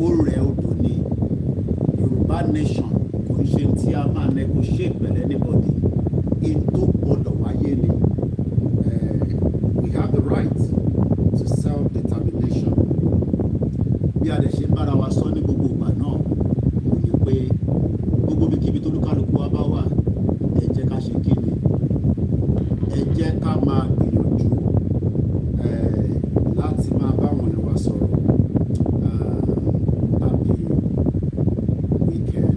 ó rẹ̀ odò ní Yorùbá nation kò ń ṣe tí a máa negotiate pẹ̀lú anybody in tó gbọdọ̀ wáyé ni we have the right to self-determination bí a lè ṣe ń bára wa sọ ní gbogbo ìgbà náà kò ní pé gbogbo ibikíbi tó lúkálùkù wa bá wà ẹ jẹ́ ká ṣe kí ni ẹ jẹ́ ká máa gbìyànjú láti máa bá wọn wa sọ̀rọ̀ happy weekend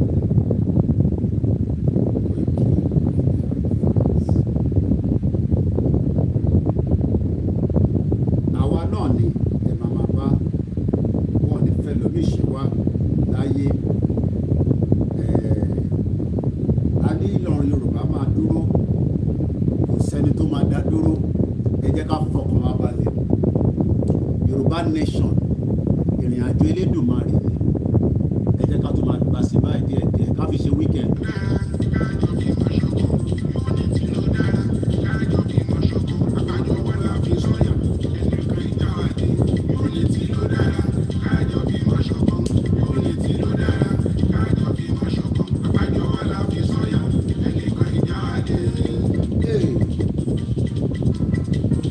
àwa náà ni ẹ máa bá wọn ní fẹ́ lómi ṣe wá láyé a ní Ìlọrin Yorùbá máa dúró kò sẹ́ni tó máa dá dúró ẹ jẹ́ ká fọkàn wá balẹ̀ Yorùbá nation ìrìn àjò Elédùmarè ni ẹ jẹ́ ká tó máa gbà sí báyìí díẹ̀díẹ̀ ká fi ṣe weekend.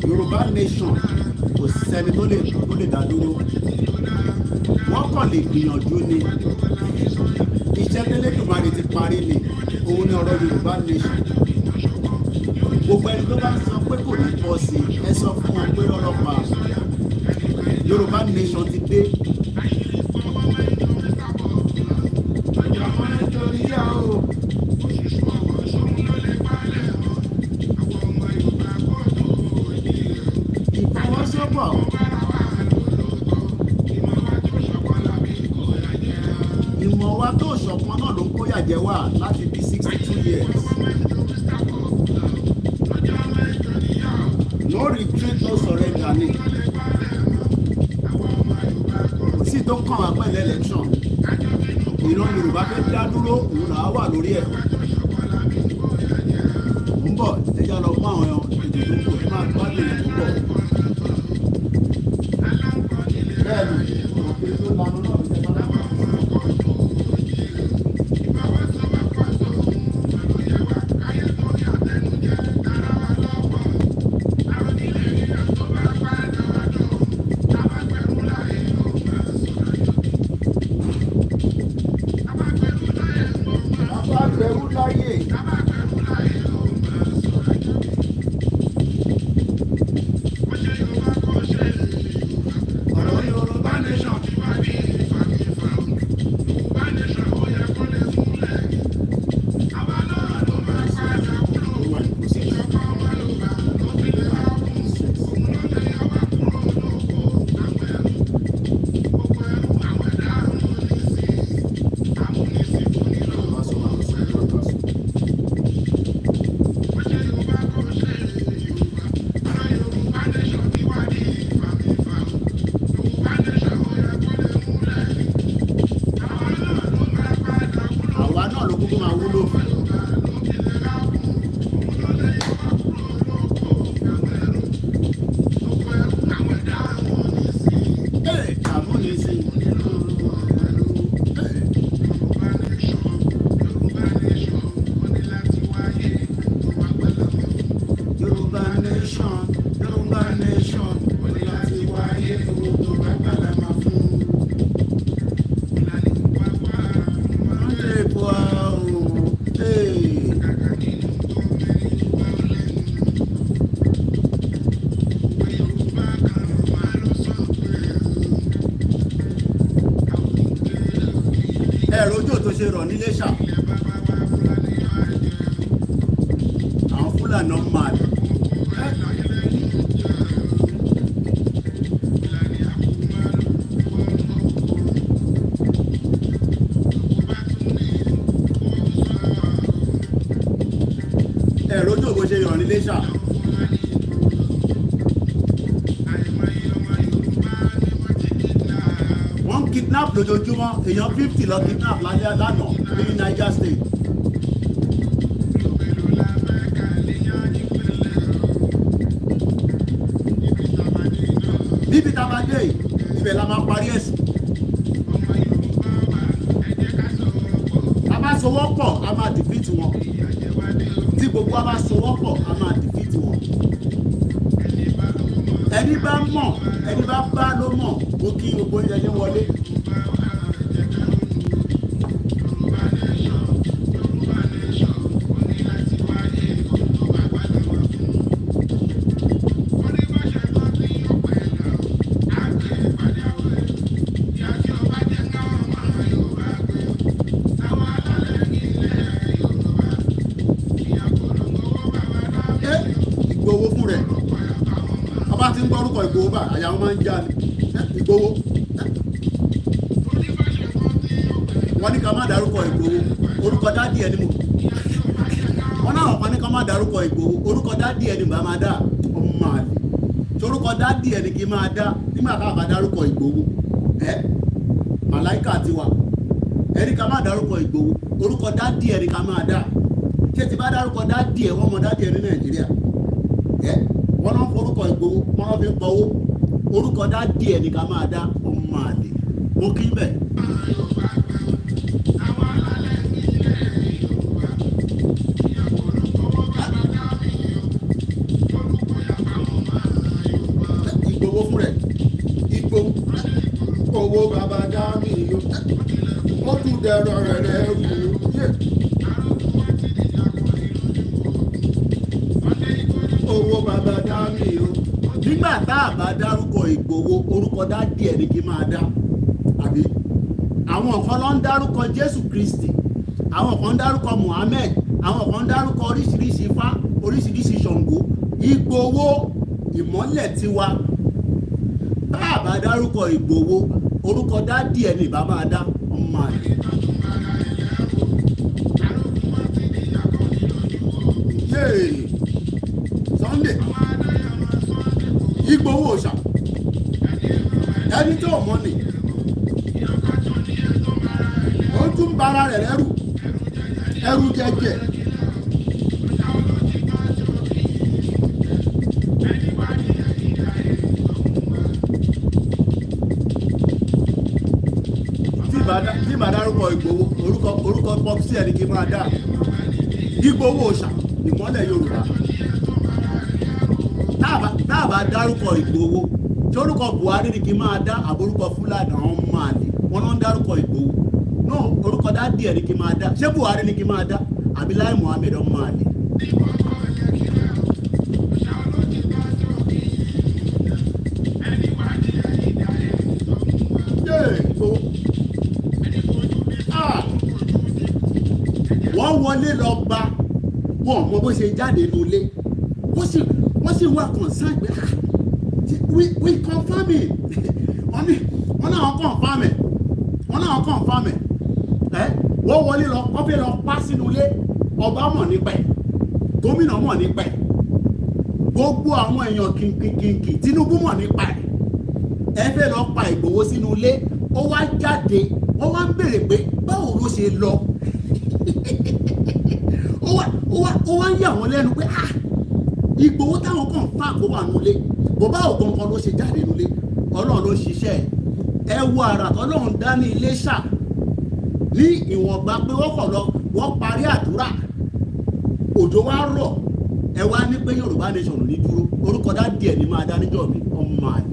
Yorùbá nation kò sẹ́ni tó lè dá dúró wọ́n kàn lè gbìyànjú ni iṣẹ́ tẹ́lẹ̀dùmarè ti parí ni òun ni ọ̀rọ̀ Yorùbá nation gbogbo ẹni tó bá ń sọ pé kò ní pọ̀ sí ẹ sọ fún wọn pé ọlọ́pàá Yorùbá nation ti dé. Ìfọwọ́sowọ́pọ̀ ìmọ̀ wa tó ṣọ̀kan náà ló ń kóyà jẹ wá láti bí 62 years. No retreat, no surrender ni. Kò sí tó kàn wá pẹ̀lú election. Ìran Yorùbá fẹ́ dá dúró òun là á wà lórí ẹ̀. Ń bọ̀ ẹja lọ mú àwọn ètò tó kù ẹ máa gbádùn ẹ̀ púpọ̀. Bẹ́ẹ̀ni, òkè tó lanu náà ló jẹ́ bá lápá. ẹ̀rọ ojú tó ṣe rọ̀ nílé ṣà àwọn Fúlàní máa lè. ẹ̀rọ ojú tó ṣe rọ̀ nílé ṣà. Kidnap lójoojúmọ́ èèyàn 50 lọ kidnap lálẹ́ lánàá ní Niger State. níbi tá a bá dé ibẹ̀ la máa parí ẹ̀sìn. A bá sowọ́pọ̀ a máa defeat wọn, tí gbogbo a bá sowọ́pọ̀ a máa defeat wọn. Ẹni bá mọ̀, ẹni bá bá ló mọ̀, ó kí gbogbo yẹn wọlé. Ìgbòho fún rẹ̀ ọba tí ń gbọ́ orúkọ Ìgbòho bá àyà wọn máa ń já ni. Ìgbòho wọ́n ní ká má dárúkọ Ìgbòho, orúkọ dádì ẹni mọ̀. Wọ́n náà wọ́n ní ká má dárúkọ Ìgbòho, orúkọ dádì ẹni bá máa dá ọmọ àlè. Torúkọ dádì ẹni kì í máa dá nígbà tá a bá dárúkọ Ìgbòho. Màláìkà tiwa ẹni ká má dárúkọ Ìgbòho, orúkọ dádì ẹni ká máa dá. Ṣé ti bá dárúkọ dádì ẹ wọ́n mọ dádì ẹ ní Nàìjíríà? Wọ́n náà forúkọ Ìgbòho wọ́n náà fi ń pọ̀wó, orúkọ dádì ẹ ní ká máa dá ọmọ àlè. Mo kí bẹ̀. Ìgbòho fún rẹ̀ Ìgbòho owó bàbá dá mi yó, ó tún dẹrọ rẹ̀ lẹ́rù. Owó bàbá dá mi o. Nígbà tá a bá dárúkọ Ìgbòho, orúkọ dádì ẹ̀ ní kí máa dá, àbí? Àwọn kan ló ń dárúkọ Jésù Kristi, àwọn kan ń dárúkọ Muhammed, àwọn kan ń dárúkọ oríṣiríṣi Ifá, oríṣiríṣi Ṣàngó. Ìgbòho ìmọ́lẹ̀ tiwa. Tá a bá dárúkọ Ìgbòho, orúkọ dádì ẹ̀ ní bá máa dá ọmọ àlè. Sunday Ìgbòho òòṣà ẹni tó mọ̀ ni ó tún bara rẹ̀ lẹ́rù, ẹrù jẹjẹ. Tí bá dárúkọ Ìgbòho, orúkọ pọ́psí ẹni kí n máa dá. Ìgbòho òòṣà ìmọ́lẹ̀ Yorùbá. Tá a bá dárúkọ Ìgbòho, tí orúkọ Buhari ni kí n máa dá, àbórúkọ Fúlàní àwọn ọmọ àlè wọn náà ń dárúkọ Ìgbòho. No, orúkọ dádì ẹ̀ ni kí n máa dá. Ṣé Buhari ni kí n máa dá àbí Láì Muhammed ọmọ àlè? Wọ́n wọlé lọ bá wọn mọ bó ṣe jáde nulẹ̀, wọ́n sì wá concern pé we confirm it. wọ́n náà confirm it, wọ́n wọlé lọ wọ́n fẹ́ lọ pa sínú ilé. Ọba mọ̀ nípa ẹ̀, gómìnà mọ̀ nípa ẹ̀, gbogbo àwọn èèyàn kìnkìnkìnkì Tinubu mọ̀ nípa ẹ̀. Ẹ fẹ́ lọ pa Ìgbòho sínú ilé, ó wá jáde, wọ́n wá ń béèrè pé báwo ló ṣe lọ. Ó wá ń yà wọ́n lẹ́nu pé Ìgbòho táwọn kan fà kó wà nulẹ̀, bàbá ògbọ́n kan ló ṣe jáde nulẹ̀. Ọlọ́run ló ṣiṣẹ́ ẹ wo àrà tọ́lọ́run dá ní Iléṣà ní ìwọ̀nba pé wọ́n parí àdúrà, òjò wá rọ̀, ẹ wá ní pé Yorùbá nation ní dúró, orúkọ dádì ẹ̀ ní máa dá níjọ́ mi ọmọ àlè.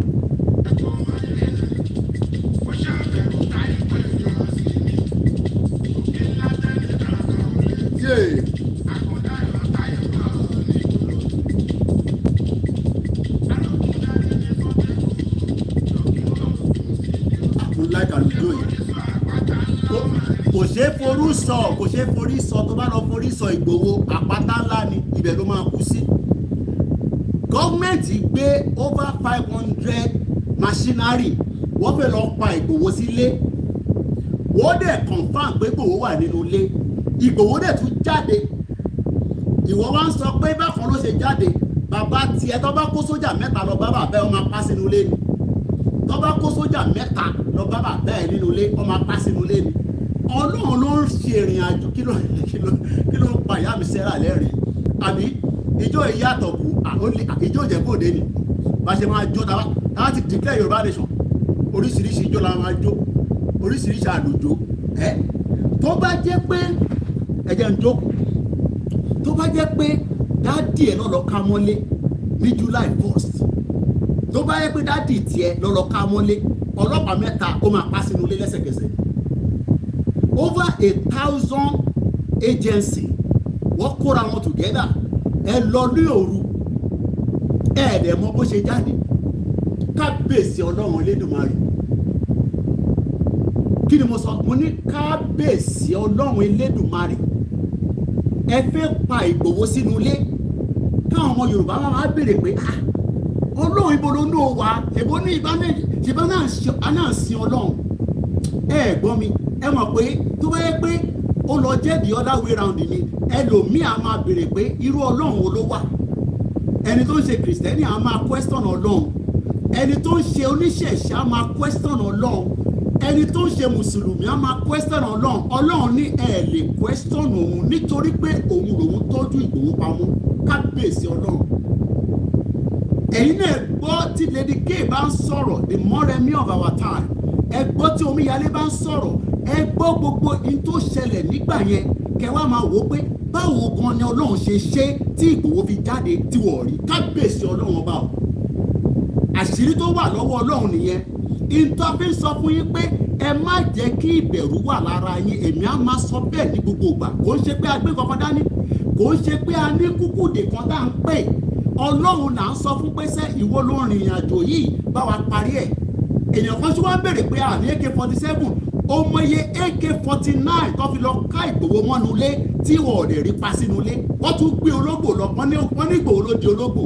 Kò ṣe forí sọ tó bá lọ forí sọ Ìgbòho, àpáta ńlá ni ibẹ̀ ló máa kú sí. Gọ́ọ̀mẹ̀ntì gbé over 500 machinery, wọ́n fẹ́ lọ pa Ìgbòho sílé. Wọ́n dẹ̀ confam pé Ìgbòho wà nínú ilé. Ìgbòho dẹ̀ tún jáde. Ìwọ wá ń sọ pé bákan ló ṣe jáde. Bàbá tiẹ̀ tó bá kó sójà mẹ́ta lọ bá bàbá ẹ̀, ó máa pa sínú ilé ni. Tó bá kó sójà mẹ́ta lọ bá bàbá ẹ̀ nínú ilé, ó máa pa sínú ilé ni. Ọlọ́run ló ń ṣe ìrìn àjò. Kí ló ń pa ìyá mi sẹ́rà lẹ́rìn? Àbí ìjọ ìyàtọ̀ kù ìjọ ìjẹ́bòde ni bá ṣe máa jó táwa ti declare Yorùbá nation. oríṣiríṣi ijó la máa jó, oríṣiríṣi àlùjó. Tó bá jẹ́ pé ẹ̀jẹ̀ ń jó, tó bá jẹ́ pé dádì ẹ̀ lọ́lọ́ ká mọ́lé ní July 1st, tó bá jẹ́ pé dádì tiẹ̀ lọ́lọ́ ká mọ́lé, ọlọ́pàá mẹ́ta ó máa pa sínú ilé lẹ́sẹ̀kẹsẹ̀. Over 1,000 agency wọ́n kóra wọn together, ẹ lọ ní òru, ẹ̀ẹ́dẹ̀ mọ bó ṣe jáde. Kábíyèsí Ọlọ́run Elédùmarè. Kí ni mo sọ? Mo ní kábíyèsí Ọlọ́run Elédùmarè. Ẹ fẹ́ pa Ìgbòho sínú ilé, káwọn ọmọ Yorùbá máa béèrè pé Ọlọ́run ibo ló ń lò wá, èbó ní ìbá náà sin Ọlọ́run. Ẹ gbọ́ mi, ẹ mọ̀ pé tó bá yẹ pé ó lọ jẹ́ the other way round ni, ẹlòmíì á máa béèrè pé irú Ọlọ́run wo ló wà. Ẹni tó ń ṣe Kìrìsìtẹ́nì á máa question Ọlọ́run, ẹni tó ń ṣe oníṣẹ̀ṣẹ̀ á máa question Ọlọ́run, ẹni tó ń ṣe mùsùlùmí á máa question Ọlọ́run. Ọlọ́run ní ẹ lè question òun nítorí pé òun lòun tọ́jú Ìgbòho pamọ́. Kábíyèsí Ọlọ́run. Ẹ̀yin náà gbọ́ tí Lady K bá ń sọ̀rọ̀, the Moremi of our time, ẹ gbọ́ tí Omíyalé bá ń sọ̀rọ̀, ẹ gbọ́ gbogbo in tó ṣẹlẹ̀ nígbà yẹn, kẹ wá máa wò ó pé báwo gan ni Ọlọ́run ṣe ṣe tí Ìgbòho fi jáde tí wọ́n rí. Kábíyèsí Ọlọ́run ọba o. Àṣírí tó wà lọ́wọ́ Ọlọ́run nìyẹn. Ìtọ́fí sọ fún yín pé ẹ má jẹ́ kí ìbẹ̀rù wà lára yín. Èmi á máa sọ bẹ́ẹ̀ ní gbogbo ìgbà. Kò ń ṣe pé a gbé kankan dání, kò ń ṣe pé a ní kúkúdè kan tá à ń pè. Ọlọ́run là ń sọ fún pé sẹ́ ìwọ ló rìnrìn àjò yìí bá wa parí ẹ̀. Èèyàn kan ṣe wá ń béèrè pé àní AK-47 ọmọye AK-49 tó fi lọ ká Ìgbòho mọ́nu ilé tí wọ́n ò lè rí pa sínú ilé. Wọ́n tún gbé ológbò lọ, wọ́n ní Ìgbòho ló di ológbò.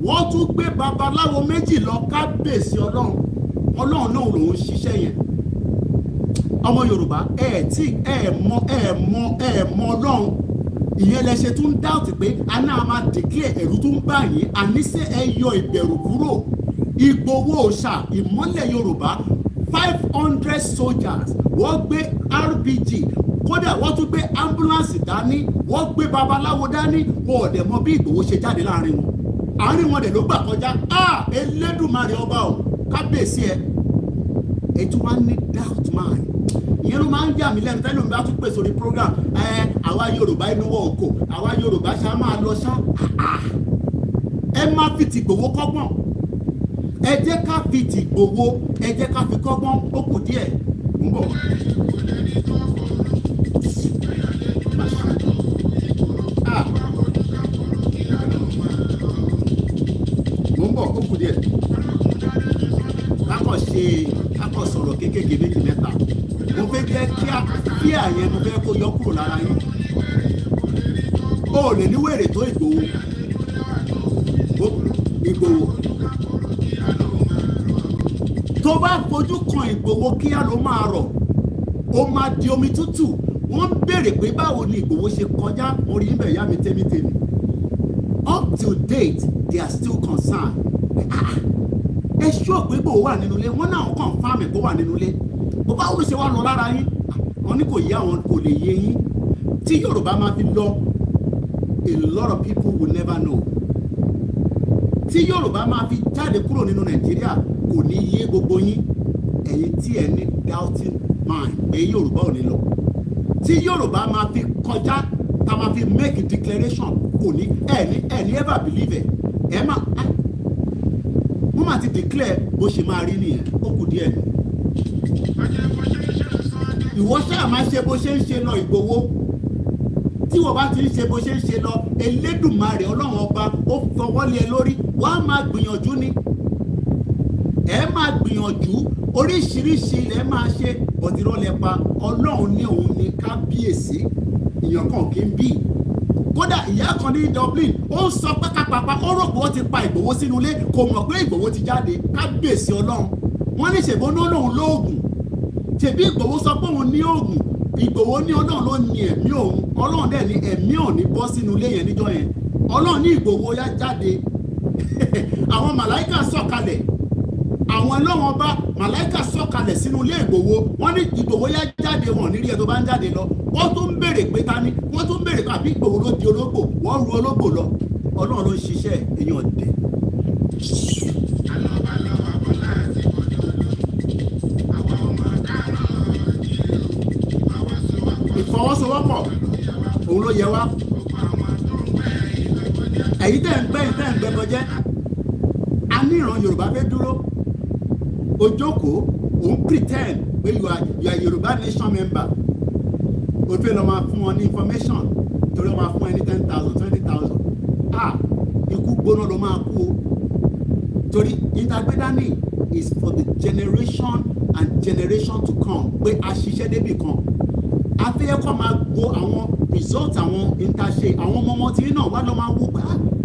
Wọ́n tún gbé babaláwo méjì lọ. Kábíyèsí Ọlọ́run. Ọlọ́run náà lòun ṣiṣẹ́ yẹn. Ọmọ Yorùbá ẹ mọ Ọlọ́run. Ìyẹn lẹ ṣe tún dáùtì pé a náà máa declare ẹ̀rù tó ń bá yín. Àníṣe ẹ yọ ìbẹ̀rù kúrò. Ìgbòho òòṣà ìmọ́lẹ̀ Yorùbá 500 soldiers wọ́n gbé RPG, kódà wọ́n tún gbé ambulance dání, wọ́n gbé babaláwo dání. Wọ́n ò dẹ̀ mọ bí Ìgbòho ṣe jáde láàrin wọn. Àárín wọn dẹ̀ ló gbà kọjá. Elédùmarè ọba o. Kábíyèsí ẹ. Ètò wa ní doubt mind. Ìyẹn ló máa ń yà mí lẹ́nu tẹ́lẹ̀ mi bá tún pè sórí program. Àwa Yorùbá inú wọn kò, àwa Yorùbá ṣá máa lọ ṣá. Ẹ má fi ti Ìgbòho kọ́gbọ́n. Ẹ jẹ́ ká fi ti Ìgbòho, ẹ jẹ́ ká fi kọ́gbọ́n. Ó kù díẹ̀. Ń bọ̀. Ó kù díẹ̀. Kákọ̀ sọ̀rọ̀ kéékèèké méjì mẹ́ta. Mo fẹ́ jẹ́ kí àyẹn mo fẹ́ kó yọ kúrò lára yín. O lè ní wèrè tó Ìgbòho. Tó bá fojú kan Ìgbòho kíá ló máa rọ̀. Ó máa di omi tútù. Wọ́n ń béèrè pé báwo ni Ìgbòho ṣe kọjá. Mo rí ibẹ̀ yá mi tẹ́mítẹ́mí. Up to date, they are still concerned. Ẹ ṣọ́ pé Ìgbòho wà nínú ilé, wọ́n náà kàn fáàmì kó wà nínú ilé. Bó bá wọ́n ṣe wá lọ lára yín, wọ́n ní kò yé àwọn, kò lè yé yín. Tí Yorùbá máa fi lọ, a lot of people will never know. Tí Yorùbá máa fi jáde kúrò nínú Nàìjíríà, kò ní yé gbogbo yín. Ẹ̀yin tí ẹ ní doubting mind, pé Yorùbá ò ní lọ. Tí Yorùbá máa fi kọjá, tá máa fi make a declaration, kò ní ẹni ever believe ẹ̀. Ẹ máa wọ́n máa ti declare bó ṣe máa rí nìyẹn. Ó kù díẹ̀ nù. Ìwọ ṣáà máa ṣe bó ṣe ń ṣe lọ Ìgbòho. Tí wọ́n bá ti ń ṣe bó ṣe ń ṣe lọ, Elédùmarè Ọlọ́run ọba ó fọwọ́ lé ẹ lórí. Wọ́n á máa gbìyànjú ni. Ẹ máa gbìyànjú oríṣiríṣi ilẹ̀ máa ṣe bọ̀dìrọ̀lẹ̀ pa. Ọlọ́run ní òun ní kábíyèsí. Ìyàn kan kì í bí. Kódà ìyá kan ní Dublin ó ń sọ pátápátá, ó rò pé wọ́n ti pa Ìgbòho sínú ilé, kò mọ̀ pé Ìgbòho ti jáde. Kábíyèsí Ọlọ́run. Wọ́n ní ṣèbó ní Ọlọ́run lóògùn. Ṣèbí Ìgbòho sọ pé òun ní òògùn. Ìgbòho ní Ọlọ́run ló ní ẹ̀mí òun. Ọlọ́run dẹ̀ ní ẹ̀mí ò ní bọ́ sínú ilé yẹn níjọ́ yẹn. Ọlọ́run ní Ìgbòho yá jáde. Àwọn màláíkà sọ̀kalẹ̀. Àwọn ọlọ́run ọba màláíkà sọ̀kalẹ̀ sínú ilé Ìgbòho. Wọ́n ní Ìgbòho yá jáde, wọn ní rí ẹ tó bá ń jáde lọ. Wọ́n tún ń béèrè pé ta ni, wọ́n tún ń béèrè pé àbí Ìgbòho ló di ológbò. Wọ́n ru ológbò lọ. Ọlọ́run ló ń ṣiṣẹ́ èèyàn dẹ̀. fọwọ́sowọ́pọ̀ òun ló yẹ wá. èyí tẹ̀ ń gbẹ́ kọjẹ́ a ní ìran Yorùbá fẹ́ dúró o jókòó òun pretend pé you are Yorùbá nation member o fẹ́ lọ máa fún wọn ní information torí wọn máa fún ẹ ní 10,000 20,000 ikú gbóná ló máa kú o torí ìtagbẹ́dání is for the generation and generation to come pé a ṣiṣẹ́ débì kan a fẹ́ kọ́ máa wo àwọn result àwọn ìtaṣe àwọn ọmọ tí náà wá lọ́ máa wò pé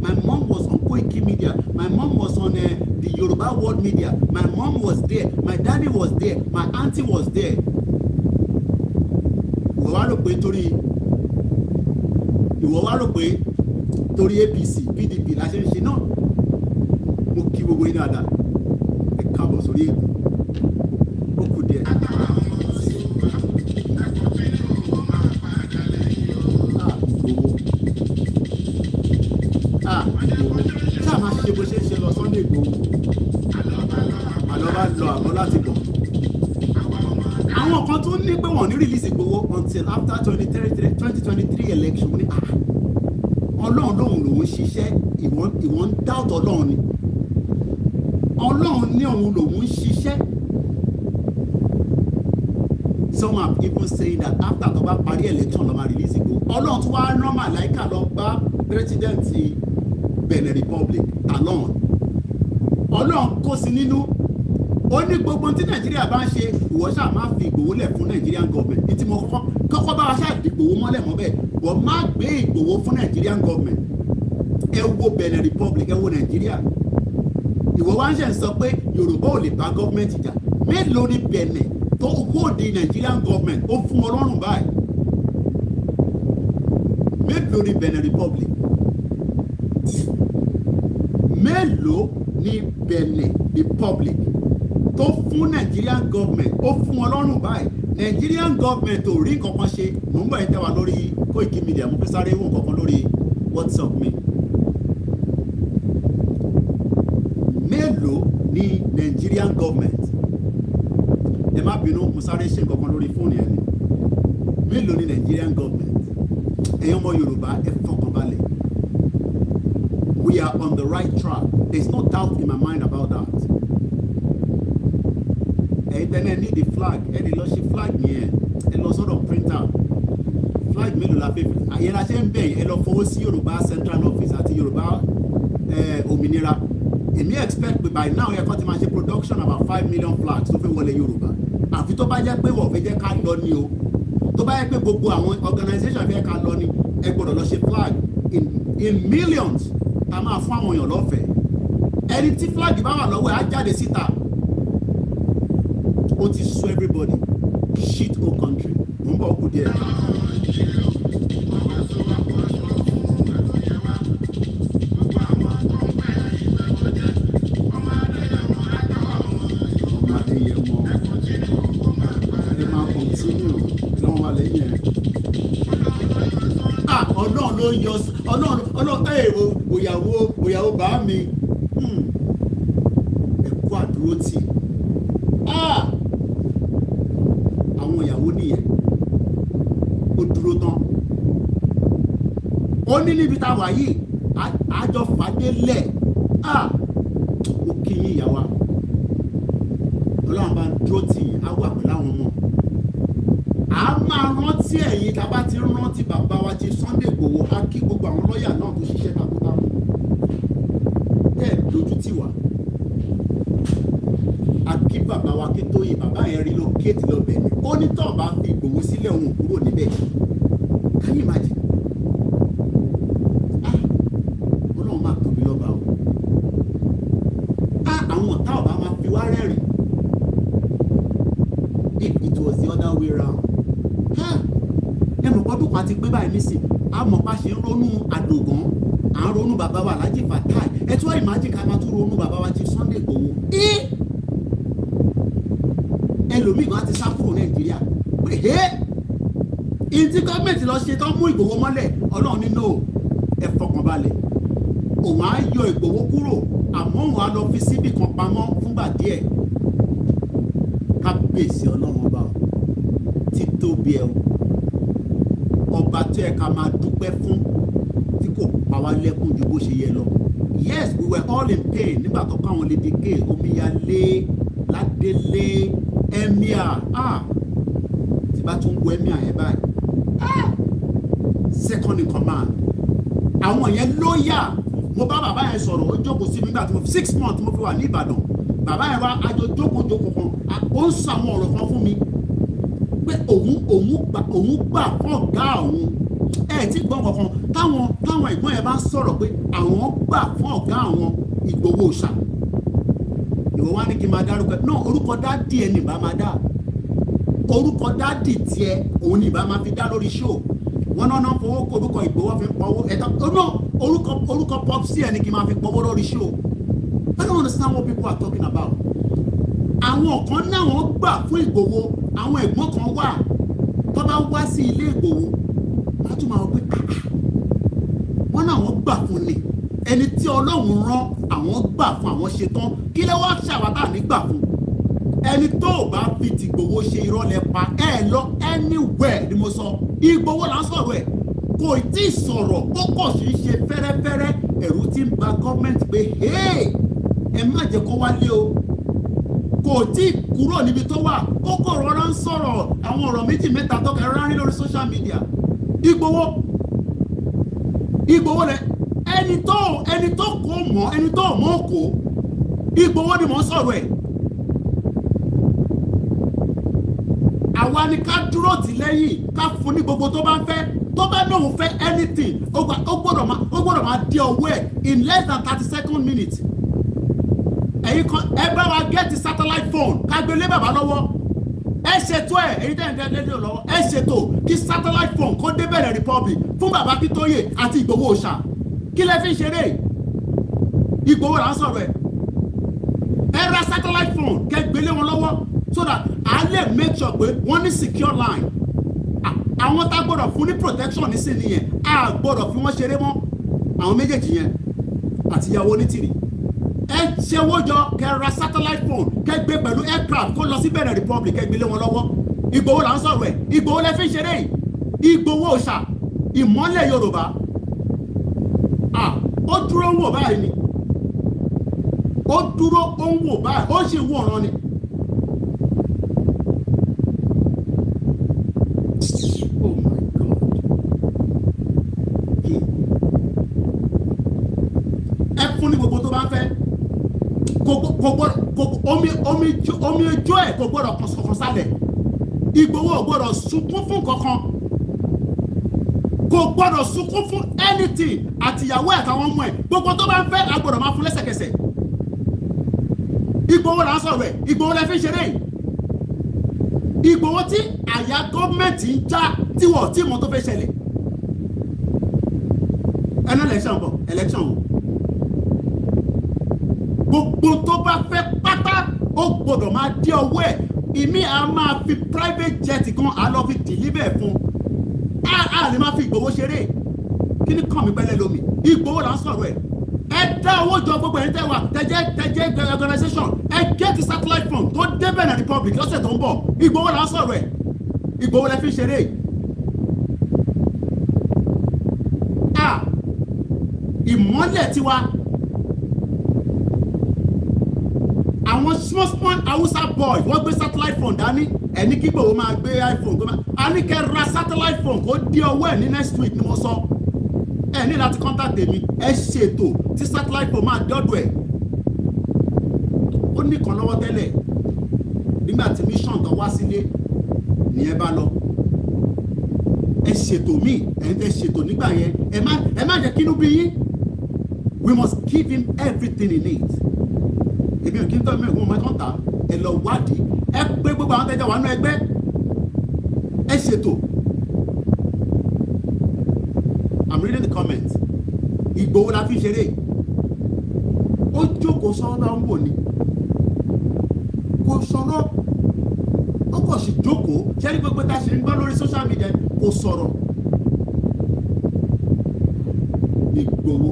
my mom was on KOIKIMEDIA, my mom was on the Yoruba World Media, my mom was there, my daddy was there, my auntie was there. Ìwọ wá rò pé torí APC PDP la ṣe ń ṣe náà mo kí gbogbo yín dáadáa ẹ káàbọ̀ sórí ètò ó kù díẹ̀. ṣáà máa ṣe bó ṣe ń ṣe lọ Sunday Igboho àlọ́ bá lọ àbọ̀ láti bọ̀. àwọn kan tó ní pé wọ́n ní release Igboho until after 2023 election ní ọlọ́run lòun ṣiṣẹ́ ìwọ̀n doubt ọlọ́run ni ọlọ́run ní òun lòun ṣiṣẹ́. Some are even saying that after tó bá parí election ló máa release Igboho ọlọ́run tó wá rán màláìka lọ bá president Benin Republic alone ọlọ́run kó sí nínú ó ní gbogbo tí Nàìjíríà bá ń ṣe ìwọ ṣáà máa fi Ìgbòho lẹ̀ fún Nigerian government ní tí mo kọ́kọ́ bá wa ṣáà dìgbòho mọ́lẹ̀ mọ́ bẹ́ẹ̀ wọ́n má gbé Ìgbòho fún Nigerian government ẹ wo Benin Republic ẹ wo Nàìjíríà ìwọ wá ń ṣe sọ pé Yorùbá ò lè bá government jà mélòó ní Benin tó hold the Nigerian government ó fún ọlọ́run báyìí mélòó ní Benin Republic mélòó ní Benin Republic tó fún Nigerian government ó fún ọlọ́run báyìí Nigerian government ò rí kankan ṣe mò ń bọ̀ ẹ́ tẹ́wà lórí KOIKIMEDIA mo fi sáré wò kankan lórí WhatsApp mi mélòó ní Nigerian government ẹ má bínú mo sáré ṣe kankan lórí fóònù yẹn ni mélòó ní Nigerian government ẹ̀yin ọmọ Yorùbá ẹ fọkàn balẹ̀. We are on the right track. There's no doubt in my mind about that. Then I need the flag. Any lọ ṣe flag yẹn. Ẹ lọ sọ́dọ̀ printer. Flag mélòó la fẹ́ fi. Àyẹ̀lá ṣe ń bẹ̀ ẹ lọ fowó sí Yorùbá Central Office àti Yorùbá Òmìnira. Èmi expect pé by now ẹ kọ́ ti máa ṣe production about 5 million flags tó fẹ́ wọlé Yorùbá. Àfi tó bá jẹ́ pé wọ́n fẹ́ jẹ́ ká lọ ni o. Tó bá jẹ́ pé gbogbo àwọn organisation fẹ́ ká lọ ni ẹ gbọ́dọ̀ lọ ṣe flag in millions. A máa fún àwọn èèyàn lọ́fẹ̀ẹ́ ẹni tí flag bá wà lọ́wọ́ ẹ̀ á jáde síta ó ti sọ everybody shit whole country mo ń bọ̀ kú díẹ̀. ọmọdé yẹ mọ ẹ máa kọ̀ntínú lọ́wọ́ wa lẹ́yìn ẹ̀. Ọlọ́run ló yọ ọlọ́run òyàwó bá mi ẹ kú àdúró tì àwọn ìyàwó nìyẹn ó dúró tán ó ní níbi tá a wà yìí àjọ fàdélẹ̀ ó kí yín ìyàwó ọlọ́run bá ń dúró tì yín á wà pẹ̀lú àwọn ọmọ a máa rántí ẹ̀yin tá a bá ti rántí bàbá wa ti Sunday Igboho á kí gbogbo àwọn lọ́ọ̀yà náà tó ṣiṣẹ́ takuntakun tẹ́ ẹ̀ dojú tì wá á kí bàbá wa kí tó yẹ bàbá yẹn rí lọ kéètì lọ bẹ̀rẹ̀ ó ní tọ́ bá fi Igboho sílẹ̀ òun kúrò níbẹ̀ can you imagine ọlọ́run máa tóbi lọ́ba o àwọn ọ̀tá ọba máa fi wá rẹ́rìn if it was the other way round ẹnu ọdún kan ti pé báyìí nísìn àmọ̀pá ṣe ń ronú àdògán à ń ronú bàbá wa Alhaji Fatai ẹ tún wá ìmájì ká máa tún ronú bàbá wa ti Sunday Igboho ẹlòmíì kan ti sá kúrò Nàìjíríà pé ìtí gọ́ọ̀mẹ̀ntì lọ ṣe tán mú Igboho mọ́lẹ̀ ọlọ́run nínú ẹ fọkàn balẹ̀ òun á yọ Igboho kúrò àmọ́ òun á lọ fi síbì kan pamọ́ fúngbà díẹ̀ kábíyèsí ọlọ́run ọba títóbi ẹ̀ ọba tó yẹ ká máa dúpẹ́ fún tí kò pa wá lẹ́kún ju bó ṣe yẹ lọ. Yes, we were all in pain nígbà tó kọ́ àwọn Lady K, Omiyale, Ládélé, Emir. Tí bá tún wo Emir yẹn báyìí, second in command. Àwọn yẹn lóyà. Mo bá bàbá yẹn sọ̀rọ̀, ó jókòó sí mi nígbà tí mo 6 months mo fi wà ní Ìbàdàn. Bàbá yẹn wá àjọ jókòó kan, ó ń sọ àwọn ọ̀rọ̀ kan fún mi pé òun gbà fún ọ̀gá òun. Tí gbọ́n kankan táwọn ìgbọ́n yẹn bá ń sọ̀rọ̀ pé àwọn gbà fún ọ̀gá àwọn Ìgbòho Òòṣà. Ìwọ wá ní kí n máa dárúkọ náà, orúkọ dádì ẹ nìbá máa dá, orúkọ dádì tiẹ̀ òun nìbá máa fi dá lórí show. Wọ́n náà fowó kó orúkọ Ìgbòho fi ń pọ̀wó orúkọ pop sí ẹni kí n máa fi pọ̀wó lórí show. I don't understand what people are talking about. Àwọn kan náà wọ́n gbà fún Ìgbòho, àwọn ẹ̀gbọ́n kan wà tó bá wá sí ilé Ìgbòho wọ́n tún máa wọ pé wọ́n náà wọ́n gbà fún ni, ẹni tí Ọlọ́run rán àwọn gbà fún, àwọn ṣetán, kí ló wá ṣàwátà nígbà fún. Ẹni tó ò bá fi ti Ìgbòho ṣe irọ́ lẹ pa lọ anywhere ni mo sọ. Ìgbòho là ń sọ̀rọ̀ ẹ̀, kò tí ì sọ̀rọ̀, ó kọ̀ sí ṣe fẹ́rẹ́fẹ́rẹ́. Ẹ̀rù ti ń ba gọ́ọ̀mẹ̀ntì pé ẹ má jẹ́ kó wálé o, kò tí ì kúrò níbi tó wà, ó kò rọra ń sọ̀rọ̀ àwọn ọ̀rọ̀ méjì mẹ́ta tó kẹrọ rí lórí social media. Ìgbòho lẹ ẹni tó kò mọ̀, ẹni tó mọ̀ kò, Ìgbòho ni mò ń sọ̀rọ̀ ẹ̀. Àwa ni ká dúró tì lẹ́yìn, ká fún ní gbogbo tó bá ń fẹ́, tó bá lóun fẹ́ anything ó gbọ́dọ̀ máa dé ọwọ́ ẹ̀ in less than 32 minutes. Ẹ̀yin kan ẹ bá wa get satellite phone ká gbé lé bàbá lọ́wọ́, ẹ ṣètò ẹ̀, èyí tẹ̀ ń dẹ́ lédè lọ́wọ́, ẹ ṣètò kí satellite phone kó dé Benin Republic fún bàbá Akíntóyè àti Ìgbòho Òòṣà. Kí lẹ fi ń ṣeré? Ìgbòho là ń sọ̀rọ̀ ẹ̀. Ẹ ra satellite phone kẹ́ gbé lé wọn lọ́wọ́ so that a lè make sure pé wọ́n ní secure line. Àwọn tá gbọ́dọ̀ fún ní protection ní sí nìyẹn, a gbọ́dọ̀ fi wọ́n ṣeré mọ́. Àwọn méjèèjì yẹn àti ìyàwó onítìrì. Ẹ ṣe owó jọ kẹ́ ra satellite phone kẹ́ gbé pẹ̀lú aircraft kó lọ sí Benin Republic kẹ́ gbé lé wọn lọ́wọ́. Ìgbòho là ń sọ̀rọ̀ ẹ̀. Ìgbòho lẹ fi ń ṣeré yìí. Ìgbòho Òòṣà, ìmọ́lẹ̀ Yorùbá. Ó dúró ń wò báyìí ni. Ó dúró ó ń wò báyìí, ó sì wò ọ̀ràn ni. Omi ojú ẹ̀ kò gbọ́dọ̀ kọ̀sọ̀kọ̀ sálẹ̀. Ìgbòho ò gbọ́dọ̀ sunkún fún kankan, kò gbọ́dọ̀ sunkún fún anything. Àtìyàwó ẹ̀ àtàwọn ọmọ ẹ̀ gbogbo tó bá ń fẹ́ a gbọ́dọ̀ máa fún lẹ́sẹ̀kẹsẹ̀. Ìgbòho là ń sọ̀rọ̀ ẹ̀, Ìgbòho lẹ fi ń ṣeré yìí. Ìgbòho tí àyà gọ́ọ̀mẹ̀ntì ń já tí wọ́n tí mo tó fẹ́ ṣẹlẹ̀. Ẹnu election bọ̀, election wò. Gbogbo tó bá fẹ́ pátá ó gbọ́dọ̀ máa dé ọwọ́ ẹ̀. Ìmí a máa fi private jet kan a lọ fi deliver fún. A lè máa fi Ìgbòho ṣeré. Kí ni kàn mí pẹ́lẹ́ lómi? Ìgbòho là ń sọ̀rọ̀ ẹ̀. Ẹ dá owó jọ gbogbo ẹ̀yin tẹ́ wà tẹ́jẹ́ organisation. Ẹ get satellite phone tó dé Benin Republic lọ́sẹ̀ tó ń bọ̀. Ìgbòho là ń sọ̀rọ̀ ẹ̀. Ìgbòho lẹ fi ṣeré. Ìmọ́lẹ̀ tiwa. Àwọn small Hausa boy wọ́n gbé satellite phone dání, ẹni kí Ìgbòho máa gbé iPhone gómìnà. A ní kẹ́ ra satellite phone kó dé ọwọ́ ẹ̀ ní next week ni mo sọ. Ẹ ní láti contact èmi, ẹ ṣètò tí satellite phone máa dọ́dọ̀ ẹ̀. Ó ní kan lọ́wọ́ tẹ́lẹ̀ nígbà tí mission tó wá sílé ni ẹ bá lọ. Ẹ ṣètò míì, ẹ ń tẹ́ ṣètò nígbà yẹn, ẹ má jẹ́ kínú bí yín. We must give him everything he needs. Èmi ò kí n tọ́ mi ìwọ̀n mẹ́kàn tà, ẹ lọ wádìí, ẹ pé gbogbo àwọn tẹ́jọ́ wà nínú ẹgbẹ́, ẹ ṣètò. I'm reading the comments. Ìgbòho la fi ṣeré. Ó jókòó sọ́wọ́ bá ń wò ni. Kò sọ̀rọ̀. Ó kò sì jókòó. Ṣé ní gbogbo tá a ṣe ń gbọ́ lórí social media kò sọ̀rọ̀. Ìgbòho.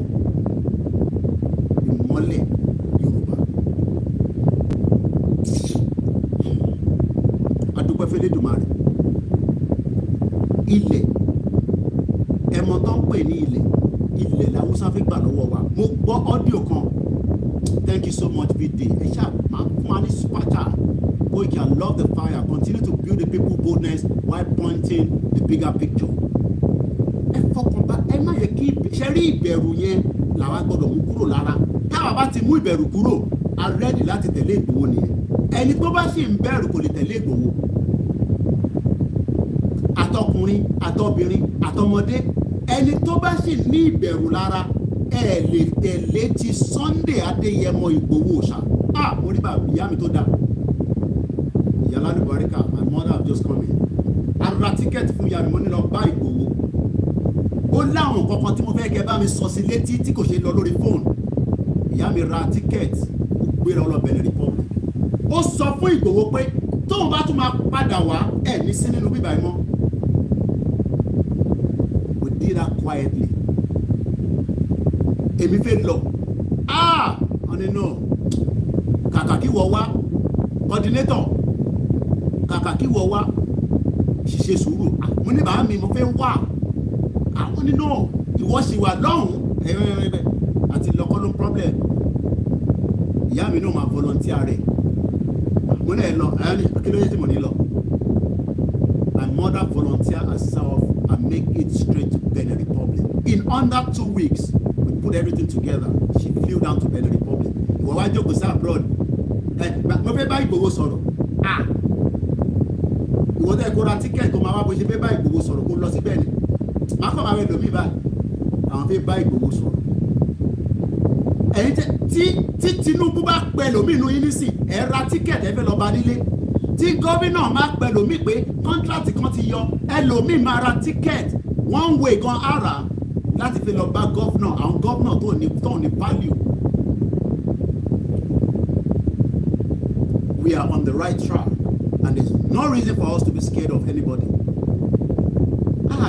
Ìmọ́lẹ̀ Yorùbá. Adúpẹ́ f'Elédùmarè. Ilẹ̀ gbọ́ ọ́díò kan. Thank you so much VD. Ẹ ṣáà máa fún wa ní super chat. Koiki, I love the fire. Continue to build the people boldness while pointing the bigger picture. Ẹ fọkàn bá ẹ má yẹ kí ṣe rí ìbẹ̀rù yẹn làwa gbọ́dọ̀ mú kúrò lára. Táwa bá ti mú ìbẹ̀rù kúrò, a rẹ́dì láti tẹ̀lé Ìgbòho nìyẹn. Ẹni tó bá sì ń bẹ̀rù kò lè tẹ̀lé Ìgbòho. Àtọkùnrin, àtọbìnrin, àtọmọdé, ẹni tó bá sì ní ìbẹ̀rù lára ẹ lè tẹ̀lé ti Sunday Adéyẹmọ Ìgbòho ṣá. Mo rí bàbá ìyá mi tó dáa. Ìyá Lálùbáríkà, my mother have just come in. A ra tíkẹ́ẹ̀tì fún ìyá mi, mo ní lọ bá Ìgbòho. Ó láwọn kankan tí mo fẹ́ kẹ́ bá mi sọ sí létí tí kò ṣe lọ lórí fóònù. Ìyá mi ra tíkẹ́ẹ̀tì, ó gbéra lọ Benin Republic. Ó sọ fún Ìgbòho pé tóun bá tún máa padà wá ẹ̀ ní sí nínú bíbá ẹ̀ mọ́. We did that quietly. Èmi fẹ́ lọ. Wọ́n ní no. Kàkà kí wọ́n wá. Coordinator. Kàkà kí wọ́n wá. Ṣiṣẹ́ sùúrù. Mo ní bàá mi mo fẹ́ wá. Wọ́n ní no. Ìwọ sì wà lọ́hùn-ún. Àti lọ́kọ́ ló problem. Ìyá mi náà máa volunteer rẹ̀. Mo ní ẹ lọ. Kí ló yẹ tí mo ní lọ? My mother volunteered herself and make it straight to Benin Republic. In under 2 weeks, we put everything together. She flew down to Benin Republic. Ìwọ wá jókòó sí abroad. Mo fẹ́ bá Ìgbòho sọ̀rọ̀. Ìwọ tẹ́ kó ra tíkẹ́ẹ̀tì kó máa wá bó ṣe fẹ́ bá Ìgbòho sọ̀rọ̀ kó lọ sí Benin. Màá kọ́ máa wẹ̀ lómi báyìí. Àwọn fẹ́ bá Ìgbòho sọ̀rọ̀. Ẹ̀yin tí Tinubu bá pẹ́ lómi inú yín nísìn, ẹ ra tíkẹ́ẹ̀tì ẹ fẹ́ lọ bá nílé. Tí gómìnà máa pẹ́ lómi pé kọ́ńtrátì kan ti yọ, ẹlòmíì máa ra tíkẹ́ẹ̀tì one way gan ara láti fi lọ bá gọ́fìnà, àwọn gọ́fìnà tó ní value. We are on the right track and there's no reason for us to be scared of anybody.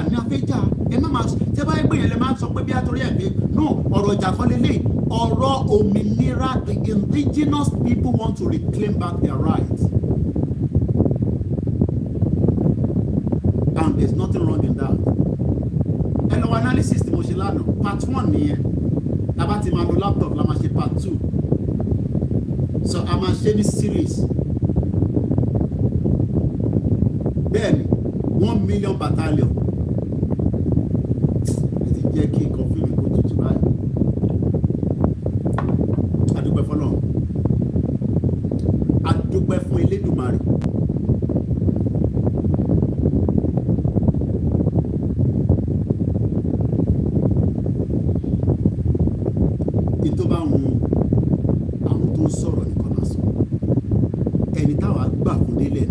Ní afẹ́jà ẹ má máa tẹ́ bá ẹgbẹ́ yẹn lè máa sọ pé bí àtúrí ẹ̀gbẹ́ no ọ̀rọ̀ ìjà kan lélẹ̀ ọ̀rọ̀ òmìnira. The indigenous people want to reclaim back their rights. And there's nothing wrong in that. Ẹ lọ analysis tí mo ṣe lánàá part 1 nìyẹn. Tábà ti máa lo laptop la máa ṣe part 2. So a máa ṣe ní series. Bẹ́ẹ̀ni 1 million battalion. Ẹ ti jẹ́ kí nǹkan fún mi kó tutù báyìí. A dúpẹ́ fọ́lọ́run. A dúpẹ́ fún Elédùmarè. Tó bá wọn àwọn tó ń sọ̀rọ̀ nìkan náà sọ ẹni táwa gbà fún délẹ̀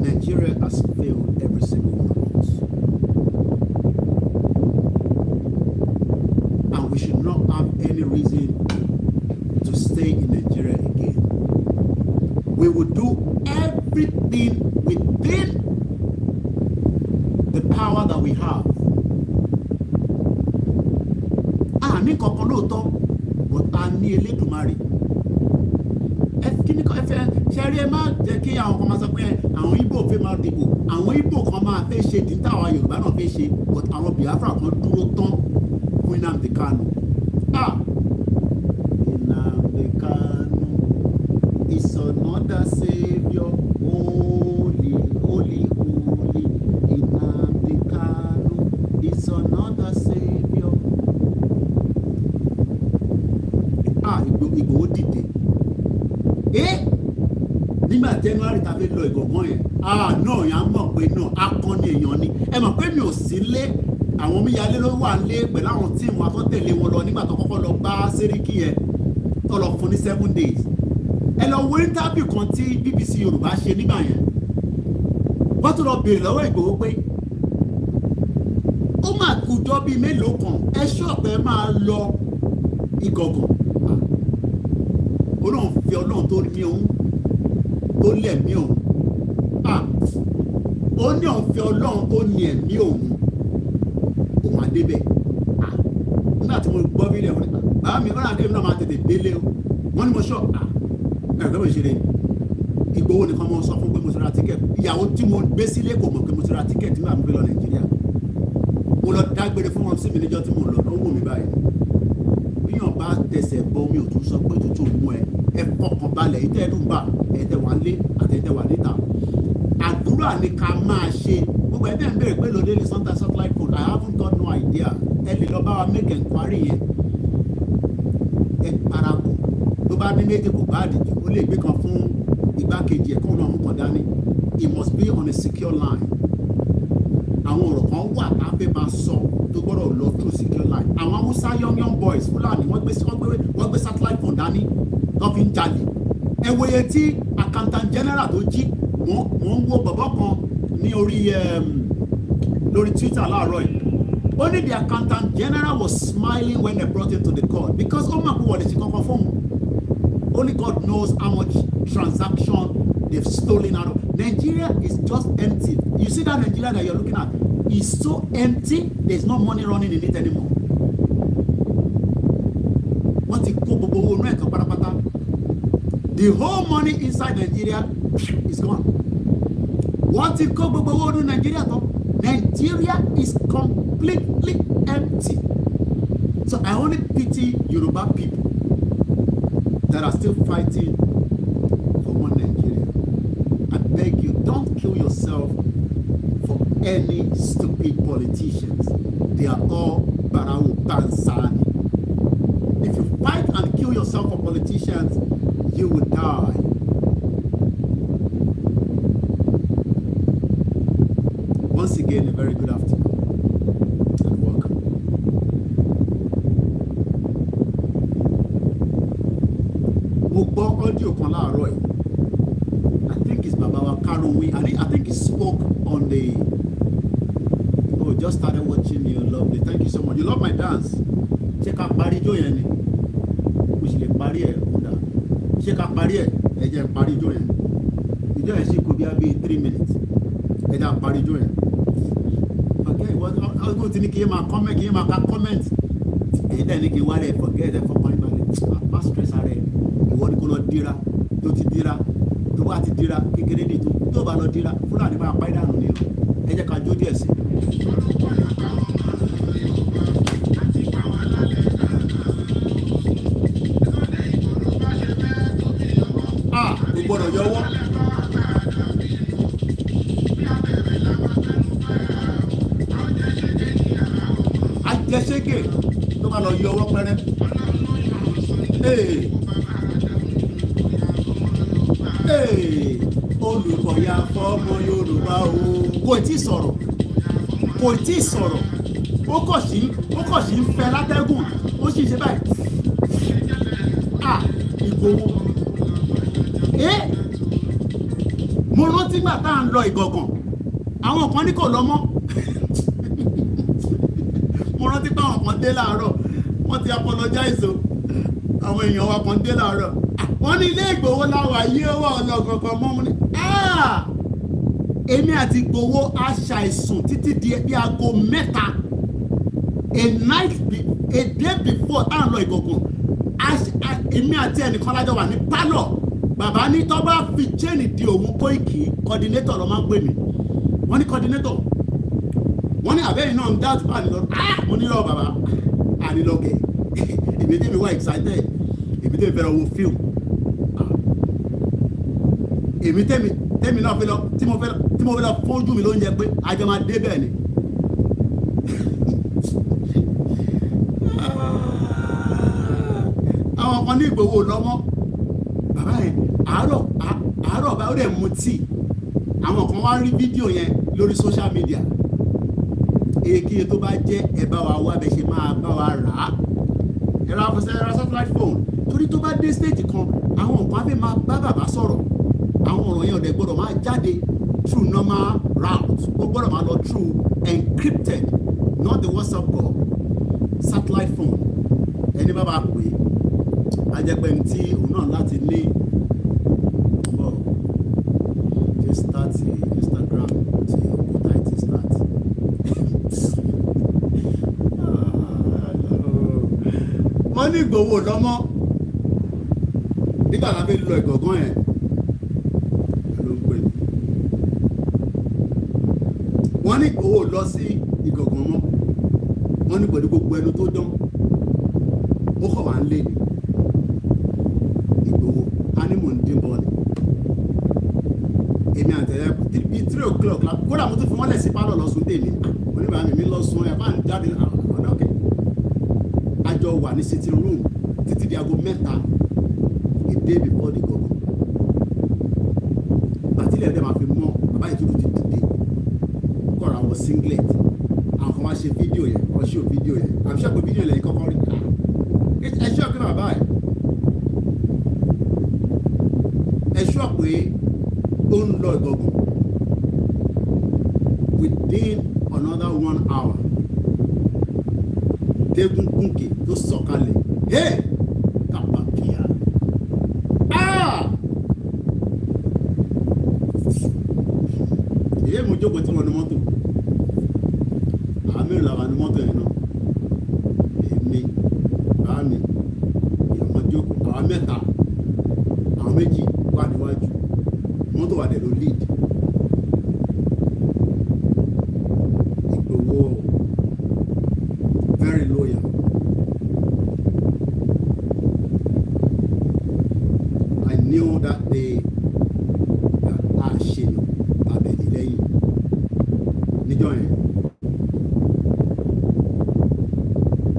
Nigeria has failed every single one of us and we should not have any reason to stay in Nigeria again. We will do everything within the power that we have. Ní kankan lóòótọ́ but a ní Elédùmarè. Kíní kan fẹ́ ṣẹ́rí ẹ má jẹ́ kí àwọn kan máa sọ pé àwọn Ìgbò fẹ́ máa dìbò, àwọn Ìgbò kan máa fẹ́ ṣe díntà àwọn Yorùbá náà fẹ́ ṣe but àwọn Biafra kan dúró tán fún Nnamdi Kanu. Nnamdi Kanu is another saviour, holy, holy, holy. Nnamdi Kanu is another saviour. Ìgbòho dìde. Nígbà January ta fi lọ ìgbọ̀ngàn yẹn náà yà ń mọ̀ pé náà akọni èèyàn ni. Ẹ mọ̀ pé mi ò sí lé àwọn omíyalé ló wà lé pẹ̀lú àwọn tíìmù àtọ́tẹ̀lé wọn lọ nígbà tó kọ́kọ́ lọ bá Sẹ́ríkì yẹn tó lọ fún ní 7 days. Ẹ lọ wo interview kan tí BBC Yorùbá ṣe nígbà yẹn. Wọ́n tún lọ béèrè lọ́wọ́ Ìgbòho pé ó máa kùjọ bíi mélòó kan ẹ ṣọ́ọ̀pẹ́ máa lọ Ìgàngàn. Ọlọ́run fi Ọlọ́run tó ní òun tó lẹ̀mí òun. Ó ní òun fi Ọlọ́run tó ní ẹ̀mí òun adébẹ̀. Nígbà tí mo gbọ́ fídíò wọn bàbá mi ọ̀rọ̀ akéwì náà máa tètè délé o. Wọ́n ní mo ṣọ́ ẹ̀rọ mi ṣe lè Ìgbòho nìkan mo sọ fún pé mo ti ra tíkẹ̀tì. Ìyàwó tí mo gbé sílé kò mọ̀ pé mo ti ra tíkẹ̀tì nígbà mo fi lọ Nàìjíríà. mo lọ dágbére fún wọn sí mi níjọ́ tí mo lọ lọ́wọ́ mi báyìí bíyàn bá tẹsẹ̀ bọ mi ò tún sọ pé tútù mú ẹ fọkàn balẹ̀ ìtẹ́ẹ̀dùn bá ẹ̀ẹ́dẹ̀ wà lé àtẹ̀ẹ́dẹ̀ wà níta àdúrà ni ká máa ṣe gbogbo ẹ̀dẹ̀ ń bèrè pé lóde lè santa satellite phone I haven't got no idea ẹ lè lọ bá wa make enquiry yẹn ẹ parapọ̀ tó bá ní méjì kò bá àdìjú ó lè gbé kan fún igbákejì ẹ̀ kóun náà mú kan dání it must be on a secure line àwọn ọ̀rọ̀ kan wà tá a fẹ́ máa sọ tó gbọ́dọ̀ lọ through secure line àwọn Hausa young boys Fúlàní wọ́n gbé satellite phone dání tó fi ń jalè ẹ wòye tí accountant general tó jí wọ́n ń wo bàbá kan ní lórí Twitter láàárọ̀ yìí only the accountant general was smiling when they brought him to the court because ó mọ̀ pé wọ́n lè ṣe kankan fún un only God knows how much transaction they've stolen out of Nigeria is just empty you see that Nigeria that you're looking at is so empty there's no money running in it anymore wọ́n ti kó gbogbo owó inú ẹ̀kan pátápátá the whole money inside Nigeria is gone wọ́n ti kó gbogbo owó inú Nigeria tán Nigeria is completely empty so I only pity Yoruba people that are still fighting for one Nigeria I beg you don't kill yourself for any stupid politicians they are all barawu bansani if you fight and kill yourself for politicians you will die once again a very good afternoon and welcome mo gbọ́ audio kan láàárọ̀ yìí I think it's Baba wa Karowi I think he spoke on the just started watching you lovely thank you so much you love my dance ṣé ká parí ijó yẹn ni mo sì lè parí ẹ̀ kódà ṣé ká parí ẹ̀ ẹ jẹ́ parí ijó yẹn ijó yẹn sì kó bí i 3 minutes ẹ jẹ́ parí ijó yẹn forget ọgbọ́n tí ní kí n máa ka comment èyí tẹ̀ ní kí n wálé forget ẹ̀ fọkàn ìbàlẹ̀ má stress ara ẹ̀ ìwọ ni kò lọ dira tó ti dira tó bá ti dira kékeré ní tó bá lọ dira Fúlàní máa pa ìdánù ni ẹ jẹ́ ká jó díẹ̀ sí gbọ́dọ̀ yọwọ́ ajẹsẹgẹ tó bá lọ yọwọ́ pẹrẹ olùkọ̀yà fọ́mọ Yorùbá o kò tí sọ̀rọ̀ ó kọ̀ sí ń fẹ́ látẹ́gùn ó sì ṣe báyìí Ìgbòho mo rántí gbà tá à ń lọ Ìgàngàn àwọn kan ní kò lọ mọ́ mo rántí pé àwọn kan dé láàárọ̀ wọ́n ti apologize o àwọn èèyàn wa kan dé láàárọ̀ wọ́n ní ilé Ìgbòho láwà yí owó ọlọ́gọ̀gọ̀ mọ́ mu ní èmi àti Ìgbòho aṣàìsùn títí di bí aago 3 a day before tá à ń lọ Ìgàngàn èmi àti ẹnìkan lájọ wà ní pálọ̀ bàbá ní tó bá fi chain di òun Kóìkì coordinator ló máa ń pè mí wọ́n ní coordinator wọ́n ní àbẹ́yìn náà ń dá àtúbà nílọ mo nílò bàbá ànílọ́gẹ̀ èmi tí mi wá excited èmi tí mi fẹ́ràn wo film èmi tẹ́mi náà fẹ́ lọ tí mo fẹ́ lọ fọ́jú mi lóúnjẹ pé àjọ máa dé bẹ́ẹ̀ ni àwọn kan ní Ìgbòho lọ́mọ bàbá yẹn àárọ̀ bá ó dẹ̀ mu tíì àwọn kan wá rí fídíò yẹn lórí social media èké tó bá jẹ́ ẹ bá wa wá bẹ ṣe máa bá wa rà á ẹ̀rọ satellite phone torí tó bá dé stage kan àwọn nǹkan á fẹ́ máa bá bàbá sọ̀rọ̀ àwọn ọ̀rọ̀ yẹn ọ̀dẹ̀ gbọ́dọ̀ máa jáde through normal route ó gbọ́dọ̀ máa lọ through encrypted not the WhatsApp call satellite phone ẹni bá bá pè é ajẹ́pẹ́ tí òun náà láti ní start Instagram tí òkúta ti start wọ́n ní Ìgbòho lọ́mọ nígbà tá a fẹ́ lọ Ìgàngán yẹn ló ń pè ní wọ́n ní Ìgbòho lọ sí Ìgàngán mọ́ wọ́n ní pẹ̀lú gbogbo ẹnu tó dán ó kọ̀ wá ń lé ní Ìgbòho a ní mò ń dín bọ́ọ̀lù èmi àtẹ̀yẹ bíi 3 o'clock kódà mo tún fi wọ́n lẹ̀ sí pálọ̀ lọ́sùn tèmi oníbàárà mi lọ sùn ẹ̀ bá ń jáde ọ̀nà ọ̀kẹ́ àjọ wà ní sitting room títí di aago 3 a day before the go àtìlẹ̀ ẹ̀dẹ̀ máa fi mọ́ bàbá ìtúrú ti dìde kọ́ra wọ singlet àwọn kan wá ṣe fídíò yẹn ọṣù fídíò yẹn àbí ṣàpè fídíò yẹn lẹ́yìn kọ́kọ́ rí ẹ ṣọ́ pé bàbá ẹ ṣọ́ pé ó ń lọ ìgbọ̀gùn within another 1 hour tẹ́gùn gúnkè tó sọ̀kalẹ̀ hey kàpàkìyà èyí mo jókòó tí wọ́n ní mọ́tò àwọn mẹ́rin làwọn ní mọ́tò yẹn náà èmi báàmì ìyàwó jókòó àwọn mẹ́ta àwọn méjì wà níwájú mọ́tò wà dẹ̀ ló lead Ìgbòho very loyal I knew that day that a ṣe lò abẹ́ni lẹ́yìn níjọ́ yẹn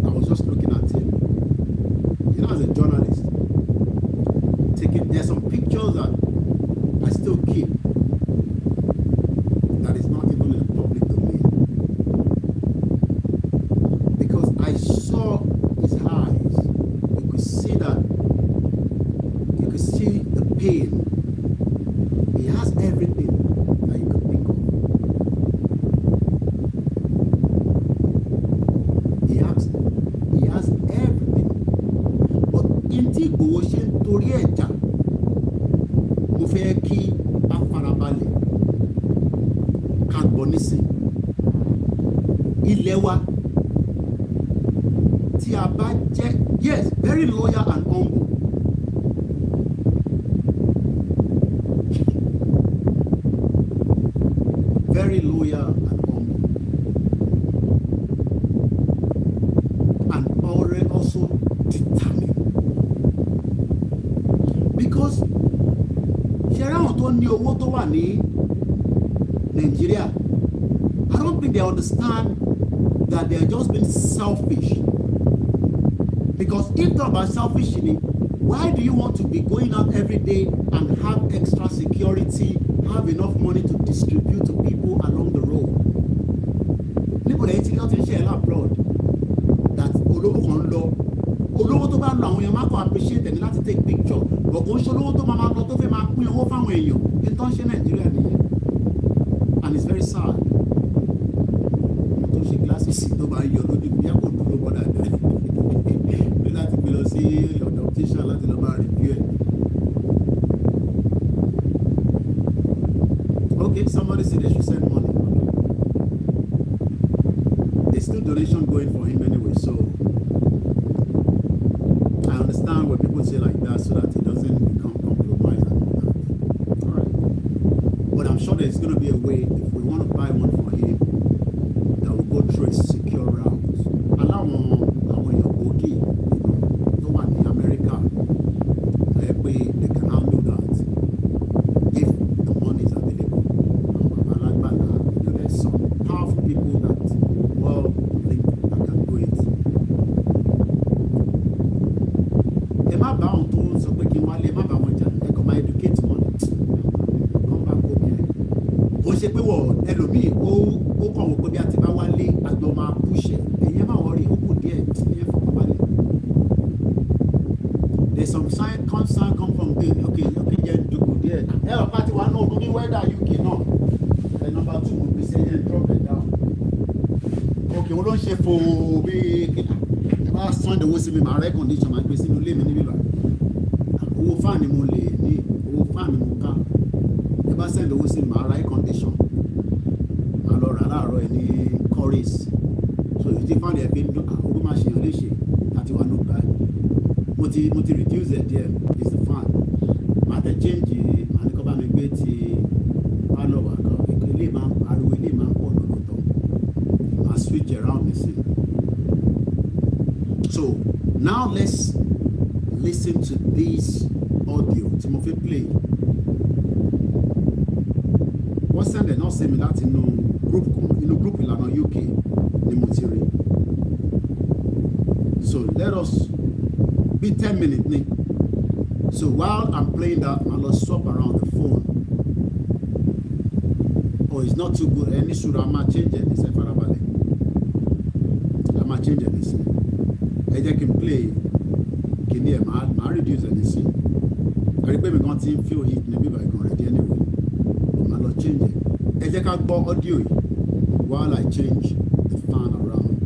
I was just looking at him as a journalist taking there's some pictures that I still keep that is not even in the public domain because I saw his eyes. You could see that. You could see the pain. He has everything that you could think of. He has everything. But in tí Ìgbòho ṣe ń torí ẹ̀jà mo fẹ́ kí a farabalẹ̀ ká gbọ́ nísìn ilé wa tí a bá jẹ́ yes very loyal and humble very loyal and humble and also determined because ṣe ráwọn tó ní owó tó wà ní Nigeria I don't think they understand that they are just being selfish because if not about selfish why do you want to be going out every day and have extra security have enough money to distribute to people along the road níbo lẹ́yìn tí wọ́n ti ń ṣe ẹ̀rọ abroad that olówó kan lọ olówó tó bá lọ àwọn èèyàn máa kọ́ appreciate ẹni láti take picture but kò ń ṣe olówó tó máa lọ tó fẹ́ máa pín owó fáwọn èèyàn ní tó ń ṣe Nàìjíríà nìyẹn and it's very sad tó ṣe glasses tó bá yọ lójú bí àpò dúró bọ́dà dẹ̀ bí láti fi lọ sí ọ̀dọ̀ optician láti lọ máa review ẹ̀. Okay, somebody said they should send money. There's still donation going for him anyway, so I understand when people say like that so that he doesn't become compromised and all that. All right. But I'm sure there's going to be a way if we want to buy one for him that will go through a secure route. Allow àwọn èèyàn gbòógì tó wà ní America ẹ pé they can handle that if the money is available. There's some powerful people that well linked that can do it. Ẹ má bá àwọn tó ń sọ pé kí wọ́n lé ẹ má bá wọn jà ẹ kàn máa educate wọn kàn bá kó bí ẹ. Kò ṣe pé wọ́n ẹlòmíì ó kàn wọ́n pé bí a ti bá wálé àjọ máa púṣẹ̀ ẹ̀yẹ́ máa wọ́n rí ó kù díẹ̀ ẹ̀yẹ́ fọkànbalẹ̀. There's some sign come from okay jẹ́ dùkú díẹ̀ ẹ ọ̀pá tí wàá náà ọdún ní wẹ́dà UK náà. Number 2 will be saying drop it down. Okay, we don't share for we bá send owó sí mi máa rẹ́ condition máa gbé sínú ilé mi níbí bá. Owó fan ni mo lè ní owó fan ni mo ká. Ẹ bá send owó sí mi máa rẹ́ condition. Máa lọ rà láàárọ̀ ẹ ní Chorus. So ìdí fan ẹ̀ fi ń dún owó máa ṣe yàn léṣe àti wà ló gbà. Mo ti reduce ẹ̀ díẹ̀ is the fan. Màá tẹ̀ change màá ní kọ́ bá mi gbé ti pálọ̀ wà kan. Ilé máa ariwo ilé máa ń pọ̀ lọ́dọ̀ máa switch around nísìnyí So now let's listen to this audio tí mo fẹ́ play. Wọ́n send ẹ̀ náà sí mi láti inú group ìlànà UK ni mo ti rí. So let us be 10 minutes ni. So while I'm playing that, I'll swap around the phone. Oh, it's not too good. Any sure I might change it. This I might change it. This I can play. Can you my reduce this? I remember going to feel heat. Maybe I can ready anyway. I'll change it. I can go audio while I change the fan around.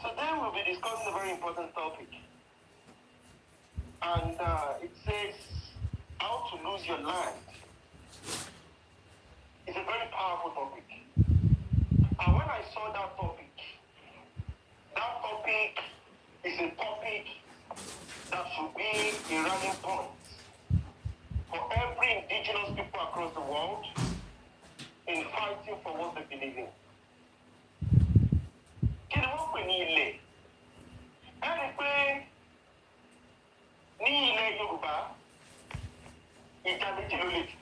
Today we'll be discussing a very important topic. And it says, how to lose your land. It's a very powerful topic. And when I saw that topic is a topic that should be a rallying point for every indigenous people across the world in fighting for what they believe in. Kí ni wọ́n pè ní ilẹ̀? Ẹ rí pé ní ilẹ̀ Yorùbá, ìjà méjì ló le jù.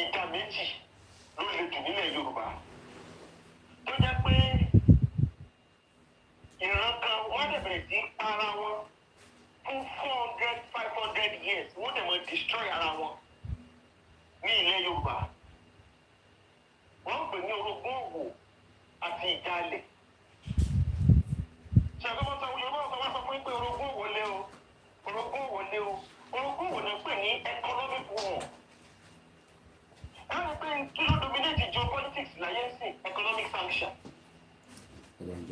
Ìjà méjì ló le jù nílẹ̀ Yorùbá. Tó jẹ́ pé ìran kan wọ́n dẹ̀ bẹ̀rẹ̀ sí para wọn fún 400, 500 years. Wọ́n dẹ̀ mọ̀ destroy ara wọn ní ilẹ̀ Yorùbá. Wọ́n pè ní orogún òwò àti ìjàlẹ̀. Ṣé àgbẹ̀mọ̀ sọ Yorùbá wá sọ fún pé orogún òwò lé o? Orogún òwò lé o? Orogún òwò náà pè ní economic war. Láti pé kí ló dominate geopolitics láyé sí economic sanction.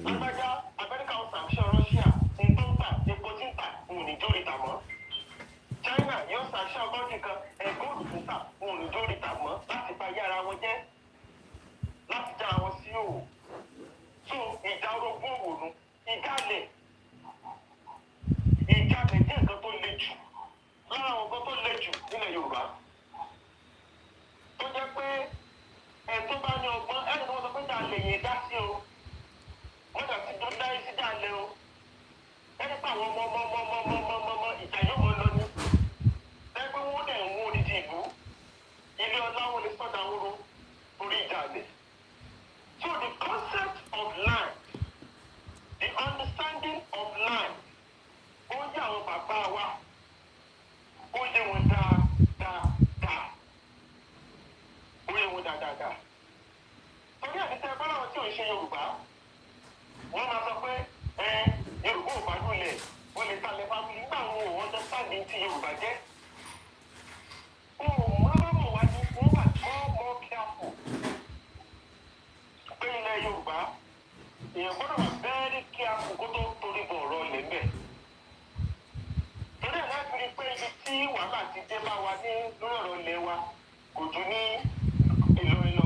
Lágbájá Amẹ́ríkà ó sanction Russia ní tó ń tà epo tí ń tà òun ní jórí tà mọ́. China yóò sanction ọgọ́jì kan kò tún ní ìlọ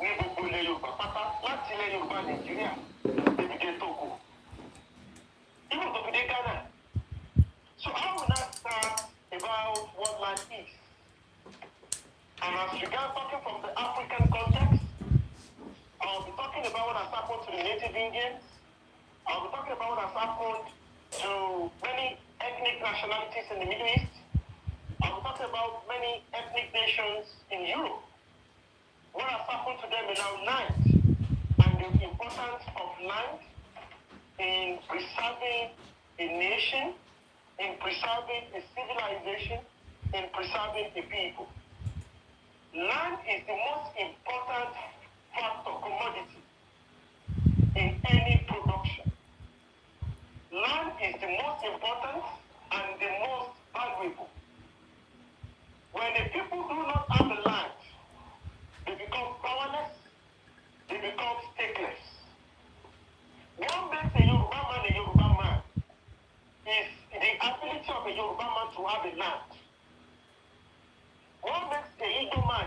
ní gbogbo ilẹ̀ Yorùbá pátá láti ilẹ̀ Yorùbá Nàìjíríà débi dé Togo even tó fi dé Ghana. So how will that start about what land is? And as regards talking from the African context, I'll be talking about what has happened to the native Indians. I'll be talking about what has happened to many ethnic nationalities in the Middle East. I'll be talking about many ethnic nations in Europe. What has happened to them around land and the importance of land in preserving a nation, in preserving a civilization, in preserving a people. Land is the most important factor, commodity, in any production. Land is the most important and the most valuable. When the people do not have the land, they become powerless, they become stateless. What makes a Yoruba man is the ability of a Yoruba man to have a land. What makes a Igbo man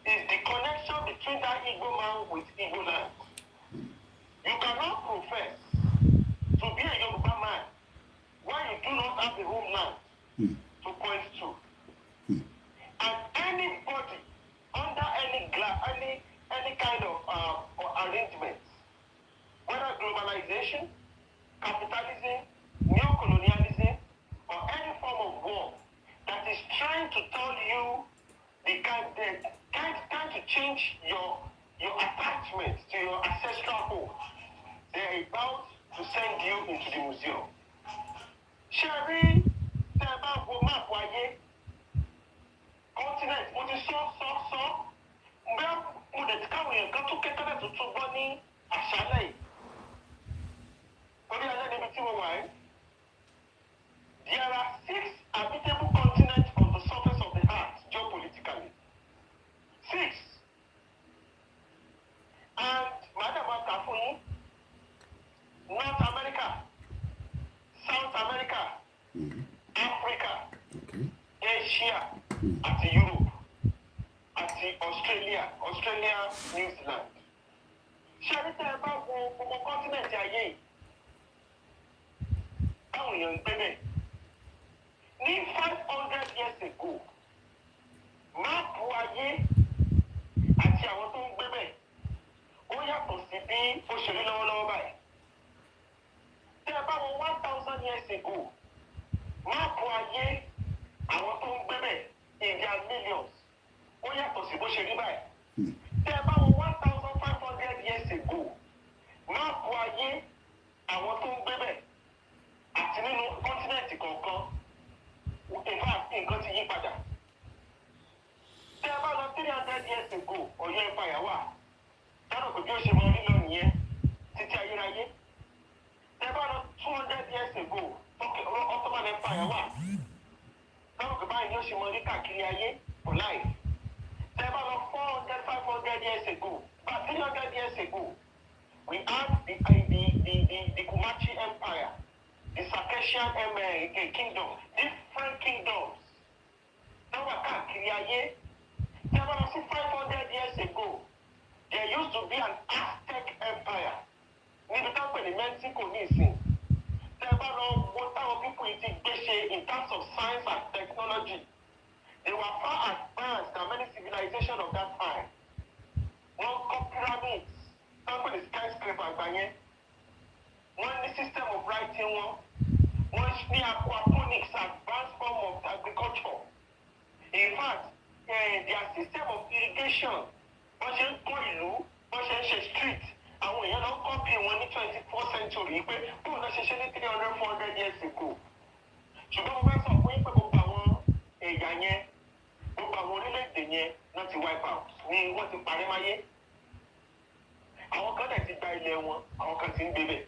is the connection between that Igbo man with Igbo land. You cannot profess to be a Yoruba man when you do not have the homeland to point to. And anybody under any kind of arrangement, whether globalization, capitalism, neo-colonialism, or any form of war that is trying to tell you trying to change your attachment to your ancestral home, they are about to send you into the museum. Sherry, Teba, map waye, continent, what is so, well, would it come in go to get to Bonnie, a chalet? There are 6 habitable continents on the surface of the earth, geopolitically. 6. And Madam Kafuni, North America, South America, Africa, Asia, and Europe, and Australia, New Zealand. Shall we tell about the continent here? How are you, baby? 500 years ago, máàpù ayé àti àwọn tó ń gbé bẹ́ẹ̀ ó yàtọ̀ sí bí ó ṣe rí lọ́wọ́lọ́wọ́ báyìí. Tẹ́ ẹ bá wo 1000 years ago, máàpù ayé àwọn tó ń gbé bẹ́ẹ̀ in their millions ó yàtọ̀ sí bó ṣe rí báyìí. Tẹ́ ẹ bá wo 1500 years ago, máàpù ayé àwọn tó ń gbé bẹ́ẹ̀ àti nínú kọ́ńtínẹ̀tì kọ̀ọ̀kan. In fact, nǹkan ti yí padà. Tẹ́ ẹ bá lọ 300 years ago, Ọ̀yọ́ Empire wà. Dáná kò bí ó ṣe mọ orí lọ nìyẹn títí ayérayé. Tẹ́ ẹ bá lọ 200 years ago, Ottoman Empire wà. Dáná kò báyìí ni ó ṣe mọ orí káàkiri ayé for life. Tẹ́ ẹ bá lọ 400-500 years ago, about 300 years ago, we had the Kumachi Empire, the Circassian kingdom, different kingdoms. Now we're káàkiri ayé. Never 500 years ago, there used to be an Aztec empire. Níbi tá pè ní Mexico ní ìsìn. Never what our people in terms of science and technology. They were far advanced than many civilizations of that time. One got pyramids, some with the skyscraper àgbà yẹn. One the system of writing one ní aquaponics, advanced form of agriculture. In fact, their system of irrigation, wọ́n ṣe ń kọ́ ìlú, wọ́n ṣe ń ṣe street, àwọn èèyàn lọ kọ́pì wọn ní 24th century pé bóun náà ṣe ṣe ní 300-400 years ago. Ṣùgbọ́n mo fẹ́ sọ fún yín pé gbogbo àwọn ẹ̀yà yẹn, gbogbo àwọn orílẹ̀-èdè yẹn náà ti wipe out ni wọ́n ti parí máyé. Àwọn kan dẹ̀ ti gba ilẹ̀ wọn, àwọn kan ti ń gbé bẹ̀.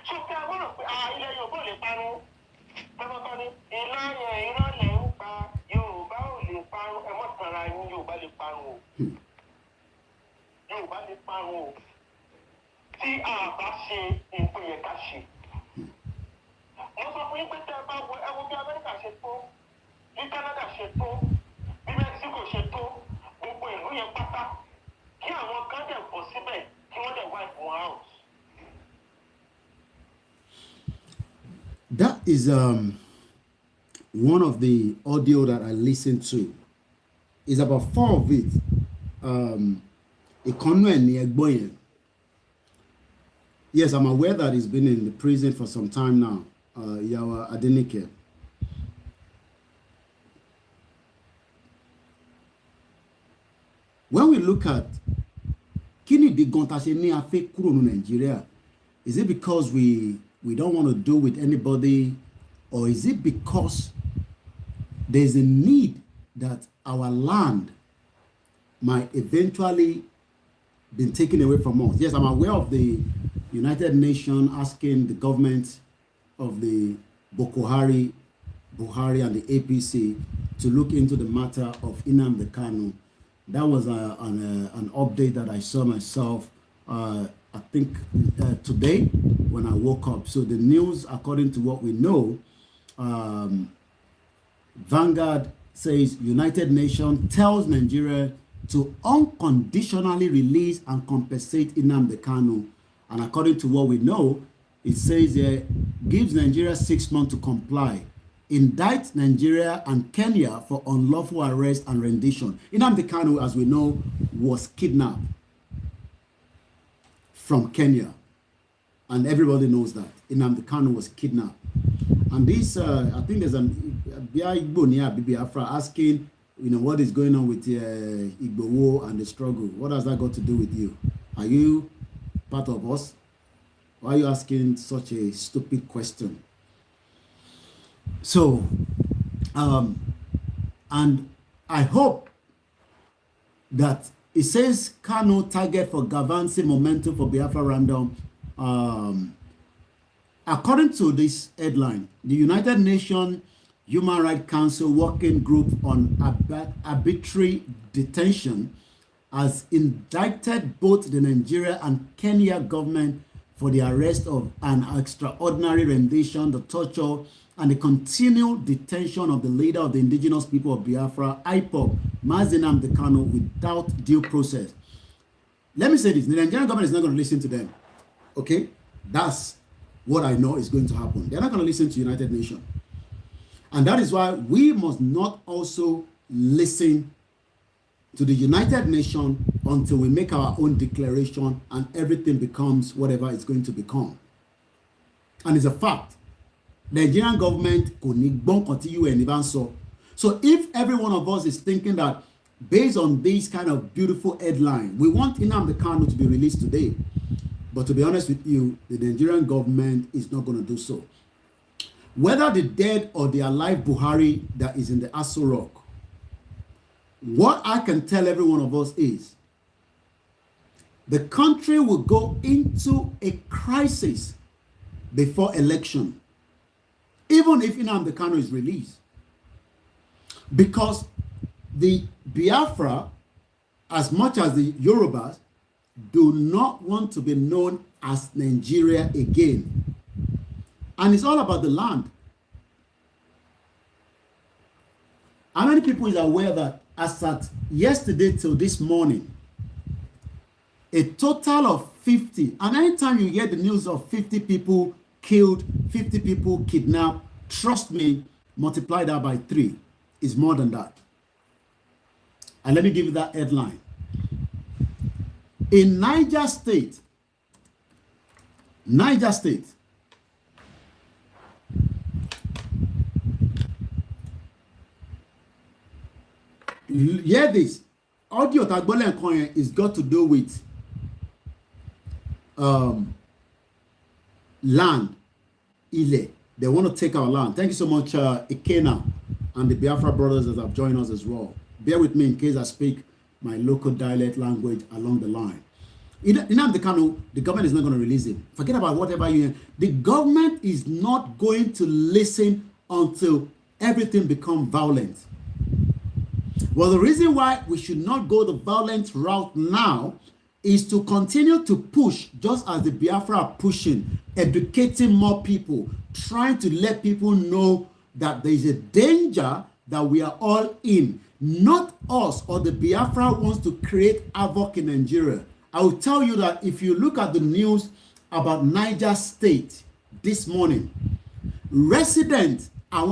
So pé a gbọ́dọ̀ pé ilẹ̀ Yorùbá ò lè parun. Tọ́mọ́tọ́ ni iná lẹ̀ ń pa Yorùbá ò lè parun. Ẹ mọ̀ tara yín Yorùbá lè parun o. Yorùbá lè parun o. Tí a bá ṣe nǹkan yẹn ká ṣe. Mo sọ fún yín pé tẹ́ ẹ bá wo bí Amẹ́ríkà ṣe tó. bí Canada ṣe tó bí Mexico ṣe tó gbogbo ìlú yẹn pátá kí àwọn kan dẹ̀ bọ̀ síbẹ̀ kí wọ́n dẹ̀ wipe wọn out. That is one of the audio that I listened to. It's about 4 of it. Yes, I'm aware that he's been in the prison for some time now. Yawa Adenike. When we look at Kini di Gontase ni afe kúrò ní Nigeria, is it because we don't want to deal with anybody, or is it because there's a need that our land might eventually be taken away from us? Yes, I'm aware of the United Nations asking the government of the Buhari and the APC to look into the matter of Nnamdi Kanu. That was an update that I saw myself, I think today when I woke up. So the news, according to what we know, Vanguard says United Nations tells Nigeria to unconditionally release and compensate Nnamdi Kanu. And according to what we know, it says gives Nigeria 6 months to comply. Indict Nigeria and Kenya for unlawful arrest and rendition. Nnamdi Kanu, as we know, was kidnapped from Kenya. And everybody knows that. Nnamdi Kanu was kidnapped. And this, I think there's an Igbo near Biafra asking, what is going on with Igbo war and the struggle? What has that got to do with you? Are you part of us? Why are you asking such a stupid question? So, and I hope that it says Kanu target for Gavansi momentum for Biafra random. According to this headline, the United Nations Human Rights Council Working Group on Arbitrary Detention has indicted both the Nigeria and Kenya government for the arrest of an extraordinary rendition, the torture, and the continued detention of the leader of the indigenous people of Biafra, IPOB, Nnamdi Kanu, without due process. Let me say this, the Nigerian government is not going to listen to them. Okay? That's what I know is going to happen. They're not going to listen to United Nations. And that is why we must not also listen to the United Nations until we make our own declaration and everything becomes whatever it's going to become. And it's a fact. The Nigerian government could continue and even so. So if every one of us is thinking that based on this kind of beautiful headline, we want Nnamdi Kanu to be released today. But to be honest with you, the Nigerian government is not going to do so. Whether the dead or the alive Buhari that is in the Aso Rock, what I can tell every one of us is the country will go into a crisis before election, even if Nnamdi Kanu is released. Because the Biafra, as much as the Yorubas, do not want to be known as Nigeria again. And it's all about the land. How many people is aware that as at yesterday till this morning, a total of 50, and anytime you hear the news of 50 people killed, 50 people kidnapped, trust me, multiply that by 3. It's more than that. And let me give you that headline. In Niger State, hear this, audio tagbole nkan is got to do with land, ile. They want to take our land. Thank you so much, Ikena and the Biafra brothers that have joined us as well. Bear with me in case I speak my local dialect language along the line. Nnamdi Kanu, the government is not going to release him. Forget about whatever you. The government is not going to listen until everything becomes violent. Well, the reason why we should not go the violent route now is to continue to push, just as the Biafra are pushing, educating more people, trying to let people know that there is a danger that we are all in. Not us or the Biafra wants to create havoc in Nigeria. I will tell you that if you look at the news about Niger State this morning, residents have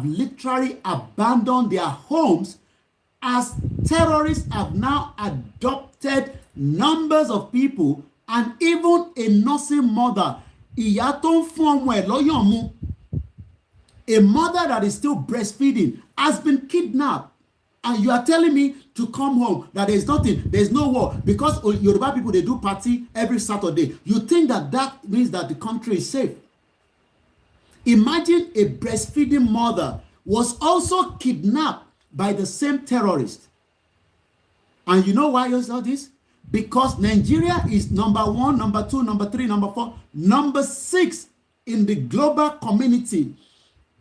literally abandoned their homes as terrorists have now adopted numbers of people, and even a nursing mother, a mother that is still breastfeeding, has been kidnapped. And you are telling me to come home, that there is nothing, there is no war, because Yoruba people, they do party every Saturday. You think that means that the country is safe? Imagine a breastfeeding mother was also kidnapped by the same terrorist. And you know why you saw this? Because Nigeria is number 1, number 2, number 3, number 4, number 6 in the global community.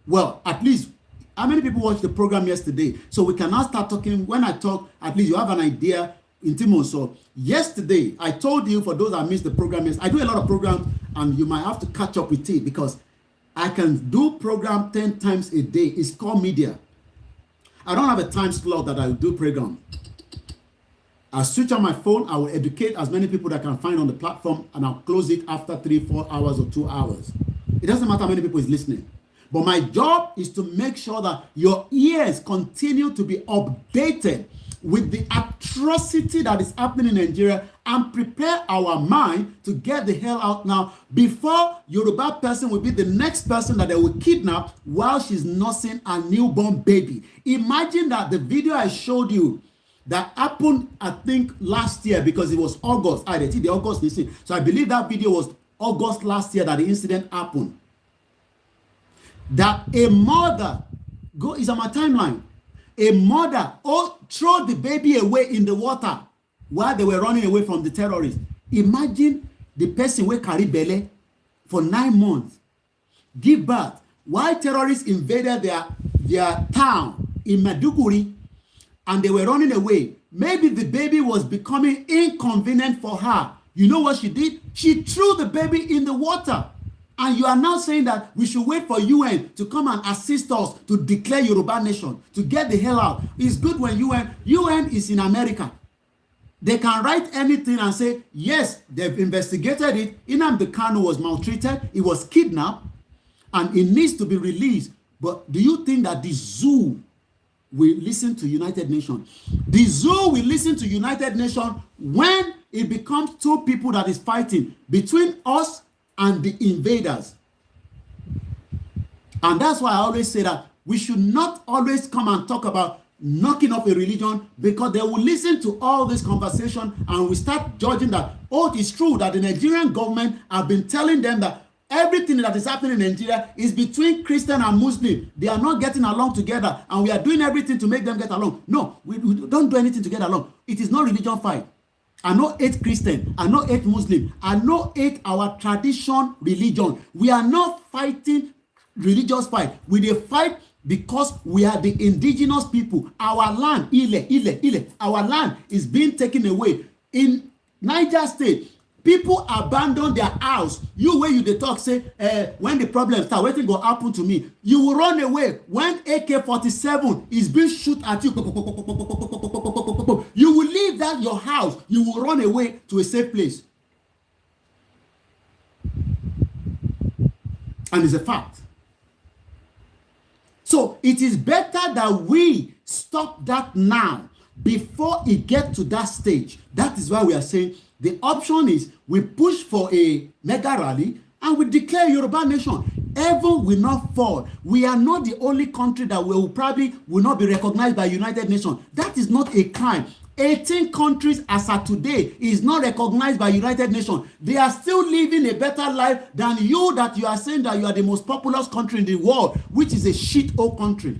Well, at least, how many people watched the program yesterday? So we can now start talking. When I talk, at least you have an idea in Timon. So yesterday, I told you, for those that missed the program, I do a lot of programs, and you might have to catch up with it, because I can do program 10 times a day. It's called media. I don't have a time slot that I will do program. I'll switch on my phone. I will educate as many people that I can find on the platform, and I'll close it after 3-4 hours or 2 hours. It doesn't matter how many people is listening. But my job is to make sure that your ears continue to be updated with the atrocity that is happening in Nigeria, and prepare our mind to get the hell out now, before Yoruba person will be the next person that they will kidnap while she's nursing a newborn baby. Imagine that the video I showed you that happened, I think, last year, because it was August. I did the August this year. So I believe that video was August last year that the incident happened. That a mother, is on my timeline, a mother throw the baby away in the water while they were running away from the terrorists. Imagine the person who carry belle for 9 months, give birth, while terrorists invaded their town in Maiduguri, and they were running away. Maybe the baby was becoming inconvenient for her. You know what she did? She threw the baby in the water. And you are now saying that we should wait for UN to come and assist us to declare Yoruba nation, to get the hell out. It's good when UN is in America. They can write anything and say, yes, they've investigated it. Nnamdi Kanu was maltreated, he was kidnapped, and it needs to be released. But do you think that the zoo will listen to United Nations? The zoo will listen to United Nations when it becomes two people that is fighting between us and the invaders. And that's why I always say that we should not always come and talk about knocking off a religion, because they will listen to all this conversation and we start judging that, oh, it is true that the Nigerian government have been telling them that everything that is happening in Nigeria is between Christian and Muslim. They are not getting along together, and we are doing everything to make them get along. No, we don't do anything to get along. It is not religion fight. I no hate Christian, I no hate Muslim, I no hate our tradition religion. We are not fighting religious fight. We dey fight because we are the indigenous people. Our land, our land is being taken away. In Niger State, people abandon their house. You where you dey talk say, when the problem start, wetin go happen to me? You will run away when AK-47 is being shoot at you. You will leave that your house. You will run away to a safe place. And it's a fact. So it is better that we stop that now before it gets to that stage. That is why we are saying the option is we push for a mega rally and we declare Yoruba nation. Heaven will not fall. We are not the only country that will not be recognized by United Nations. That is not a crime. 18 countries as of today is not recognized by United Nations. They are still living a better life than you, that you are saying that you are the most populous country in the world, which is a shithole country.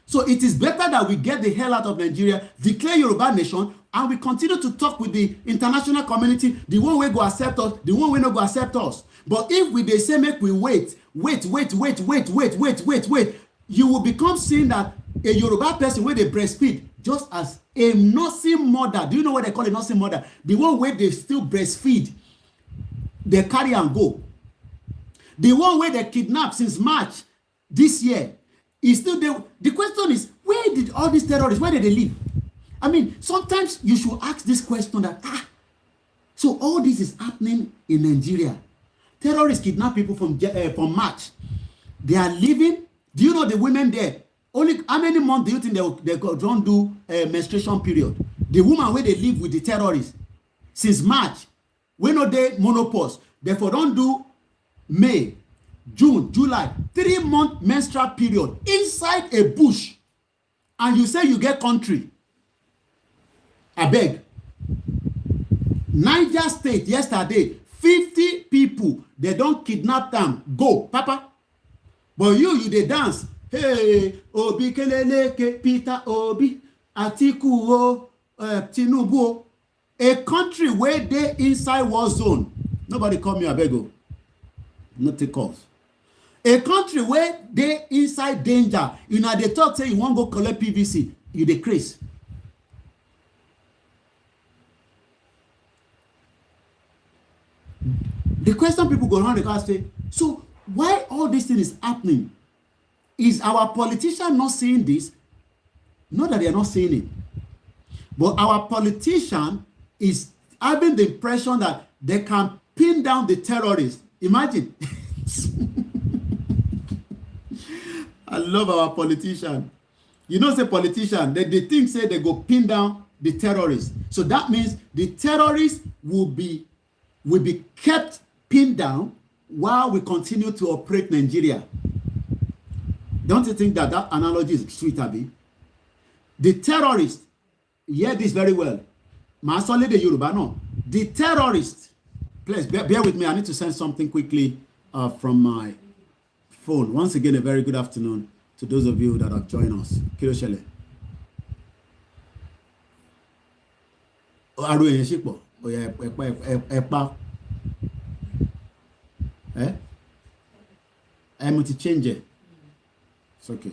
So it is better that we get the hell out of Nigeria, declare Yoruba nation, and we continue to talk with the international community, the one way go accept us, the one way not go accept us. But if they say make we wait, you will become seeing that a Yoruba person where they breastfeed, just as a nursing mother. Do you know what they call a nursing mother? The one where they still breastfeed, they carry and go. The one where they kidnap since March this year, Is still there. The question is, where did all these terrorists, where did they live? I mean, sometimes you should ask this question that, so all this is happening in Nigeria. Terrorists kidnap people from March. They are living. Do you know the women there? Only how many months do you think they don't do menstruation period? The woman where they live with the terrorists since March, we know they monopause. Therefore, don't do May, June, July, 3-month menstrual period inside a bush, and you say you get country. I beg. Niger State yesterday, 50 people, they don't kidnap them. Go, Papa. But you dey dance. Hey, Obi Keleleke, Peter Obi, Atiku, Tinubu. A country where they inside war zone. Nobody call me, I beg you. Not take calls. A country where they inside danger. You know, they talk say you want go collect PVC. You decrease. The question people go around the car say, so why all this thing is happening? Is our politician not seeing this? Not that they are not seeing it. But our politician is having the impression that they can pin down the terrorists. Imagine. I love our politician. You know, say politician, they think say they go pin down the terrorists. So that means the terrorists will be kept pinned down while we continue to operate Nigeria. Don't you think that analogy is sweet, Abi? The terrorists, hear this very well. Ma solely the Yoruba, no. The terrorists, please bear with me. I need to send something quickly from my phone. Once again, a very good afternoon to those of you that have joined us. Kilo Shele. Aru eyan sipo. Oya epa. I'm going to change it. It's okay.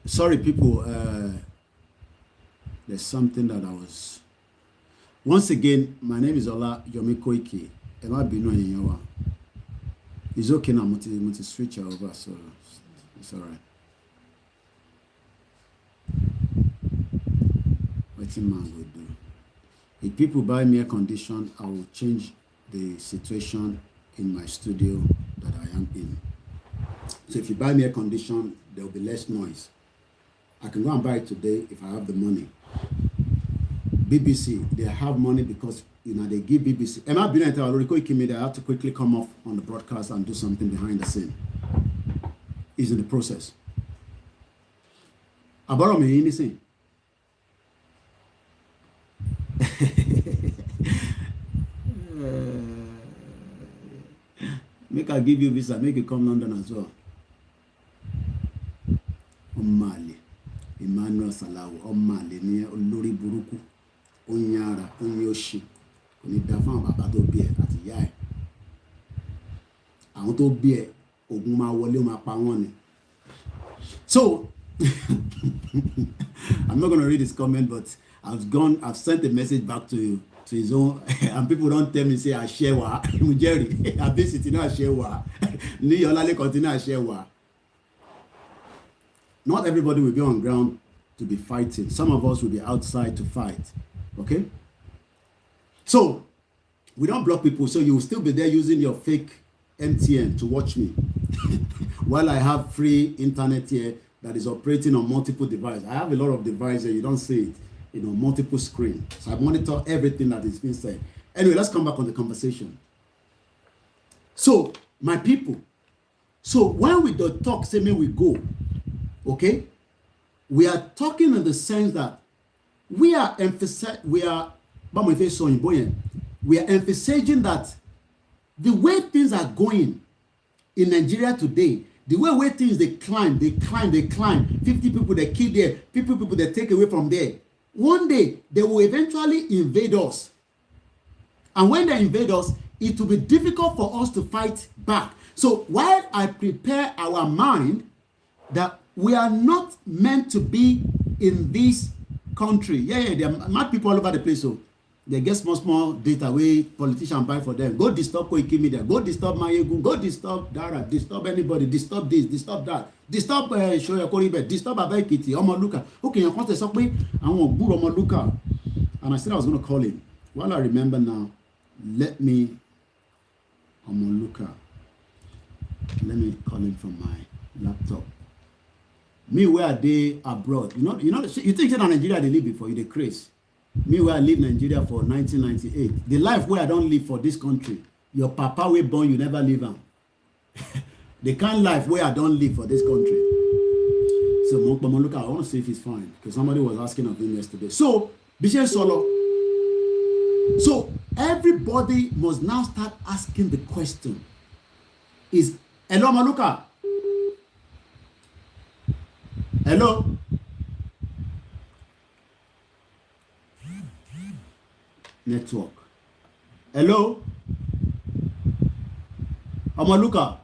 Sorry, people. There's something that I was. Once again, my name is Ola Yomi Koiki. It's okay now. I'm going to switch over, so it's all right. What man will do? If people buy me a condition, I will change the situation in my studio that I am in. So if you buy me a condition, there will be less noise. I can go and buy it today if I have the money. BBC, they have money because they give BBC. Emma Bineta already KOIKIMEDIA. I have to quickly come off on the broadcast and do something behind the scene. Is in the process. Abaro me anything. Make I give you visa, make you come London as well. Omale, Emmanuel Salawu, Omale ni olórí burúkú, Onyara, Onyoshi, Oni dafan bàbá tó bí ẹ àti ìyá ẹ. Àwọn tó bí ẹ, ogun máa wọlé, máa pa wọ́n ni. So, I'm not going to read his comment, but I've sent a message back to his own, and people don't tell me, say, I share wa. Mujeri, I've been sitting I share wa. Ni Yolale continue I share wa. Not everybody will be on ground to be fighting. Some of us will be outside to fight. Okay? So, we don't block people, so you will still be there using your fake MTN to watch me. While I have free internet here that is operating on multiple devices. I have a lot of devices, you don't see it, multiple screen. So I monitor everything that is being said. Anyway, let's come back on the conversation. So, my people, so when we don't talk, say me we go, okay? We are talking in the sense that we are emphasizing that the way things are going in Nigeria today, the way things they climb. 50 people they kill there, 50 people they take away from there. One day they will eventually invade us. And when they invade us, it will be difficult for us to fight back. So while I prepare our mind that we are not meant to be in this country. Yeah, there are mad people all over the place. So they get small data wey politician buy for them. Go disturb KOIKIMEDIA, go disturb Mayegun, go disturb Dara, disturb anybody, disturb this, disturb that, disturb Shoye Koribe, disturb Baba Ekiti, Omoluka. Okay, yan kan tẹ sọ pé àwọn ògbúrò Omoluka, and I said I was going to call him. While I remember now, let me Omoluka. Let me call him from my laptop. Me where they abroad, you think in Nigeria they live before you dey craze. Me where I live Nigeria for 1998. The life where I don't live for this country, your papa wey born you never live am. The kind life where I don't live for this country. So Omoluka, I want to see if he's fine because somebody was asking of him yesterday. So Bishen Solo. So everybody must now start asking the question: is hello Omoluka? Hello? Network. Hello? Omoluka?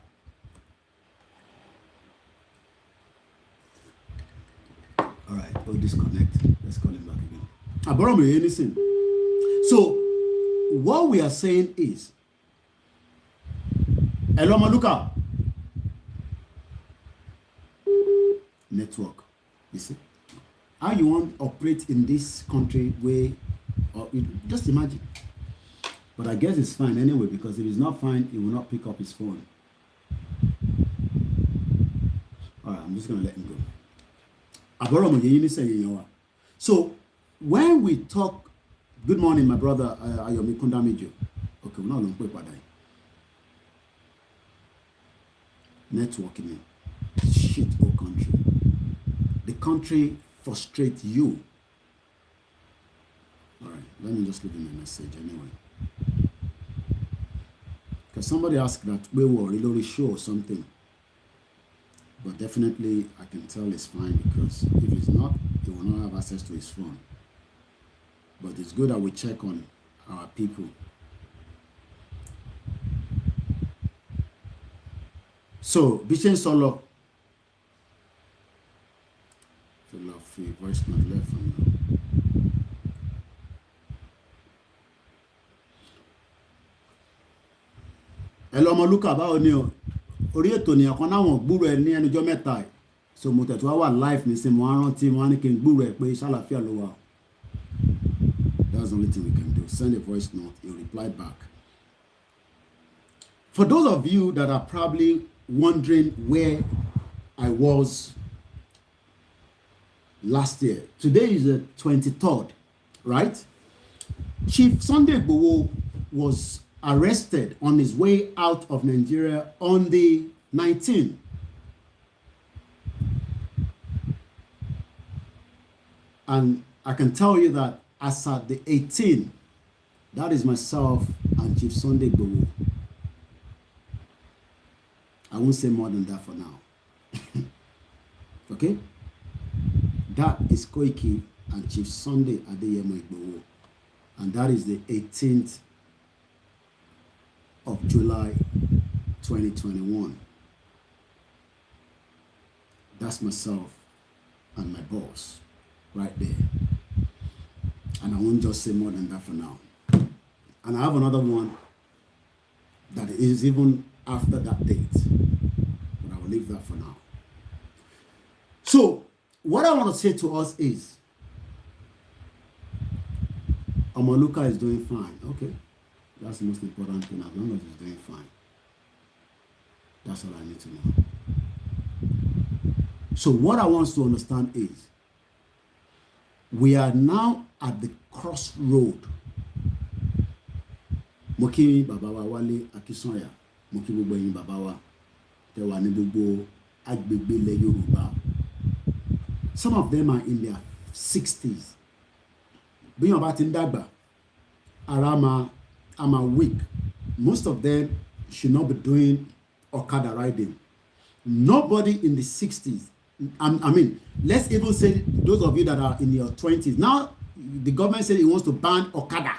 All right, we'll disconnect. Let's call him back again. Aboro me anything. So, what we are saying is, hello Omoluka? Network. You see how you want to operate in this country where, or just imagine. But I guess it's fine anyway, because if it's not fine, he will not pick up his phone. All right, I'm just gonna let him go. So when we talk, good morning, my brother Ayomi Kundamijo. Okay, we're not long way padà. Networking, shit, oh country. The country frustrates you. All right, let me just leave him a message anyway. Because somebody asked that we were really show or something. But definitely, I can tell it's fine, because if it's not, he will not have access to his phone. But it's good that we check on our people. So, Bishen Solo. Voice not left from you. Hello Omoluka, báwo ni o? Orí ètò nìyẹn kan náwọn gbúrò ẹ ní ẹnujọ́ mẹ́ta ẹ̀. So mo tẹ̀tù wá wà live ní sin mo á rántí mo á ní kí n gbúrò ẹ pé ṣàlàfíà ló wà. That's the only thing we can do. Send a voice note, he'll reply back. For those of you that are probably wondering where I was last year, today is the 23rd, right? Chief Sunday Igboho was arrested on his way out of Nigeria on the 19th. And I can tell you that as at the 18th, that is myself and Chief Sunday Igboho. I won't say more than that for now. Okay? That is Koiki and Chief Sunday Adeyemo Igboho. And that is the 18th of July 2021. That's myself and my boss right there. And I won't just say more than that for now. And I have another one that is even after that date. But I will leave that for now. So, what I want to say to us is, Omoluka is doing fine. Okay. That's the most important thing, as long as he's doing fine. That's all I need to know. So what I want us to understand is, we are now at the crossroad. Mo kí bàbá wa Wálé Akínsànyà, mo kí gbogbo ẹ̀yin bàbá wa tẹ́ wà ní gbogbo agbègbè ilẹ̀ Yorùbá. Some of them are in their 60s. Bí wọ́n bá ti ń dàgbà, ara máa weak. Most of them should not be doing Okada riding. Nobody in the 60s. I mean, let's even say those of you that are in your 20s. Now, the government said it wants to ban Okada.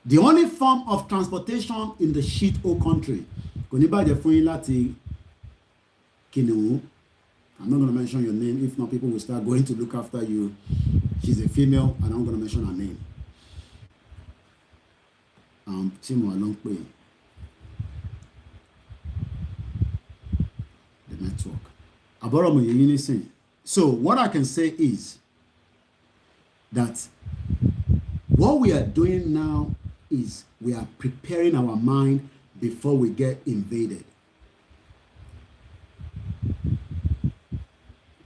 The only form of transportation in the shit hole country. Kò ní bàjẹ́ fún yín láti Kìnìún. I'm not going to mention your name. If not, people will start going to look after you. She's a female, and I'm going to mention her name. tí mo wà ló ń pè the network. Àbọ̀rọ̀ mo yẹ yín nísìn. So what I can say is that what we are doing now is we are preparing our mind before we get invaded.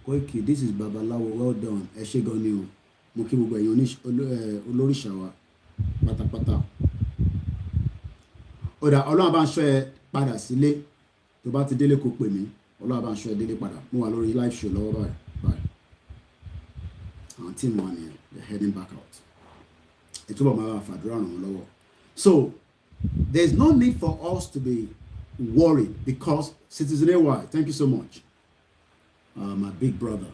Koiki, this is Babalawo, well done. Ẹ ṣé gan ni o. Mo kí gbogbo ẹ̀yin olóríṣà wa pátápátá. Ọ̀dà Ọlọ́run bá ń ṣọ́ ẹ padà sílé. Tó bá ti délé kó pè mí. Ọlọ́run bá ń ṣọ́ ẹ délé padà. Mo wà lórí live show lọ́wọ́ báyìí. Àwọn team wa nìyẹn, they're heading back out. Ètò bọ̀ máa fàdúrà ràn wọ́n lọ́wọ́. So there's no need for us to be worried because Citizen AY, thank you so much. My big brother,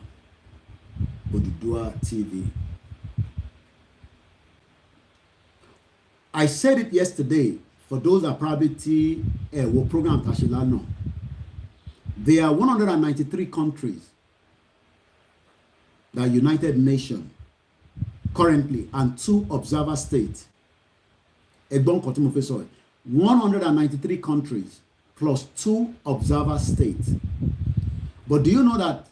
Odudua TV. I said it yesterday for those that probably will program Tashilano. There are 193 countries that United Nations currently and 2 observer states. 193 countries plus 2 observer states. But do you know that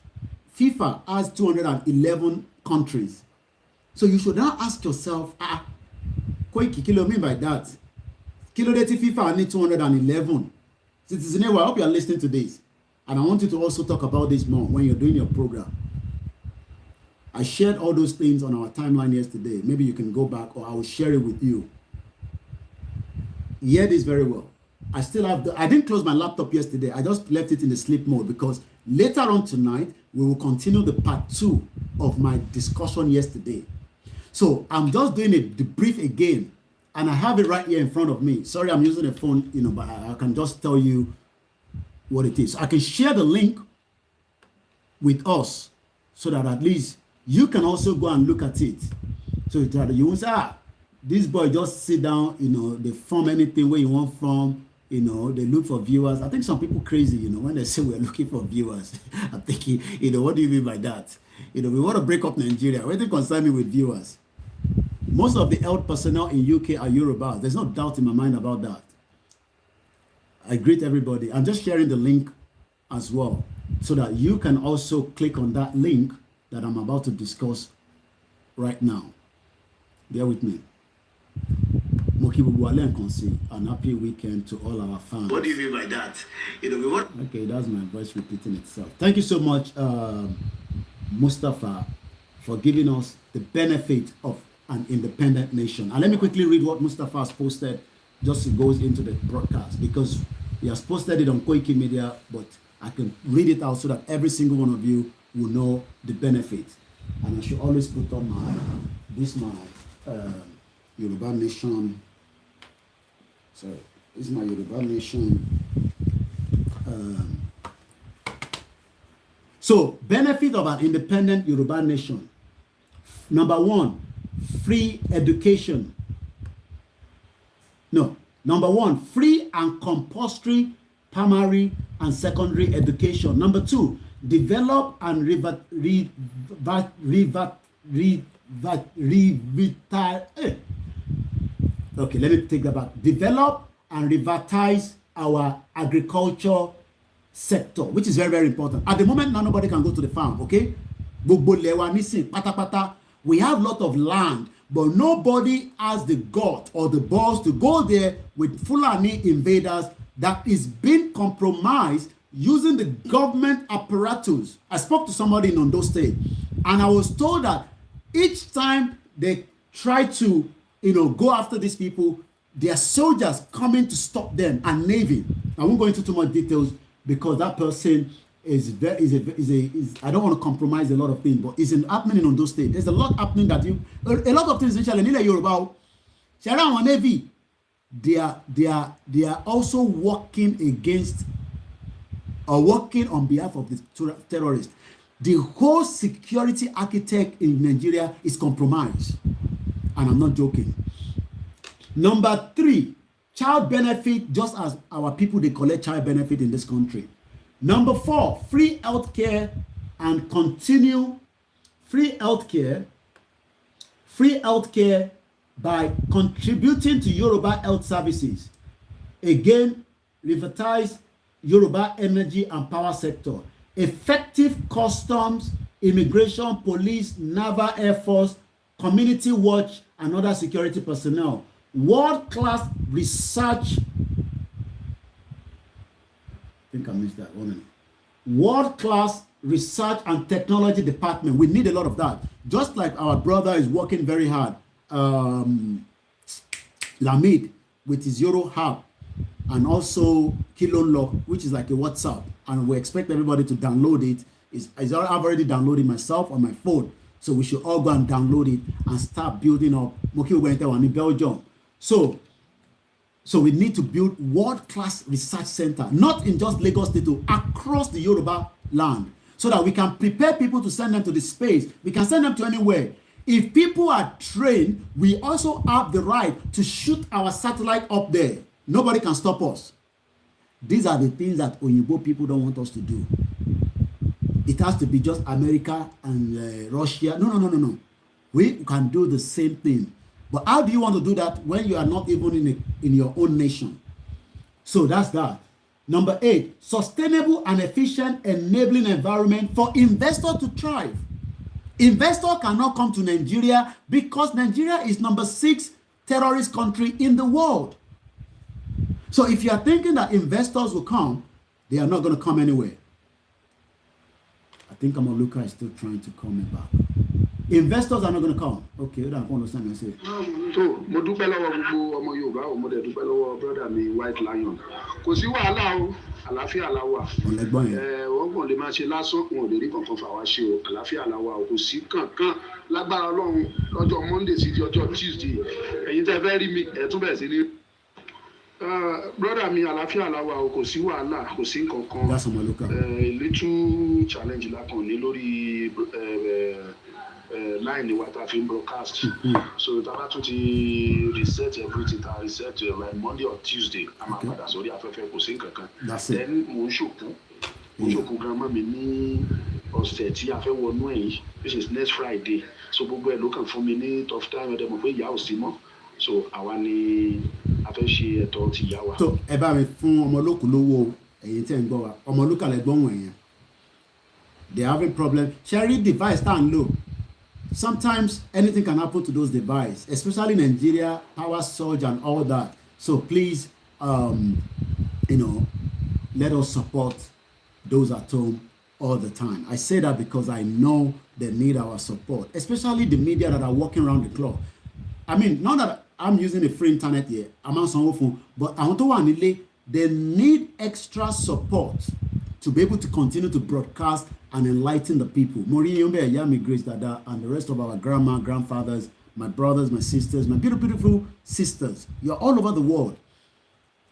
FIFA has 211 countries? So you should now ask yourself, Koiki, kí ló mean by that? Kí ló dé tí FIFA ní 211? Citizen AY, I hope you are listening to this. And I want you to also talk about this more when you're doing your program. I shared all those things on our timeline yesterday. Maybe you can go back or I will share it with you. Hear this very well. I still have I didn't close my laptop yesterday. I just left it in the sleep mode because later on tonight, we will continue the part 2 of my discussion yesterday. So I'm just doing a debrief again, and I have it right here in front of me. Sorry, I'm using a phone, but I can just tell you what it is. I can share the link with us so that at least you can also go and look at it. So that you won't say, this boy just sit down, they form anything where you want from. They look for viewers. I think some people crazy, when they say we're looking for viewers. I'm thinking, what do you mean by that? We want to break up Nigeria. What do you concern me with viewers? Most of the health personnel in UK are Yorubas. There's no doubt in my mind about that. I greet everybody. I'm just sharing the link as well so that you can also click on that link that I'm about to discuss right now. Bear with me. An happy weekend to all our fans. What do you mean by that? Okay, that's my voice repeating itself. Thank you so much, Mustafa, for giving us the benefit of an independent nation. And let me quickly read what Mustafa has posted just to go into the broadcast, because he has posted it on KOIKIMEDIA, but I can read it out so that every single one of you will know the benefit. And I should always put on my Yoruba Nation. Sorry, this is my Yoruba Nation. So, benefit of an independent Yoruba nation. Number 1, free education. No, number 1, free and compulsory primary and secondary education. Number 2, develop and Okay, let me take that back. Develop and revitalize our agriculture sector, which is very, very important. At the moment, now nobody can go to the farm, okay? We have a lot of land, but nobody has the gut or the balls to go there with Fulani invaders that is being compromised using the government apparatus. I spoke to somebody in Ondo State, and I was told that each time they try to go after these people, there are soldiers coming to stop them, and Navy. I won't go into too much details because that person is I don't want to compromise a lot of things, but it's happening in Ondo State. There's a lot happening that a lot of things, especially in Yoruba, Navy, they are also working against or working on behalf of the terrorists. The whole security architect in Nigeria is compromised. And I'm not joking. Number 3, child benefit, just as our people, they collect child benefit in this country. Number 4, free healthcare and free healthcare by contributing to Yoruba health services. Again, revitalize Yoruba energy and power sector. Effective customs, immigration, police, naval, air force, community watch, and other security personnel. World-class research. I think I missed that one. World-class research and technology department. We need a lot of that. Just like our brother is working very hard, Lamid, with his Euro Hub, and also Kilolo, which is like a WhatsApp, and we expect everybody to download it. I've already downloaded myself on my phone, so we should all go and download it and start building up. In Belgium. So we need to build world-class research center, not in just Lagos State, across the Yoruba land, so that we can prepare people to send them to the space. We can send them to anywhere. If people are trained, we also have the right to shoot our satellite up there. Nobody can stop us. These are the things that Oyibo people don't want us to do. It has to be just America and Russia. No. We can do the same thing. But how do you want to do that when you are not even in your own nation? So that's that. Number 8, sustainable and efficient enabling environment for investors to thrive. Investor cannot come to Nigeria because Nigeria is number 6 terrorist country in the world. So if you are thinking that investors will come, they are not going to come anywhere. I think Amaluka is still trying to call me back. Investors are not going to come. Okay, I don't understand what I say. So, mo dúpẹ́ lọ́wọ́ gbogbo ọmọ Yorùbá, mo dẹ̀ dúpẹ́ lọ́wọ́ brother mi White Lion. Kò sí wàhálà o, àlàáfíà la wà. Ọ̀lẹ́gbọ́n yẹn. Wọ́n kàn lè máa ṣe lásán, wọn ò lè rí kankan fà wá ṣe o, àlàáfíà la wà o, kò sí kankan lágbára Ọlọ́run lọ́jọ́ Monday sí di ọjọ́ Tuesday. Ẹ̀yin tẹ́ fẹ́ rí mi, ẹ̀ tún bẹ̀rẹ̀ sí ní. Brother mi àlàáfíà la wà o, kò sí wàhálà, kò sí kankan. That's Amaluka. Little challenge la kàn ní lórí line ni wa ta fi broadcast. So ta bá tún ti reset everything, ta reset like Monday or Tuesday, a máa padà sórí afẹ́fẹ́, kò sí nǹkan kan. Then mo ń ṣòkú grandma mi ní ọ̀sẹ̀ tí a fẹ́ wọnú ẹ̀ yìí, which is next Friday. So gbogbo ẹ̀ ló kàn fún mi ní tough time, ẹ̀dẹ̀ mọ̀ pé ìyá ò sí mọ́. So àwa ni a fẹ́ ṣe ẹ̀tọ́ ti ìyá wa. So ẹ bá mi fún Ọmọlókù lówó ẹ̀yin tẹ́ ń gbọ́ wa. Ọmọlúkà lẹ gbọ́ wọ̀nyẹn. They having problem. Sharing device stand low. Sometimes anything can happen to those devices, especially Nigeria, power surge and all that. So please, let us support those at home all the time. I say that because I know they need our support, especially the media that are working around the clock. I mean, not that I'm using a free internet here, I'm on some phone, but I want to want they need extra support to be able to continue to broadcast and enlighten the people. Maureen Yombe, Yami Grace Dada, and the rest of our grandma, grandfathers, my brothers, my sisters, my beautiful sisters. You're all over the world.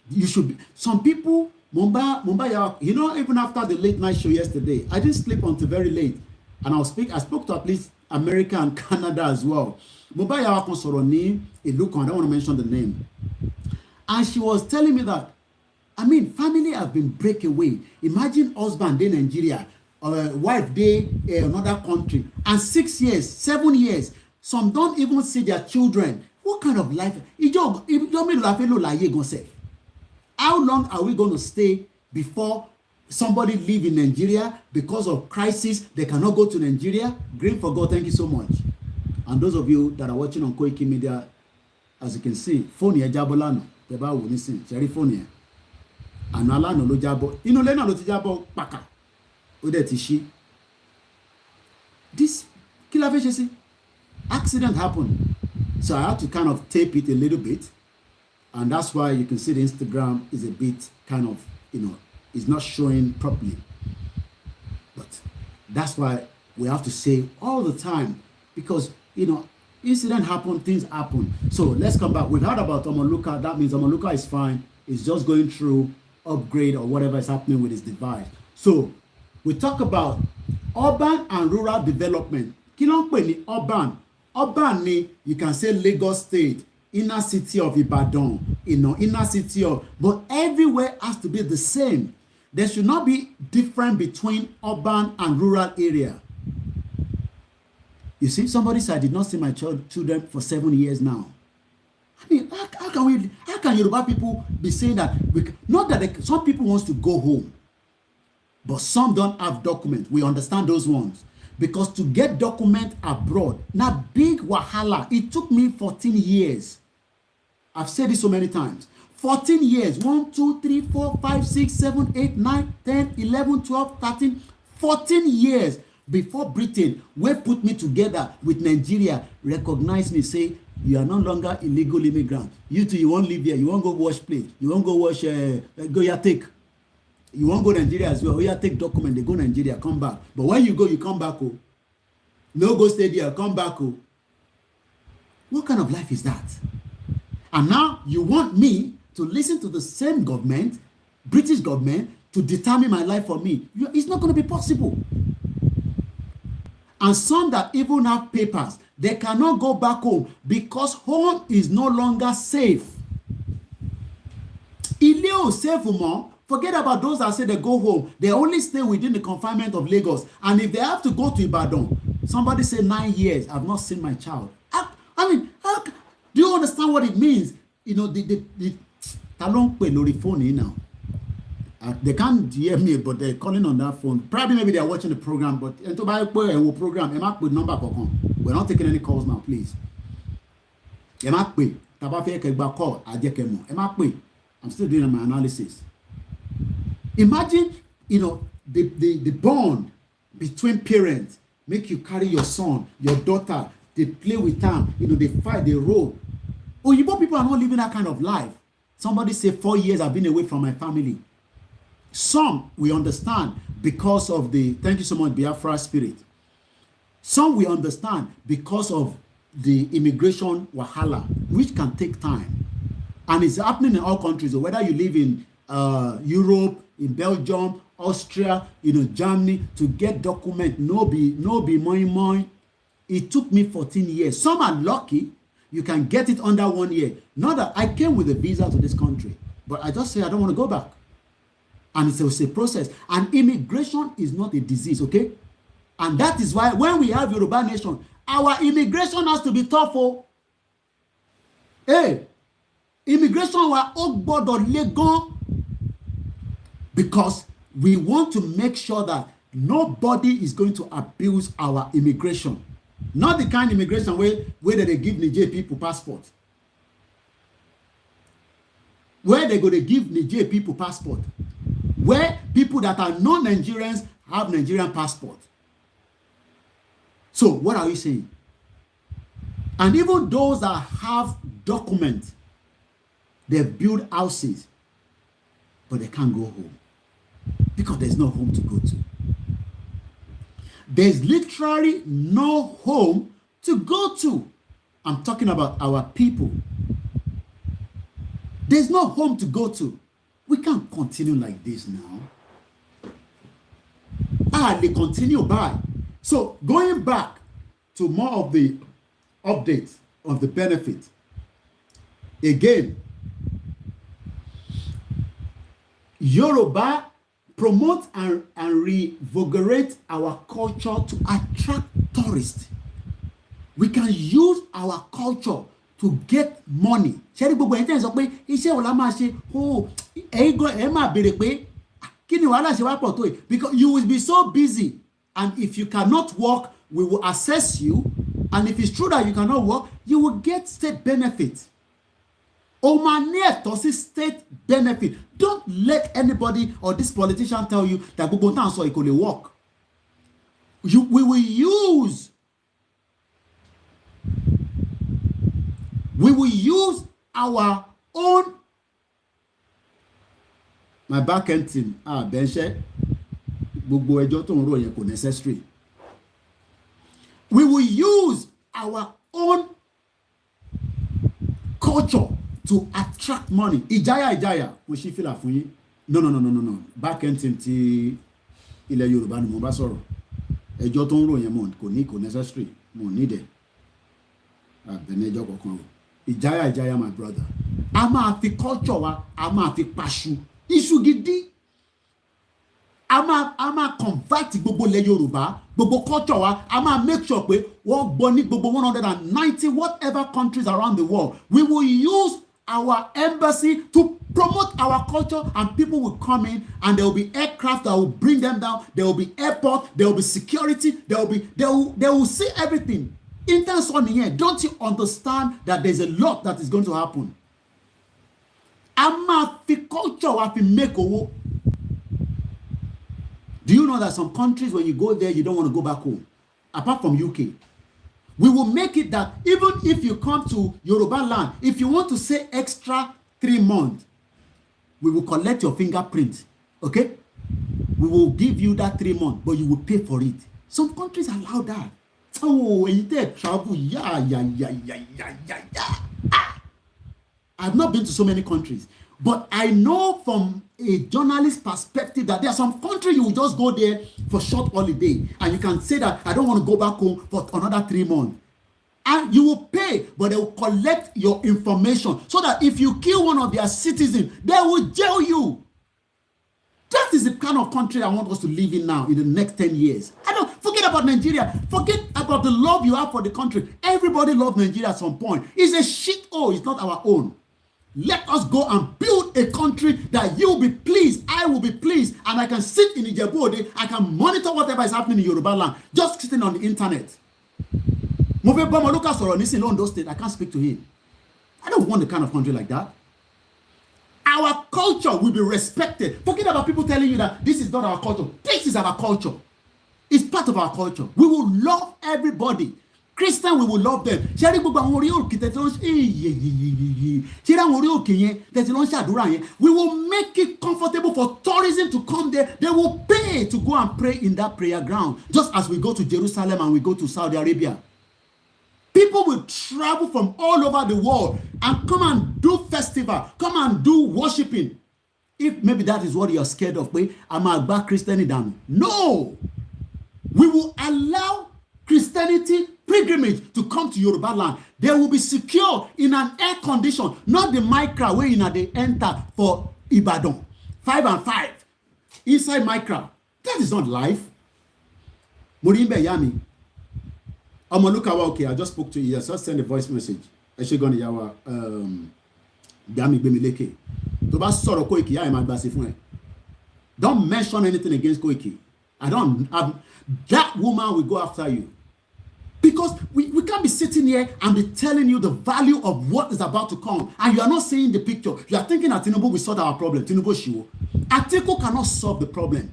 You should be. Some people, Mumbai, even after the late night show yesterday, I didn't sleep until very late. And I spoke to at least America and Canada as well. Mumbai Soroni, I don't want to mention the name. And she was telling me that, family have been breakaway. Imagine husband in Nigeria, wife they another country, and 6 years, 7 years. Some don't even see their children. What kind of life? How long are we going to stay before somebody live in Nigeria because of crisis? They cannot go to Nigeria. Green for God, thank you so much. And those of you that are watching on KOIKIMEDIA, as you can see, phone here jabolano. Teba wo nisin, cherry phone here. Anala no lo jabo. Inu le na lo ti jabo paka. O de ti shi. This kila fe se. Accident happened. So I had to kind of tape it a little bit. And that's why you can see the Instagram is a bit kind of, it's not showing properly. But that's why we have to say all the time, because, incident happen, things happen. So let's come back. We've heard about Omoluka. That means Omoluka is fine. It's just going through upgrade or whatever is happening with his device. So we talk about urban and rural development. Kí ló ń pè ní urban? Urban ni, you can say Lagos State, inner city of Ibadan, inner city of, but everywhere has to be the same. There should not be different between urban and rural area. You see, somebody said, I did not see my children for 7 years now. I mean, how can Yoruba people be saying that? Not that some people wants to go home, but some don't have documents. We understand those ones. Because to get document abroad, now big wahala. It took me 14 years. I've said this so many times. 14 years. 1, 2, 3, 4, 5, 6, 7, 8, 9, 10, 11, 12, 13, 14 years before Britain, where put me together with Nigeria, recognize me, say, you are no longer illegal immigrant. You too, you won't live here. You won't go wash plate. You won't go wash, go here, take. You won't go Nigeria as well. Oh, yeah, take document. They go Nigeria, come back. But when you go, you come back. Oh. No, go stay there, come back. Oh. What kind of life is that? And now you want me to listen to the same government, British government, to determine my life for me. It's not going to be possible. And some that even have papers, they cannot go back home because home is no longer safe. Ilé ò safe mo. Forget about those that say they go home. They only stay within the confinement of Lagos. And if they have to go to Ibadan, somebody say 9 years, I've not seen my child. I mean, do you understand what it means? You know, the talon pe lórí phone now. They can't hear me, but they're calling on that phone. Probably maybe they're watching the program, but into my program, number kankan. We're not taking any calls now, please. Call, I'm still doing my analysis. Imagine, you know, the bond between parents make you carry your son, your daughter, they play with them, you know, they fight, they roll. Oh, you people are not living that kind of life. Somebody say 4 years I've been away from my family. Some we understand because of the, thank you so much, Biafra spirit. Some we understand because of the immigration wahala, which can take time. And it's happening in all countries, or whether you live in Europe, in Belgium, Austria, you know, Germany, to get document, no be moi. It took me 14 years. Some are lucky, you can get it under 1 year. Not that I came with a visa to this country, but I just say I don't want to go back. And it's a process. And immigration is not a disease, okay? And that is why when we have Yoruba nation, our immigration has to be tough. Oh. Hey, immigration wa ogbodo legon, because we want to make sure that nobody is going to abuse our immigration. Not the kind of immigration where they give Niger people passport. Where they go to give Niger people passport. Where people that are non-Nigerians have Nigerian passport. So what are we saying? And even those that have documents, they build houses, but they can't go home because there's no home to go to. There's literally no home to go to. I'm talking about our people. There's no home to go to. We can't continue like this now. They continue by. So going back to more of the updates of the benefit. Again, Yoruba promote and revigorate our culture to attract tourists. We can use our culture to get money. Ṣé gbogbo ẹ̀yin tẹ́ sọ pé iṣẹ́ wo la máa ṣe? Oh, ẹ máa béèrè pé kí ni wàhálà ṣe wá pọ̀ tó yìí? Because you will be so busy, and if you cannot work, we will assess you, and if it's true that you cannot work, you will get state benefit. O máa ní ẹ̀tọ́ sí state benefit. Don't let anybody or this politician tell you that gbogbo tá à ń sọ kò lè work. We will use our own. My back end team, benche, gbogbo ẹjọ́ tó ń rò yẹn kò necessary. We will use our own culture to attract money. Ìjáyà, kò sí fìlà fún yín. No. Back end team ti ilẹ̀ Yorùbá ni mo bá sọ̀rọ̀. Ẹjọ́ tó ń rò yẹn mo kò necessary. Mo need it. Àbẹ̀nẹ́jọ́ kankan o. Ìjáyà, my brother. A máa fi culture wa, a máa fi paṣu. Iṣu gidi. a máa convert gbogbo ilẹ̀ Yorùbá, gbogbo culture wa, a máa make sure pé wọ́n gbọ́ ní gbogbo 190 whatever countries around the world. We will use our embassy to promote our culture, and people will come in, and there will be aircraft that will bring them down. There will be airport, there will be security, they will see everything. In terms of the year, don't you understand that there's a lot that is going to happen? Ama fi culture wa fi make owo. Do you know that some countries, when you go there, you don't want to go back home, apart from UK? We will make it that even if you come to Yoruba land, if you want to stay extra 3 months, we will collect your fingerprint, okay? We will give you that 3 months, but you will pay for it. Some countries allow that. Oh, you take travel, yeah. I've not been to so many countries, but I know from a journalist perspective that there are some countries you will just go there for short holiday, and you can say that I don't want to go back home for another 3 months. And you will pay, but they will collect your information so that if you kill one of their citizens, they will jail you. That is the kind of country I want us to live in now in the next 10 years. I don't forget about Nigeria. Forget about the love you have for the country. Everybody loves Nigeria at some point. It's a shithole. It's not our own. Let us go and build a country that you will be pleased, I will be pleased, and I can sit in Ijebu-Ode, I can monitor whatever is happening in Yoruba land, just sitting on the internet. Ondo State, I can't speak to him. I don't want a kind of country like that. Our culture will be respected. Forget about people telling you that this is not our culture. This is our culture. It's part of our culture. We will love everybody. Christian, we will love them. We will make it comfortable for tourism to come there. They will pay to go and pray in that prayer ground, just as we go to Jerusalem and we go to Saudi Arabia. People will travel from all over the world and come and do festival, come and do worshiping. If maybe that is what you're scared of, I'm a bad Christianity. No! We will allow Christianity pilgrimage to come to Yoruba land. They will be secure in an air condition, not the micro where they enter for Ibadan. 5 and 5 inside micro. That is not life. Murimbe Yami. Okay, I just spoke to you. Yes, just send a voice message. I should go on Yawa Gami Bemileke. To ba sọ̀rọ̀ Koiki, ya ma gba si fún ẹ. Don't mention anything against Koiki. That woman will go after you. Because we can't be sitting here and be telling you the value of what is about to come, and you are not seeing the picture. You are thinking that Tinubu will solve our problem. Tinubu Shiwo. Atiku cannot solve the problem.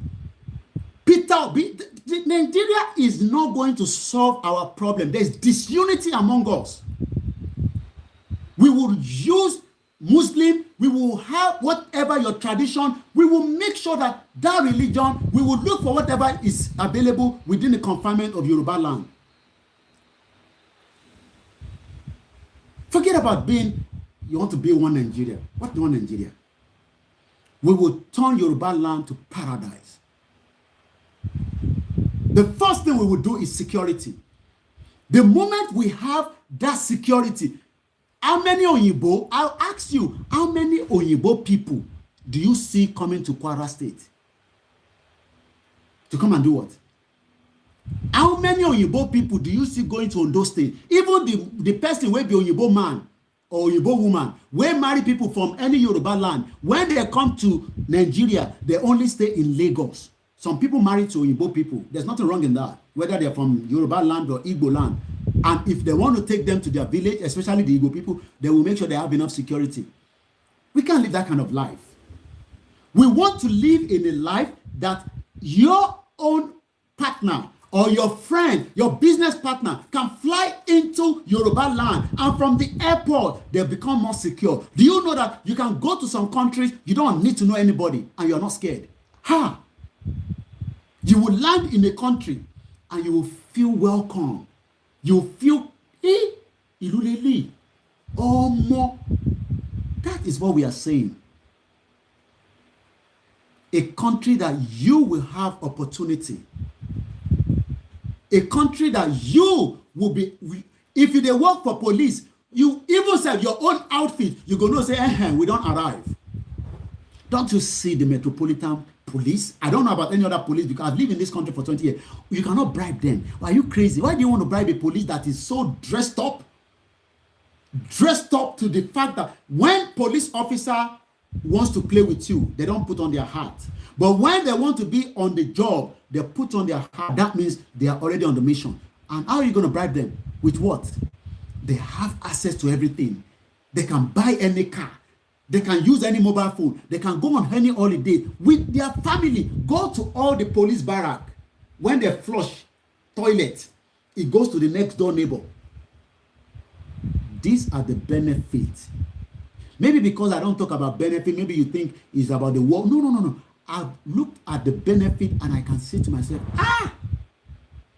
Nigeria is not going to solve our problem. There's disunity among us. We will use Muslim, we will have whatever your tradition, we will make sure that religion, we will look for whatever is available within the confinement of Yoruba land. Forget about you want to be one Nigeria. What one Nigeria? We will turn Yoruba land to paradise. The first thing we will do is security. The moment we have that security, how many Oyibo, I'll ask you, how many Oyibo people do you see coming to Kwara State? To come and do what? How many Oyibo people do you see going to Ondo State? Even the person will be Oyibo man or Oyibo woman, will marry people from any Yoruba land. When they come to Nigeria, they only stay in Lagos. Some people marry to Oyibo people. There's nothing wrong in that, whether they're from Yoruba land or Igbo land. And if they want to take them to their village, especially the Igbo people, they will make sure they have enough security. We can't live that kind of life. We want to live in a life that your own partner or your friend, your business partner can fly into Yoruba land, and from the airport, they become more secure. Do you know that you can go to some countries, you don't need to know anybody, and you're not scared? You will land in a country, and you will feel welcome. You will feel, ilulele, more. That is what we are saying. A country that you will have opportunity. A country that you will be, if you they work for police, you even said your own outfit, you're going to say, we don't arrive. Don't you see the metropolitan police. I don't know about any other police because I've lived in this country for 20 years. You cannot bribe them. Are you crazy? Why do you want to bribe a police that is so dressed up? Dressed up to the fact that when police officer wants to play with you, they don't put on their hat. But when they want to be on the job, they put on their hat. That means they are already on the mission. And how are you going to bribe them? With what? They have access to everything. They can buy any car. They can use any mobile phone. They can go on any holiday with their family. Go to all the police barrack. When they flush toilet, it goes to the next door neighbor. These are the benefits. Maybe because I don't talk about benefit, maybe you think it's about the war. No. I've looked at the benefit and I can say to myself,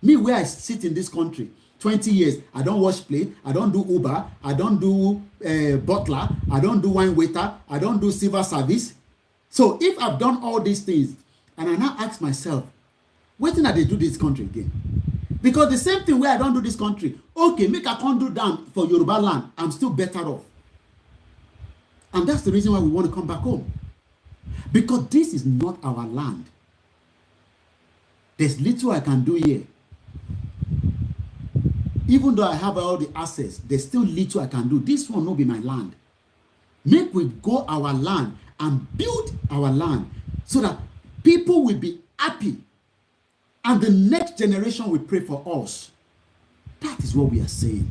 me where I sit in this country, 20 years, I don't wash plate, I don't do Uber, I don't do butler, I don't do wine waiter, I don't do silver service. So if I've done all these things, and I now ask myself, what did they do this country again? Because the same thing where I don't do this country, okay, make I can't do that for Yoruba land, I'm still better off. And that's the reason why we want to come back home. Because this is not our land. There's little I can do here. Even though I have all the access, there's still little I can do. This one will be my land. Make we go our land and build our land so that people will be happy. And the next generation will pray for us. That is what we are saying.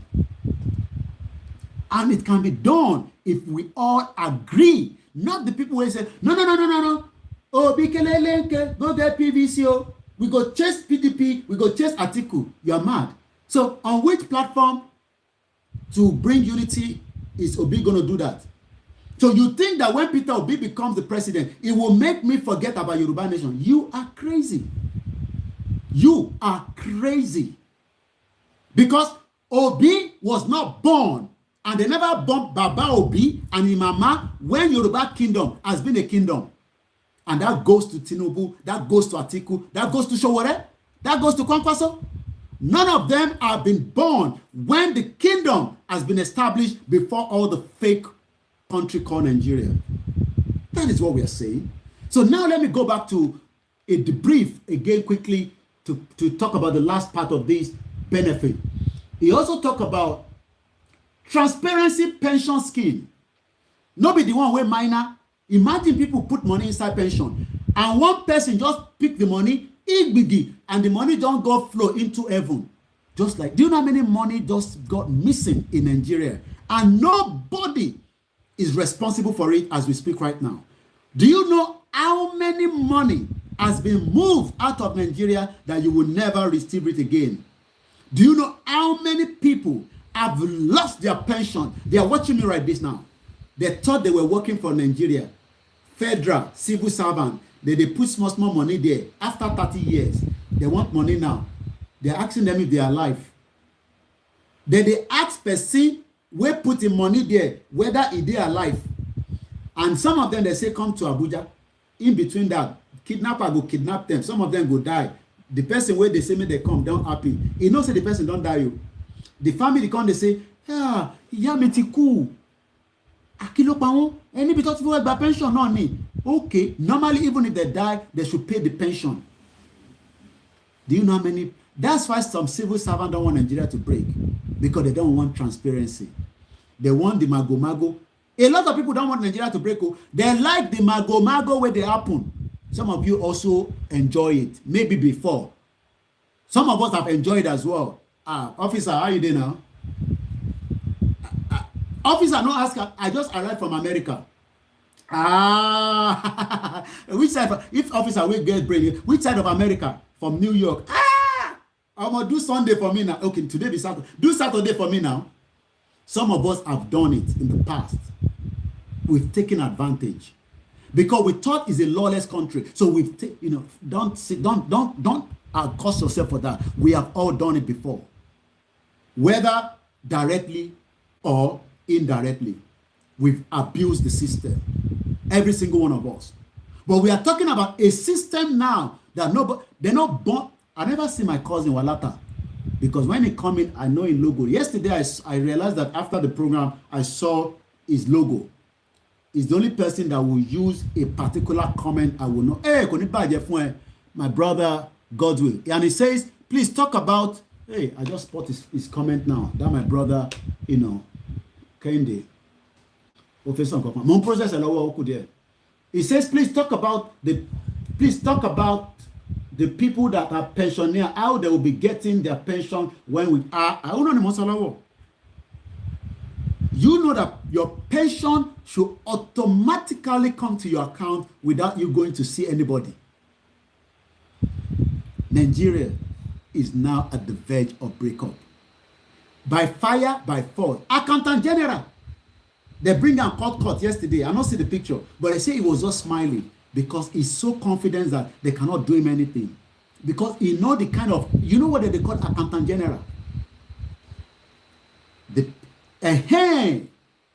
And it can be done if we all agree. Not the people who say, no. Oh, Bikelele, go get PVC. We go chase PDP, we go chase Atiku. You are mad. So on which platform to bring unity is Obi going to do that? So you think that when Peter Obi becomes the president, it will make me forget about Yoruba nation? You are crazy. You are crazy. Because Obi was not born, and they never born Baba Obi and Imama when Yoruba kingdom has been a kingdom. And that goes to Tinubu, that goes to Atiku, that goes to Showore, that goes to Kwankwaso. None of them have been born when the kingdom has been established before all the fake country called Nigeria. That is what we are saying. So now let me go back to a debrief again quickly to talk about the last part of this benefit. He also talked about transparency pension scheme. No be the one where minor. Imagine people put money inside pension and one person just pick the money, and the money don't go flow into heaven. Just like, do you know how many money just got missing in Nigeria? And nobody is responsible for it as we speak right now. Do you know how many money has been moved out of Nigeria that you will never receive it again? Do you know how many people have lost their pension? They are watching me right this now. They thought they were working for Nigeria. Federal, civil servant. They put small money there. After 30 years, they want money now. They're asking them if they are alive. Then they ask person where put the money there, whether they are alive. And some of them, they say, come to Abuja. In between that, kidnapper go kidnap them. Some of them go die. The person where they say, may they come, down happy. He knows that the person don't die. You. The family come, they say, cool. Akilo Pawon, any because people have pension, not me. Okay, normally, even if they die, they should pay the pension. Do you know how many? That's why some civil servants don't want Nigeria to break, because they don't want transparency. They want the mago. A lot of people don't want Nigeria to break. They like the mago where they happen. Some of you also enjoy it, maybe before. Some of us have enjoyed it as well. Officer, how are you doing now? Officer, no ask her. I just arrived from America. Which side? If officer will get brain, which side of America? From New York. I'm gonna do Sunday for me now. Okay, today be Saturday. Do Saturday for me now. Some of us have done it in the past. We've taken advantage because we thought it's a lawless country. So we've don't cost yourself for that. We have all done it before, whether directly or indirectly. We've abused the system, every single one of us. But we are talking about a system now that they're not born. I never see my cousin Walata, because when he come in, I know his logo. Yesterday, I realized that after the program, I saw his logo. is the only person that will use a particular comment I will know. Hey, kò ní bàjẹ́ fún ẹ, my brother Godwill. And he says, please talk about, hey, I just spot his comment now. That my brother, you know, Kende. Mon process he says, please talk about the people that are pensioner, how they will be getting their pension when we are. I don't know. You know that your pension should automatically come to your account without you going to see anybody. Nigeria is now at the verge of breakup. By fire, by force. Accountant General, they bring am court yesterday. I don't see the picture, but they say he was just smiling because he's so confident that they cannot do him anything. Because he know the kind of, you know what they call Accountant General?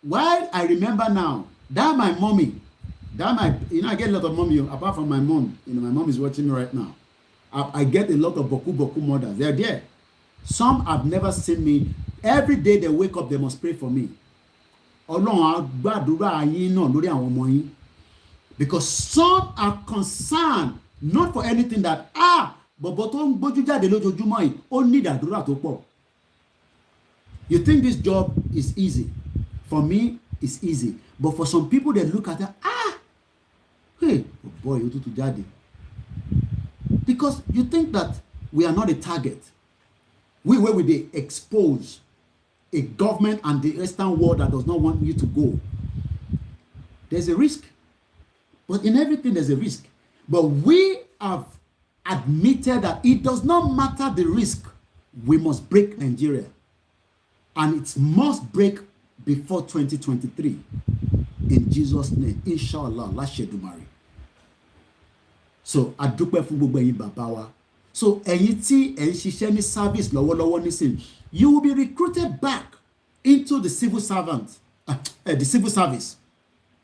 While I remember now, that my mommy, I get a lot of mommy, apart from my mom, my mom is watching me right now. I get a lot of boku mothers. They're there. Some have never seen me. Every day they wake up, they must pray for me. Because some are concerned not for anything that you think this job is easy. For me, it's easy. But for some people, they look at it, hey, oh boy, you do to daddy. Because you think that we are not a target. Where would they expose a government and the Western world that does not want you to go? There's a risk. But in everything, there's a risk. But we have admitted that it does not matter the risk. We must break Nigeria. And it must break before 2023. In Jesus' name. Inshallah. Lashedumari. So, adúpẹ́ fún gbogbo ẹ̀yin bàbá wa. So, ẹ̀yin tí ẹ̀ ń ṣiṣẹ́ ní service lọ́wọ́lọ́wọ́ nísìn, you will be recruited back into the civil servant, the civil service.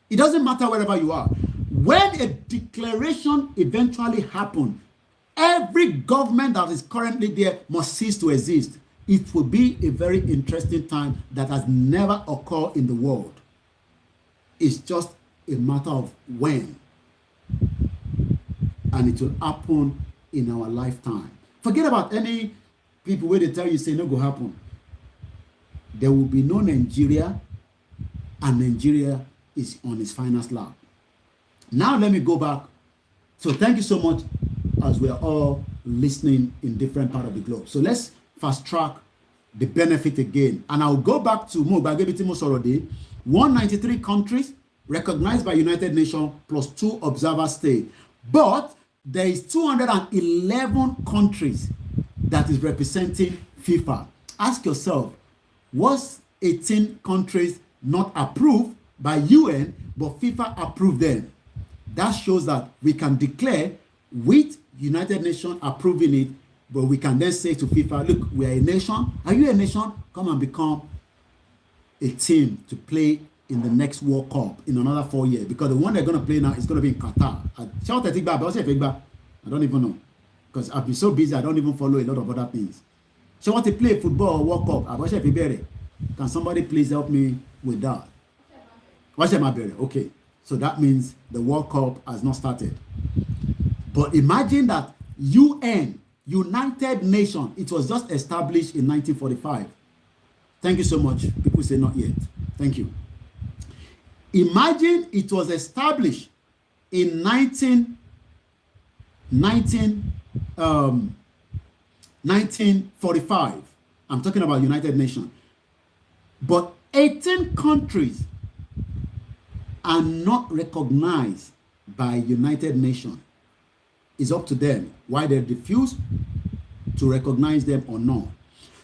It doesn't matter wherever you are. When a declaration eventually happens, every government that is currently there must cease to exist. It will be a very interesting time that has never occurred in the world. It's just a matter of when. And it will happen in our lifetime. Forget about any people where they tell you, say, no go happen. There will be no Nigeria, and Nigeria is on its final lap. Now let me go back. So thank you so much as we are all listening in different parts of the globe. So let's fast track the benefit again. And I'll go back to 193 countries recognized by United Nations plus 2 observer states. But there is 211 countries that is representing FIFA. Ask yourself, was 18 countries not approved by UN, but FIFA approved them? That shows that we can declare with United Nations approving it, but we can then say to FIFA, look, we are a nation. Are you a nation? Come and become a team to play in the next World Cup in another 4 years. Because the one they're going to play now is going to be in Qatar. I don't even know. Because I've been so busy, I don't even follow a lot of other things. So want to play football or World Cup? Can somebody please help me with that? Okay. So that means the World Cup has not started. But imagine that UN, United Nations, it was just established in 1945. Thank you so much. People say not yet. Thank you. Imagine it was established in 1945. I'm talking about United Nations. But 18 countries are not recognized by United Nations. It's up to them why they refuse to recognize them or not.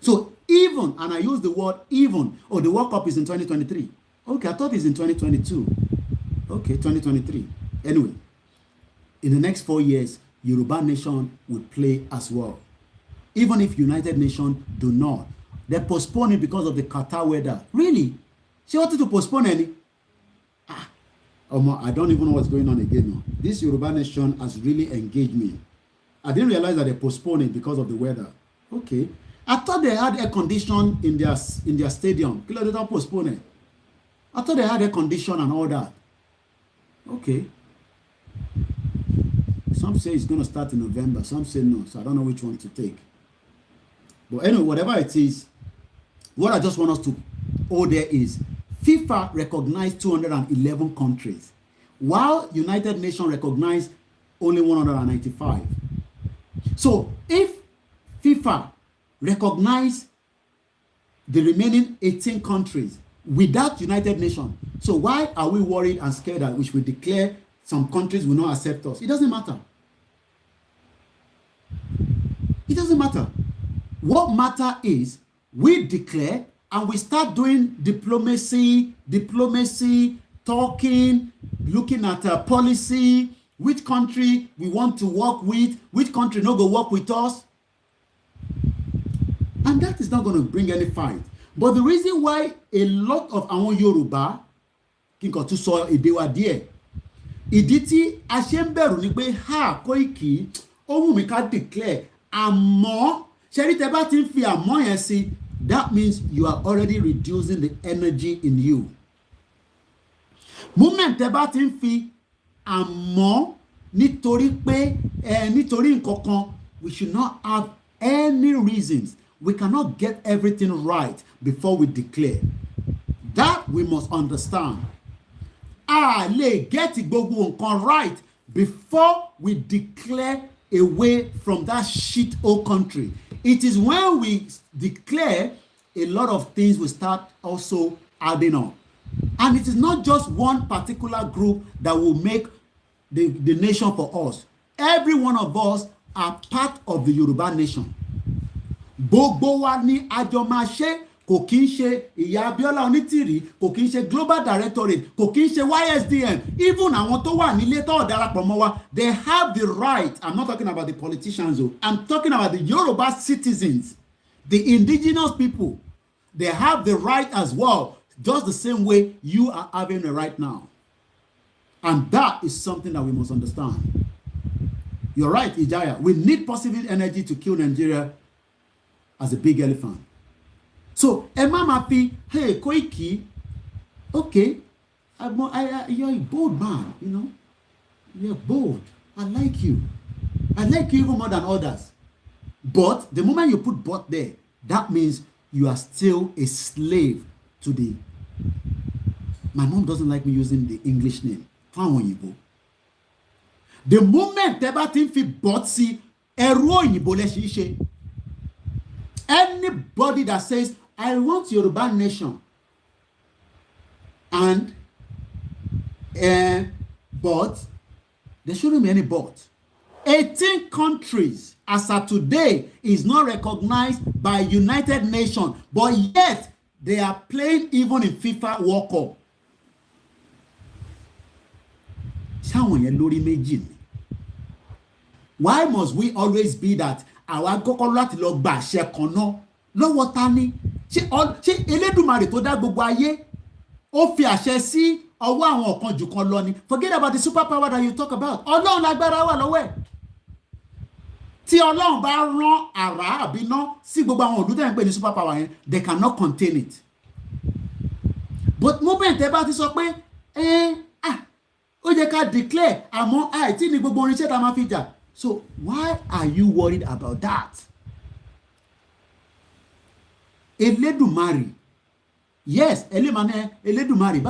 So even, and I use the word even, the World Cup is in 2023. Okay, I thought it's in 2022. Okay, 2023. Anyway, in the next 4 years, Yoruba Nation will play as well. Even if United Nations do not. They postpone it because of the Qatar weather. Really? She wanted to postpone any? I don't even know what's going on again now. This Yoruba Nation has really engaged me. I didn't realize that they postponed it because of the weather. Okay. I thought they had air condition in their stadium. They don't postpone it. I thought they had air condition and all that. Okay. Some say it's going to start in November. Some say no. So I don't know which one to take. But anyway, whatever it is, what I just want us to hold there is FIFA recognized 211 countries, while United Nations recognized only 195. So if FIFA recognized the remaining 18 countries without United Nations, so why are we worried and scared that we should declare some countries will not accept us? It doesn't matter. It doesn't matter. What matter is we declare and we start doing diplomacy, talking, looking at policy, which country we want to work with, which country not go work with us. And that is not going to bring any fight. But the reason why a lot of our Yoruba kí n kàn tún sọ èdè wa díẹ̀, ìdí tí a ṣe ń bẹ̀rù ni pé Koiki ó wù mí ká declare àmọ́ ṣẹ́rí tẹ́ bá ti ń fi àmọ́ yẹn sí, that means you are already reducing the energy in you. Moment tẹ́ bá ti ń fi àmọ́ nítorí pé nítorí nǹkan kan, we should not have any reasons. We cannot get everything right before we declare. That we must understand. A lè get gbogbo nǹkan right before we declare away from that shit old country. It is when we declare, a lot of things will start also adding up. And it is not just one particular group that will make the nation for us. Every one of us are part of the Yoruba nation. Gbogbo wa ni àjọ máa ṣe, kò kí ń ṣe ìyá Abíọ́lá Onítìrí, kò kí ń ṣe Global Directorate, kò kí ń ṣe YSDM. Even àwọn tó wà nílé tó darapọ̀ mọ́ wa, they have the right. I'm not talking about the politicians, I'm talking about the Yoruba citizens, the indigenous people. They have the right as well, just the same way you are having it right now. And that is something that we must understand. You're right, Ijaya. We need positive energy to kill Nigeria as a big elephant. So, Emma Mapi, hey, Koiki, okay, you're a bold man, you know. You're bold. I like you. I like you even more than others. But the moment you put "but" there, that means you are still a slave to the... My mom doesn't like me using the English name. The moment tẹ́ bá ti ń fi "but" sí, ẹrú òyìnbó lẹ ṣì ń ṣe. Anybody that says, I want Yoruba nation, and but there shouldn't be any but. 18 countries as of today is not recognized by United Nations, but yet they are playing even in FIFA World Cup. Ṣáwọn yẹn lórí méjì ni. Why must we always be that àwa kọ́kọ́ láti lọ gba àṣẹ kan náà lọ́wọ́ ta ni? Ṣé Elédùmarè tó dá gbogbo ayé ó fi àṣẹ sí ọwọ́ àwọn ọ̀kan jù kan lọ ni? Forget about the superpower that you talk about. Ọlọ́run lágbára wà lọ́wọ́ ẹ̀. Tí Ọlọ́run bá rán àrá àbí iná sí gbogbo àwọn òdú tẹ́ ń pè ní superpower yẹn, they cannot contain it. But moment ẹ bá ti sọ pé ó yẹ ká declare àmọ́ àìtí ni gbogbo oníṣẹ́ tá a máa fi jà. So why are you worried about that? Elédùmarè. Yes, Elédùmarè.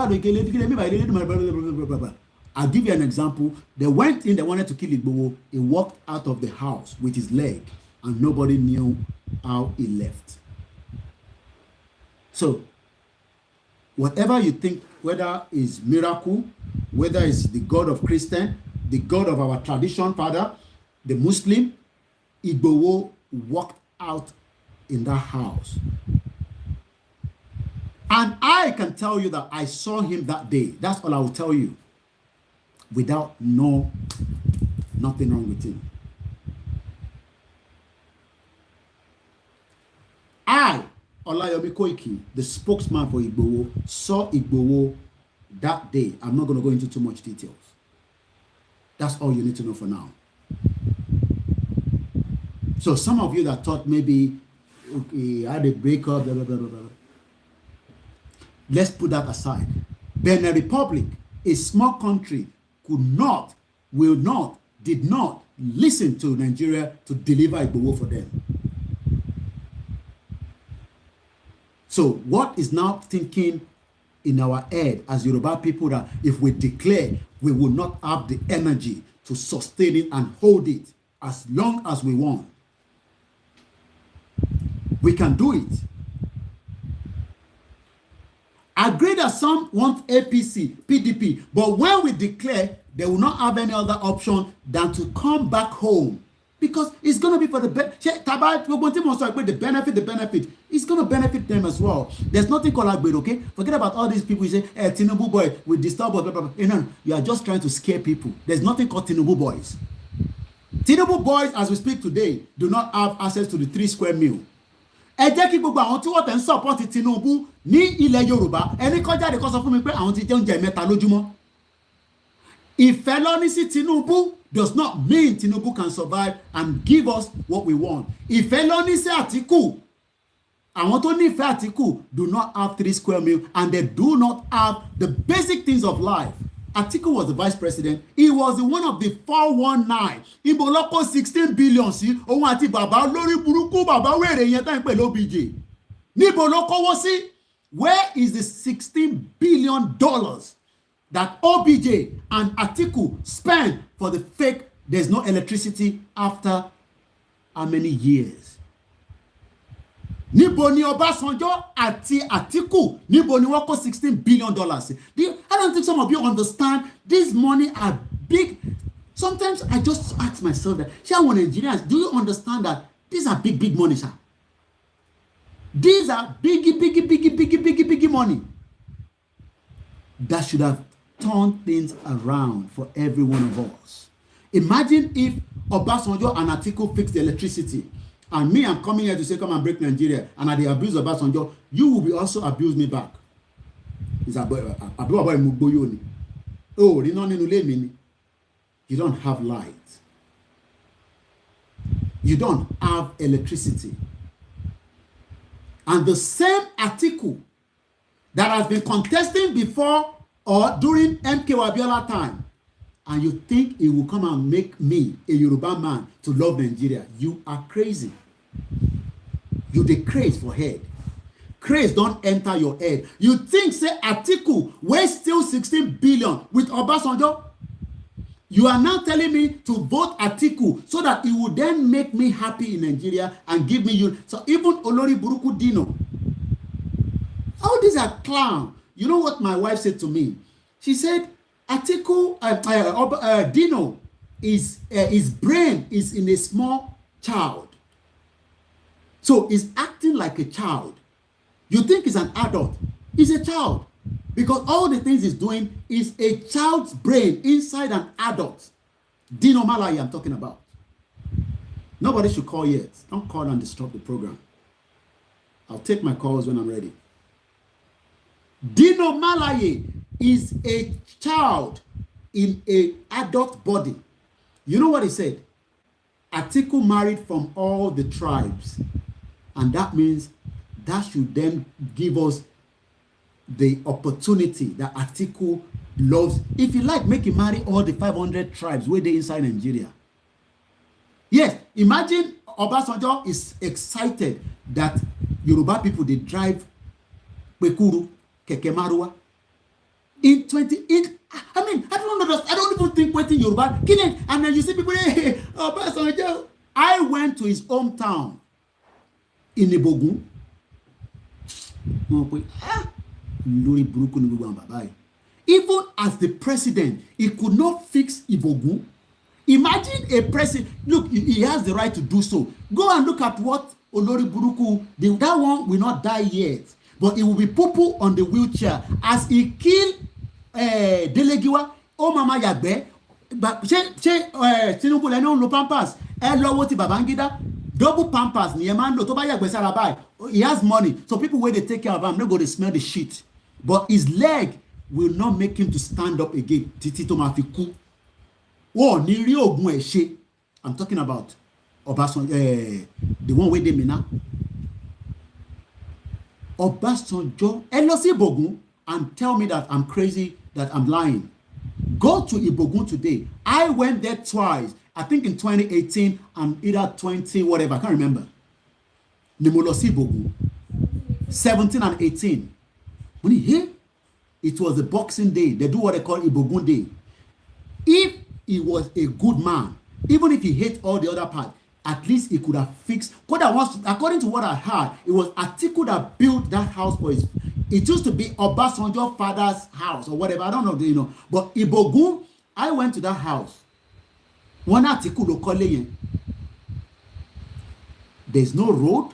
I'll give you an example. They went in, they wanted to kill Igboho. He walked out of the house with his leg and nobody knew how he left. So, whatever you think, whether it's miracle, whether it's the God of Christian, the God of our tradition, Father, the Muslim, Igboho walked out in that house. And I can tell you that I saw him that day. That's all I will tell you. Without nothing wrong with him. I, Olayomi Koiki, the spokesman for Igboho, saw Igboho that day. I'm not going to go into too much details. That's all you need to know for now. So some of you that thought maybe okay, I had a breakup, blah, blah, blah, blah, blah. Let's put that aside. Benin Republic, a small country, did not listen to Nigeria to deliver Igboho for them. So what is now thinking in our head as Yoruba people that if we declare, we will not have the energy to sustain it and hold it as long as we want? We can do it. I agree that some want APC, PDP, but when we declare, they will not have any other option than to come back home, because it's going to be for the benefit. The benefit. It's going to benefit them as well. There's nothing called Agbero, okay? Forget about all these people who say, Tinubu boy will disturb us, blah, blah, blah. You are just trying to scare people. There's nothing called Tinubu boys. Tinubu boys, as we speak today, do not have access to the 3 square meal. Ẹ jẹ́ kí gbogbo àwọn tí wọ́n tẹ̀ ń support Tinubu ní ilẹ̀ Yorùbá ẹni kọjá de kó sọ fún mi pé àwọn ti jẹ oúnjẹ mẹ́ta lójúmọ́. Ìfẹ́ lọ́ní sí Tinubu does not mean Tinubu can survive and give us what we want. Ìfẹ́ lọ́ní sí Àtíkù, àwọn tó nífẹ̀ẹ́ Àtíkù do not have 3 square meal and they do not have the basic things of life. Atiku was the vice president. He was one of the 419. Ibo ló kó 16 billion sí òun àti bàbá lórí burúkú bàbá wèrè yẹn tá ń pè l'OBJ. Níbo ló kówó sí? Where is the $16 billion that OBJ and Atiku spent for the fake there's no electricity after how many years? Níbo ni Ọbásanjọ́ àti Atiku, níbo ni wọ́n kó $16 billion sí? I don't think some of you understand this money are big. Sometimes I just ask myself that, Nigerians, do you understand that these are big money, sir? These are big money that should have turned things around for every one of us. Imagine if Obasanjo and Atiku fixed the electricity, and me, I'm coming here to say, come and break Nigeria, and at the abuse of Obasanjo, you will be also abuse me back. It's oh, you don't have light. You don't have electricity. And the same Atiku that has been contesting before or during MK Abiola time, and you think it will come and make me a Yoruba man to love Nigeria, you are crazy. You the craze for head. Craze don't enter your head. You think say Atiku wey steal 16 billion with Obasanjo? You are now telling me to vote Atiku so that it will then make me happy in Nigeria and give me you. So even Olori Buruku Dino, all these are clown. You know what my wife said to me? She said, Atiku, Dino, his brain is in a small child. So he's acting like a child. You think he's an adult. He's a child. Because all the things he's doing is a child's brain inside an adult. Dino Malayi I'm talking about. Nobody should call yet. Don't call and disrupt the program. I'll take my calls when I'm ready. Dino Malayi is a child in an adult body. You know what he said? Atiku married from all the tribes. And that means that should then give us the opportunity that Atiku loves. If you like, make him marry all the 500 tribes where they inside Nigeria. Yes, imagine Obasanjo is excited that Yoruba people, they drive Pekuru, Keke Marua. I don't even think waiting Yoruba. And then you see people, hey, Obasanjo. I went to his hometown in Ibogun. Even as the president, he could not fix Ibogun. Imagine a president. Look, he has the right to do so. Go and look at what Olori Buruku did. That one will not die yet, but it will be poo on the wheelchair as he killed Delegiwa. Oh mama yagbe. But Tinubu le no pampers. Lọ́wọ́ ti Babangida. Double pampers ni man lo tó bá yagbe sára báyìí. He has money, so people where they take care of him, no go to smell the shit. But his leg will not make him to stand up again. Titi to ma fi kú. Oh, ni rí ogun ẹ̀ ṣe. I'm talking about Obasanjo, the one where they mina. Obasanjo, ẹ lọ sí Ibogun and tell me that I'm crazy, that I'm lying. Go to Ibogun today. I went there twice. I think in 2018 and either 20 whatever. I can't remember. Nimolosi Ibogun. 17 and 18. When you hear, it was the Boxing Day. They do what they call Ibogun Day. If he was a good man, even if he hate all the other part, at least he could have fixed. According to what I heard, it was Atiku that built that house for his. It used to be Obasanjo's father's house or whatever. I don't know, you know. But Ibogun, I went to that house. One Atiku lo kole. There's no road.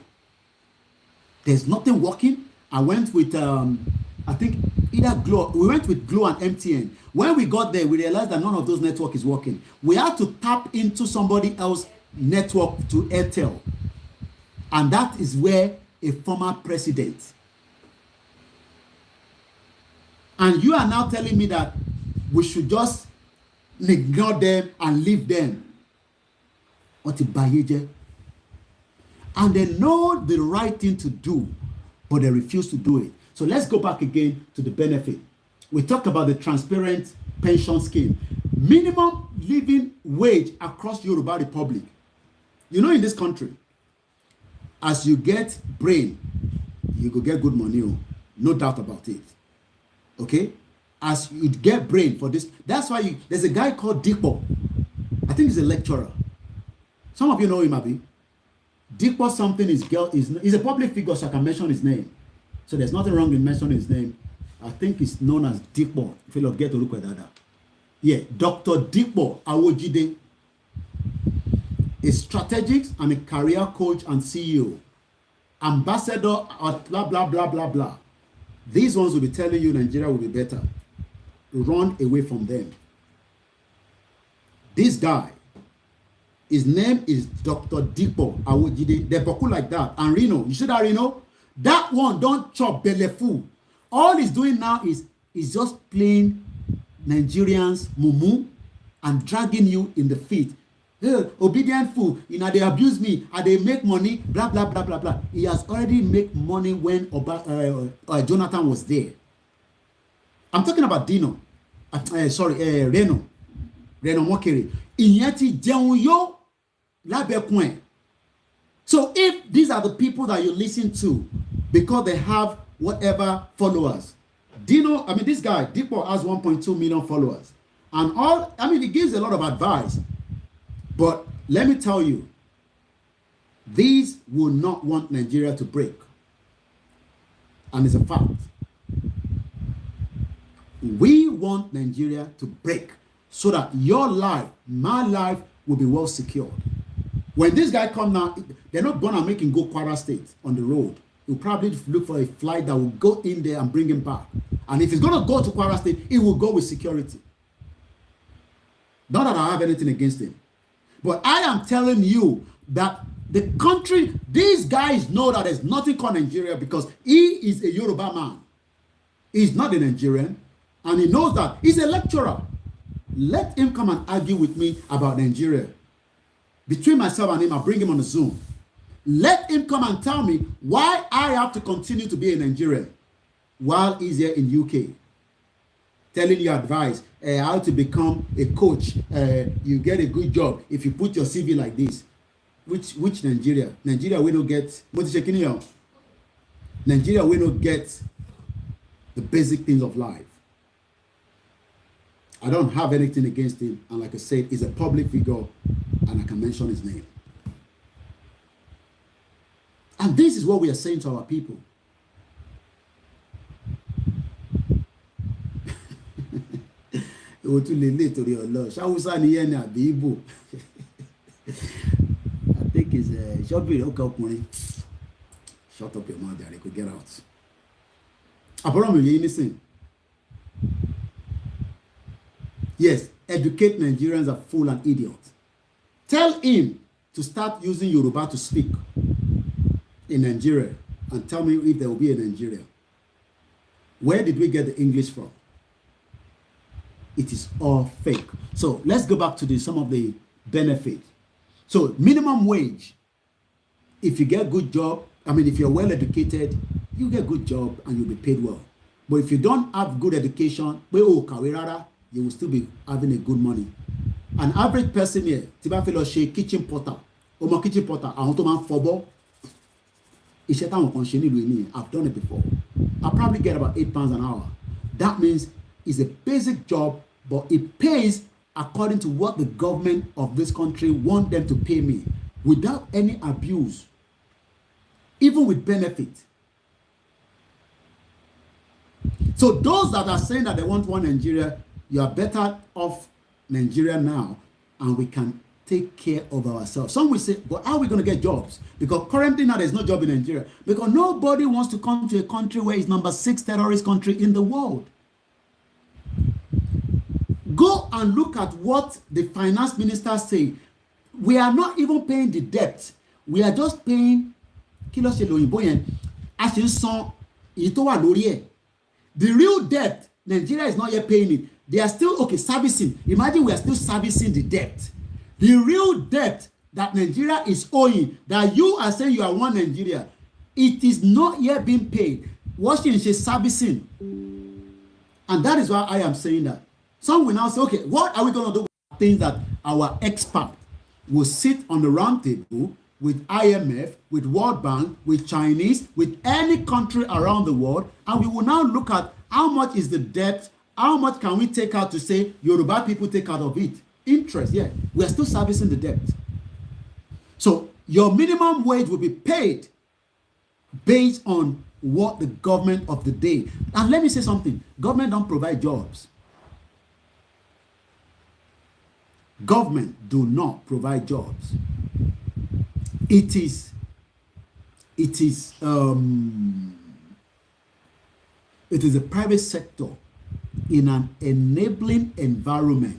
There's nothing working. I went with I think either Glo. We went with Glo and MTN. When we got there, we realized that none of those network is working. We had to tap into somebody else's network to Airtel. And that is where a former president. And you are now telling me that we should just ignore them and leave them. What a bayeje. And they know the right thing to do, but they refuse to do it. So let's go back again to the benefit. We talked about the transparent pension scheme. Minimum living wage across Yoruba Republic. You know, in this country, as you get brain, you go get good money. No doubt about it. Okay? As you get brain for this, that's why there's a guy called Dikpo. I think he's a lecturer. Some of you know him, Abi. Dikpo something is a public figure, so I can mention his name. So there's nothing wrong in mentioning his name. I think it's known as Dikpo. If you get to look at that. Yeah, Dr. Dikpo Awojide, a strategist and a career coach and CEO, ambassador at blah, blah, blah, blah, blah. These ones will be telling you Nigeria will be better. Run away from them. This guy, his name is Dr. Dikpo Awojide. They boku like that. And Reno, you see that Reno? That one don't chop belefu. All he's doing now is just playing Nigerians mumu and dragging you in the feet. Hey, obedient fool, you know, they abuse me and they make money, blah, blah, blah, blah, blah. He has already made money when Jonathan was there. I'm talking about Reno Mokere. Inyeti jẹun yó lábẹ́kún ẹ̀. So if these are the people that you listen to because they have whatever followers, this guy, Dikpo, has 1.2 million followers. And he gives a lot of advice. But let me tell you, these will not want Nigeria to break. And it's a fact. We want Nigeria to break so that your life, my life, will be well secured. When this guy come now, they're not gonna make him go Kwara State on the road. He'll probably look for a flight that will go in there and bring him back. And if he's gonna go to Kwara State, he will go with security. Not that I have anything against him. But I am telling you that the country, these guys know that there's nothing called Nigeria because he is a Yoruba man. He's not a Nigerian. And he knows that. He's a lecturer. Let him come and argue with me about Nigeria. Between myself and him, I'll bring him on the Zoom. Let him come and tell me why I have to continue to be a Nigerian while he's here in UK. Telling you advice, how to become a coach. You get a good job if you put your CV like this. Which Nigeria? Nigeria we don't get. Nigeria we don't get the basic things of life. I don't have anything against him, and like I said, he's a public figure, and I can mention his name. And this is what we are saying to our people. I think it's short video. Okay. Shut up your mouth there. They could get out. I promise you anything. Yes, educate Nigerians are fool and idiots. Tell him to start using Yoruba to speak in Nigeria and tell me if there will be a Nigeria. Where did we get the English from? It is all fake. So let's go back to some of the benefits. So minimum wage, if you get good job, if you're well educated, you get good job and you'll be paid well. But if you don't have good education, you will still be having a good money. An average person here, tí bá fẹ́ lọ ṣe kitchen porter, ọmọ kitchen porter, àwọn tó máa ń fọbọ́, iṣẹ́ táwọn kan ṣe nílùú ènìyàn, I've done it before. I probably get about £8 an hour. That means it's a basic job, but it pays according to what the government of this country want them to pay me, without any abuse, even with benefit. So those that are saying that they want one Nigeria, you are better off Nigeria now, and we can take care of ourselves. Some will say, but how are we going to get jobs? Because currently now there's no job in Nigeria. Because nobody wants to come to a country where it's number 6 terrorist country in the world. Go and look at what the finance minister say. We are not even paying the debt. We are just paying the real debt. Nigeria is not yet paying it. They are still servicing. Imagine we are still servicing the debt. The real debt that Nigeria is owing, that you are saying you are one Nigeria, it is not yet being paid. Washington is servicing. And that is why I am saying that. Some will now say, okay, what are we going to do with things that our expert will sit on the round table with IMF, with World Bank, with Chinese, with any country around the world, and we will now look at how much is the debt, how much can we take out to say Yoruba people take out of it. Interest, yeah, we are still servicing the debt. So your minimum wage will be paid based on what the government of the day. And let me say something, government don't provide jobs. Government do not provide jobs. It is a private sector in an enabling environment.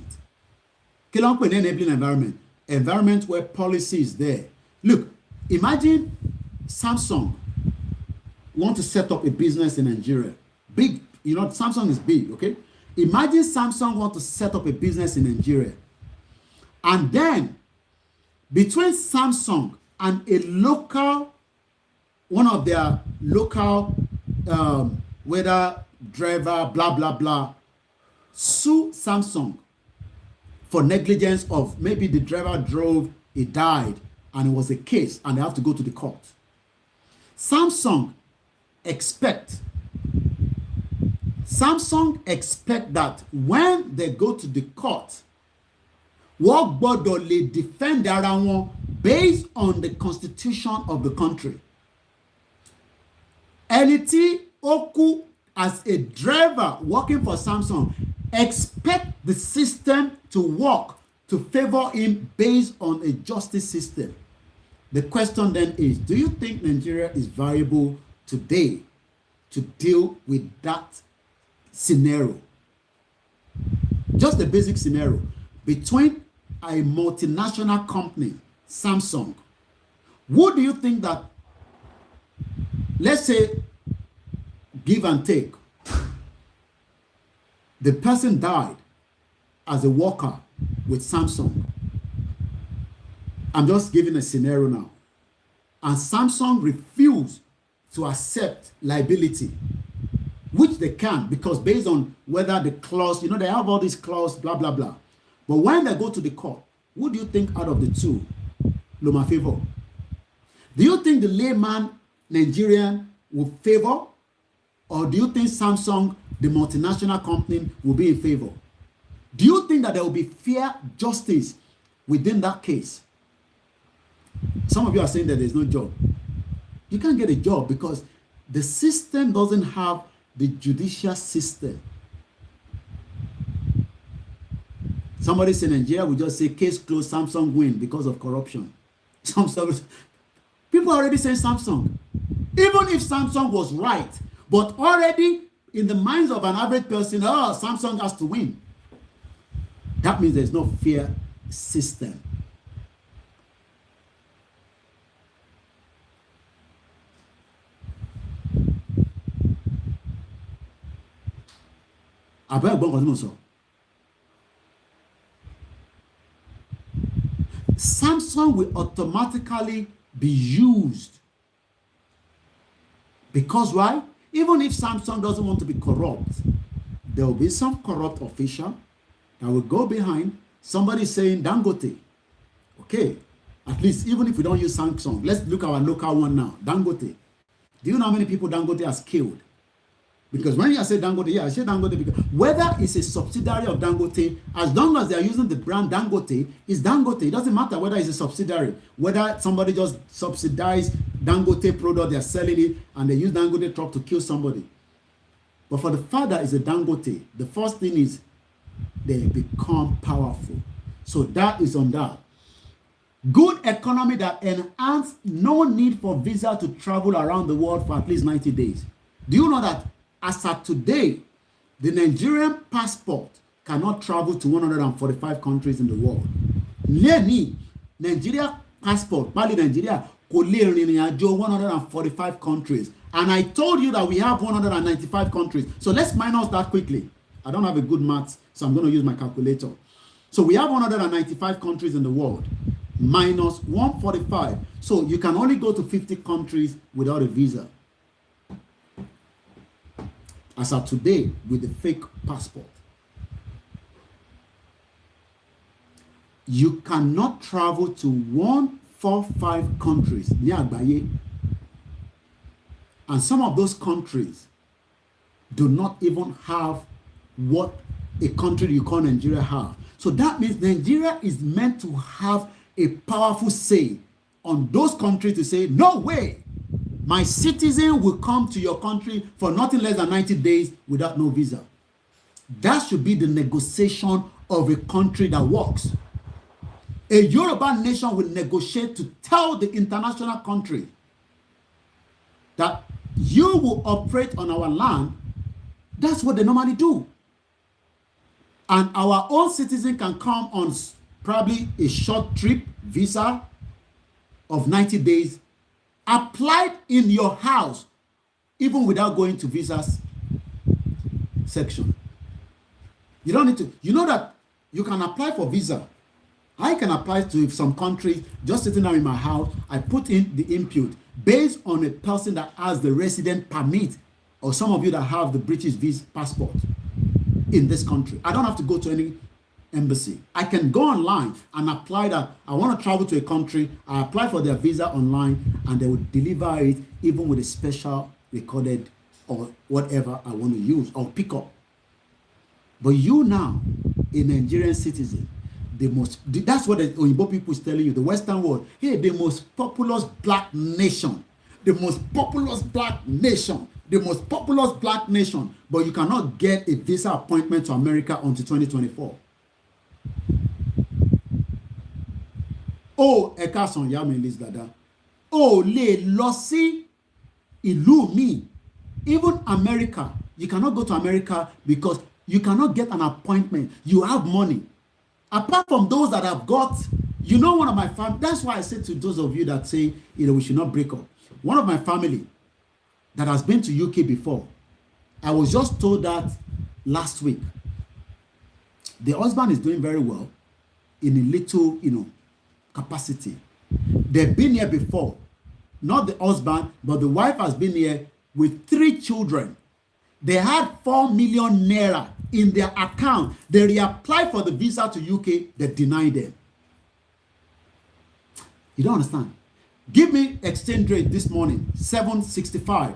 Enabling environment where policy is there. Look, imagine Samsung want to set up a business in Nigeria. Big, Samsung is big, okay? Imagine Samsung want to set up a business in Nigeria. And then, between Samsung and a local, one of their local, whether driver, blah, blah, blah, sue Samsung for negligence of maybe the driver drove, he died, and it was a case, and they have to go to the court. Samsung expect that when they go to the court, wọ́n gbọ́dọ̀ lè defend ara wọn based on the constitution of the country. Ẹni tí ó kú as a driver working for Samsung, expect the system to work to favor him based on a justice system. The question then is, do you think Nigeria is viable today to deal with that scenario? Just the basic scenario between a multinational company, Samsung. What do you think that, let's say, give and take, the person died as a worker with Samsung. I'm just giving a scenario now. And Samsung refused to accept liability, which they can, because based on whether the clause, they have all these clauses, blah, blah, blah. But when they go to the court, who do you think out of the two, Loma favor? Do you think the layman Nigerian will favor? Or do you think Samsung, the multinational company, will be in favor? Do you think that there will be fair justice within that case? Some of you are saying that there's no job. You can't get a job because the system doesn't have the judicial system. Somebody say Nigeria will just say case closed, Samsung win because of corruption. People are already saying Samsung. Even if Samsung was right, but already in the minds of an average person, Samsung has to win. That means there's no fair system. Samsung will automatically be used. Because why? Even if Samsung doesn't want to be corrupt, there will be some corrupt official that will go behind somebody saying Dangote. Okay, at least even if we don't use Samsung, let's look at our local one now. Dangote. Do you know how many people Dangote has killed? Because when you say Dangote, yeah, I say Dangote because whether it's a subsidiary of Dangote, as long as they are using the brand Dangote, it's Dangote. It doesn't matter whether it's a subsidiary, whether somebody just subsidized Dangote product, they're selling it, and they use Dangote truck to kill somebody. But for the father is a Dangote, the first thing is they become powerful. So that is on that. Good economy that enhance no need for visa to travel around the world for at least 90 days. Do you know that as of today, the Nigerian passport cannot travel to 145 countries in the world? Lẹ́ni, Nigeria passport, Bali Nigeria, kò lè rìnrìn àjò 145 countries. And I told you that we have 195 countries. So let's minus that quickly. I don't have a good math, so I'm going to use my calculator. So we have 195 countries in the world, minus 145. So you can only go to 50 countries without a visa. As of today, with the fake passport. You cannot travel to 145 countries near Agbaye. And some of those countries do not even have what a country you call Nigeria have. So that means Nigeria is meant to have a powerful say on those countries to say, no way, my citizen will come to your country for nothing less than 90 days without no visa. That should be the negotiation of a country that works. A Yoruba nation will negotiate to tell the international country that you will operate on our land. That's what they normally do. And our own citizen can come on probably a short trip visa of 90 days, applied in your house, even without going to visas section. You don't need to. You know that you can apply for visa. I can apply to some countries, just sitting down in my house, I put in the input based on a person that has the resident permit, or some of you that have the British visa passport in this country. I don't have to go to any embassy. I can go online and apply that I want to travel to a country. I apply for their visa online and they will deliver it even with a special recorded or whatever I want to use or pick up. But you now, a Nigerian citizen, that's what the Oyibo people is telling you, the Western world. Hey, the most populous black nation, the most populous black nation, the most populous black nation, but you cannot get a visa appointment to America until 2024. Oh, ẹ̀ka sàn yá mi Liz Dada. Oh, lè lọ sí ìlú mi. Even America, you cannot go to America because you cannot get an appointment. You have money. Apart from those that have got, you know, one of my family, that's why I said to those of you that say, you know, we should not break up. One of my family that has been to UK before, I was just told that last week. The husband is doing very well in a little, you know, capacity. They've been here before. Not the husband, but the wife has been here with 3 children. They had 4 million naira in their account. They reapplied for the visa to UK. They denied them. You don't understand. Give me exchange rate this morning, 765.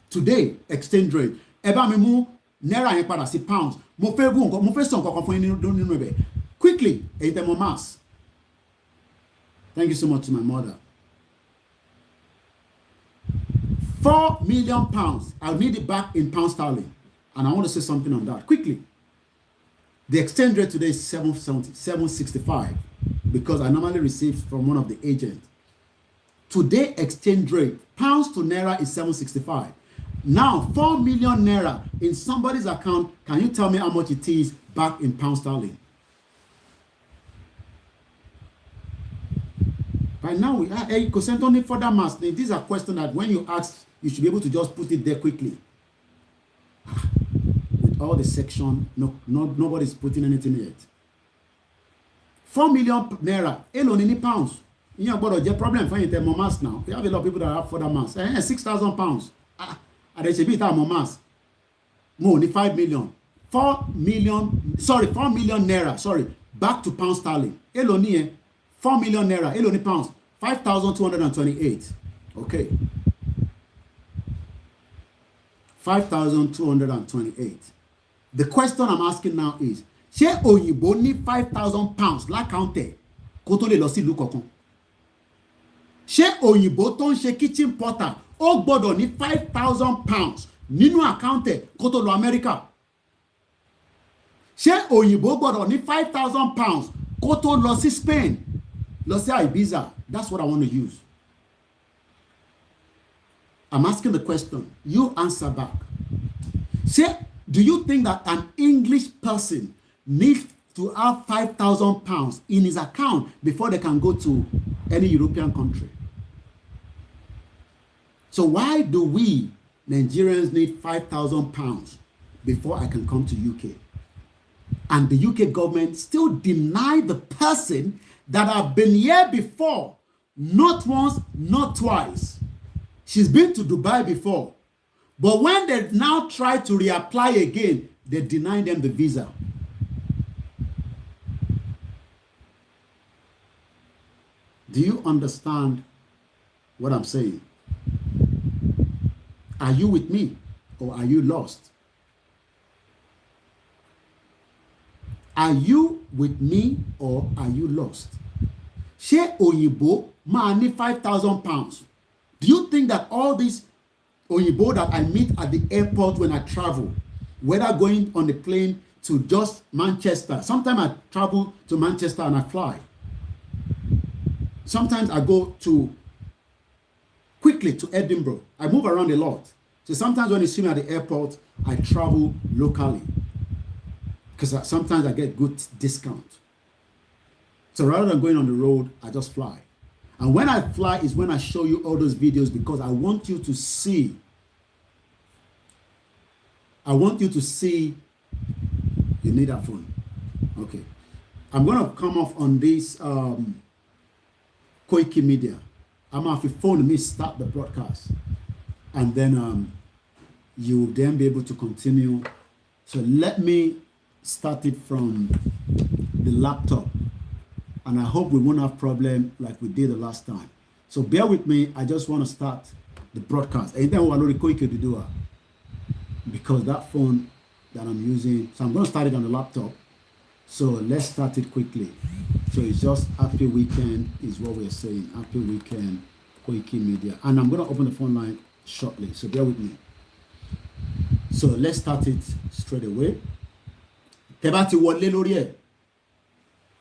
Today, exchange rate. Eba mi mu naira yẹn padà sí pounds. Mo fẹ́ gún nǹkan, mo fẹ́ sọ nǹkan fún yín nínú ẹ̀bẹ̀. Quickly, èyí tẹ́ mo mass. Thank you so much to my mother. 4 million pounds. I'll need it back in pound sterling. And I want to say something on that. Quickly. The exchange rate today is 765 because I normally receive from one of the agents. Today, exchange rate, pounds to naira is 765. Now, 4 million naira in somebody's account. Can you tell me how much it is back in pound sterling? Right now, we are sent only further mass. These are questions that when you ask, you should be able to just put it there quickly. With all the section, nobody's putting anything yet. 4 million naira, any pounds. You have got a problem for you more mass now. We have a lot of people that have further mass. 6,000 pounds. And they should be more mass. More, only 5 million. 4 million naira, sorry, back to pound sterling. Èló ni yẹn? 4 million naira. Èló ni pounds? 5,228. Okay. 5,228. The question I'm asking now is, ṣé òyìnbó ní 5,000 pounds lákàntẹ̀ kó tó lè lọ sí ìlú kankan? Ṣé òyìnbó tó ń ṣe kitchen porter ó gbọ́dọ̀ ní 5,000 pounds nínú àkáǹtẹ̀ kó tó lọ Amẹ́ríkà? Ṣé òyìnbó gbọ́dọ̀ ní 5,000 pounds kó tó lọ sí Spain, lọ sí Ibiza? That's what I want to use. I'm asking the question. You answer back. Say, do you think that an English person needs to have 5,000 pounds in his account before they can go to any European country? So why do we Nigerians need 5,000 pounds before I can come to UK? And the UK government still deny the person that have been here before, not once, not twice. She's been to Dubai before. But when they now try to reapply again, they deny them the visa. Do you understand what I'm saying? Are you with me or are you lost? Are you with me or are you lost? Ṣé òyìnbó máa ní 5,000 pounds? Do you think that all these òyìnbó that I meet at the airport when I travel, whether going on the plane to just Manchester, sometimes I travel to Manchester and I fly. Sometimes I go quickly to Edinburgh. I move around a lot. So sometimes when you see me at the airport, I travel locally because sometimes I get good discount. So rather than going on the road, I just fly. And when I fly is when I show you all those videos because I want you to see. I want you to see. You need a phone. Okay. I'm going to come off on this KOIKIMEDIA. I'm going to have to phone me, start the broadcast. And then you will then be able to continue. So let me start it from the laptop. And I hope we won't have problem like we did the last time. So bear with me. I just want to start the broadcast. And then we'll do it because that phone that I'm using. So I'm going to start it on the laptop. So let's start it quickly. So it's just happy weekend is what we're saying. Happy weekend, KOIKIMEDIA. And I'm going to open the phone line shortly. So bear with me. So let's start it straight away. Tebati wọlé lórí ẹ̀.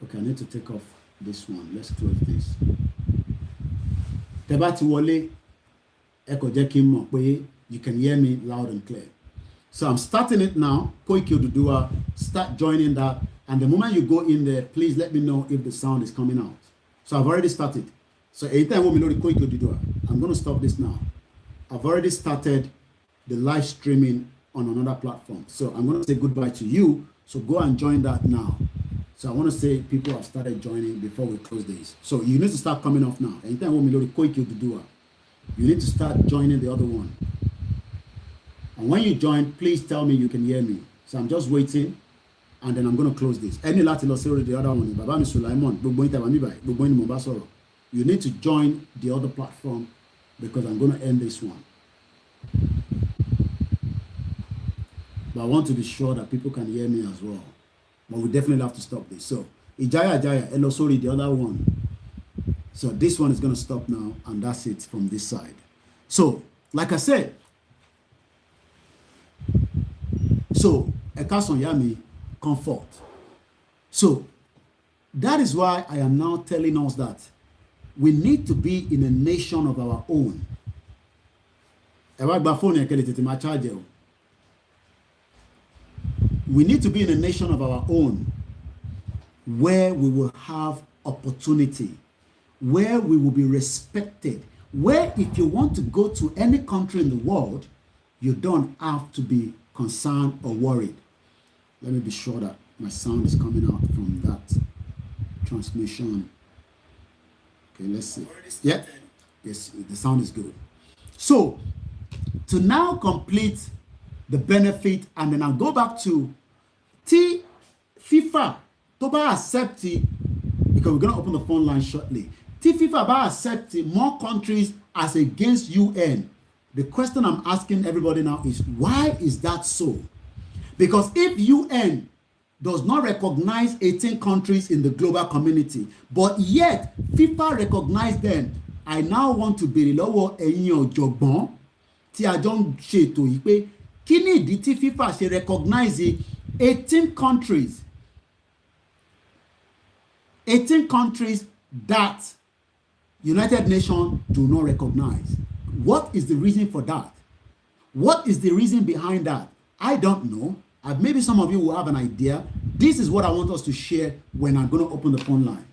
Okay, I need to take off this one. Let's close this. Tebati wọlé, ẹ kò jẹ́ kí n mọ̀ pé you can hear me loud and clear. So I'm starting it now. Koiki Oduduwa, start joining that. And the moment you go in there, please let me know if the sound is coming out. So I've already started. So anytime we know the Koiki Oduduwa, I'm going to stop this now. I've already started the live streaming on another platform. So I'm going to say goodbye to you. So go and join that now. So I want to say people have started joining before we close this. So you need to start coming off now. Anytime we know the Koiki Oduduwa, you need to start joining the other one. And when you join, please tell me you can hear me. So I'm just waiting, and then I'm going to close this. Any láti lọ sí the other one, Baba mi Sulaiman, gbogbo yín tẹ́ wà níbàyí, gbogbo yín ni mo bá sọ̀rọ̀. You need to join the other platform because I'm going to end this one. But I want to be sure that people can hear me as well. But we definitely have to stop this. So, Ijaya, hello, sorry, the other one. So this one is going to stop now, and that's it from this side. So, like I said, so, Ekason Yami, comfort. So, that is why I am now telling us that we need to be in a nation of our own. We need to be in a nation of our own where we will have opportunity, where we will be respected, where if you want to go to any country in the world, you don't have to be concerned or worried. Let me be sure that my sound is coming out from that transmission. Okay, let's see. Yeah, yes, the sound is good. So, to now complete the benefit, and then I'll go back to Tí FIFA tó bá accept it, because we're going to open the phone line shortly. Tí FIFA bá accept it, more countries as against UN. The question I'm asking everybody now is, why is that so? Because if UN does not recognize 18 countries in the global community, but yet FIFA recognize them, I now want to béèrè lọ́wọ́ ẹ̀yin ọ̀jọ̀gbọ́n tí a jọ ń ṣètò yìí pé kí ni ìdí tí FIFA ṣe recognize 18 countries that United Nations do not recognize? What is the reason for that? What is the reason behind that? I don't know. Maybe some of you will have an idea. This is what I want us to share when I'm going to open the phone line.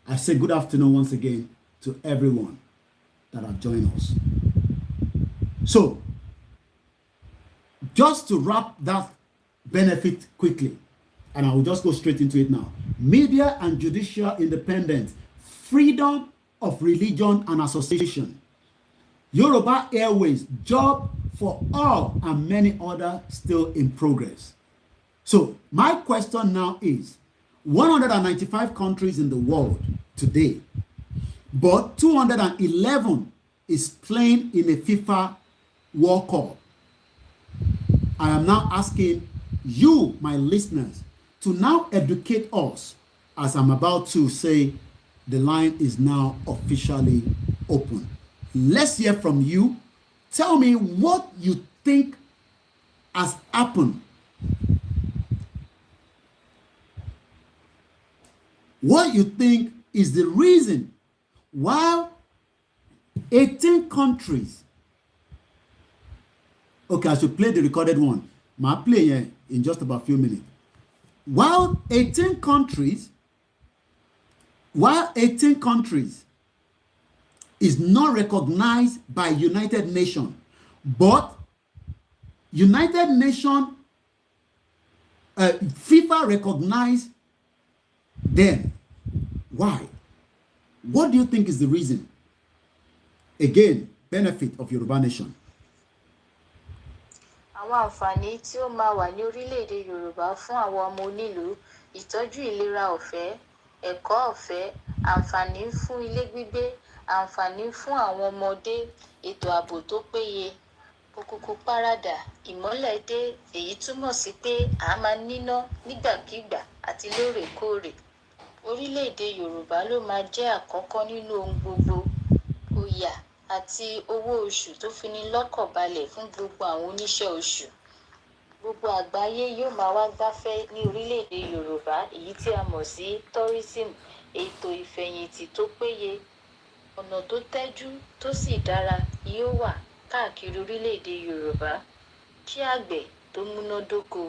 I say good afternoon once again to everyone that have joined us. So, just to wrap that benefit quickly, and I will just go straight into it now. Media and judicial independence, freedom of religion and association, Yoruba Airways, job for all, and many others still in progress. So my question now is, 195 countries in the world today, but 211 is playing in a FIFA World Cup. I am now asking you, my listeners, to now educate us, as I'm about to say the line is now officially open. Let's hear from you. Tell me what you think has happened. What you think is the reason why 18 countries. Okay, I should play the recorded one. I'll play here in just about a few minutes. While 18 countries is not recognized by United Nations, but United Nations, FIFA recognized them. Why? What do you think is the reason? Again, benefit of Yoruba Nation. Àwọn àǹfààní tí ó máa wà ní orílẹ̀-èdè Yorùbá fún àwọn ọmọ onílùú, ìtọ́jú ìlera ọ̀fẹ́, ẹ̀kọ́ ọ̀fẹ́, àǹfààní fún ilé gbígbé, àǹfààní fún àwọn ọmọdé, ètò ààbò tó péye, òkùnkùn paradà, ìmọ́lẹ̀ dé, èyí túmọ̀ sí pé a máa níná nígbàkigbà àti lóòrèkóòrè. Orílẹ̀-èdè Yorùbá ló máa jẹ́ àkọ́kọ́ nínú ohun gbogbo, òyà àti owó oṣù tó fini lọ́kàn balẹ̀ fún gbogbo àwọn oníṣẹ́ oṣù. Gbogbo àgbáyé yóò máa wá gbáfẹ́ ní orílẹ̀-èdè Yorùbá, èyí tí a mọ̀ sí tourism, ètò ìfẹ̀yìntì tó péye, ọ̀nà tó tẹ́jú tó sì dára yóò wà káàkiri orílẹ̀-èdè Yorùbá. Kí àgbẹ̀ tó múnádóko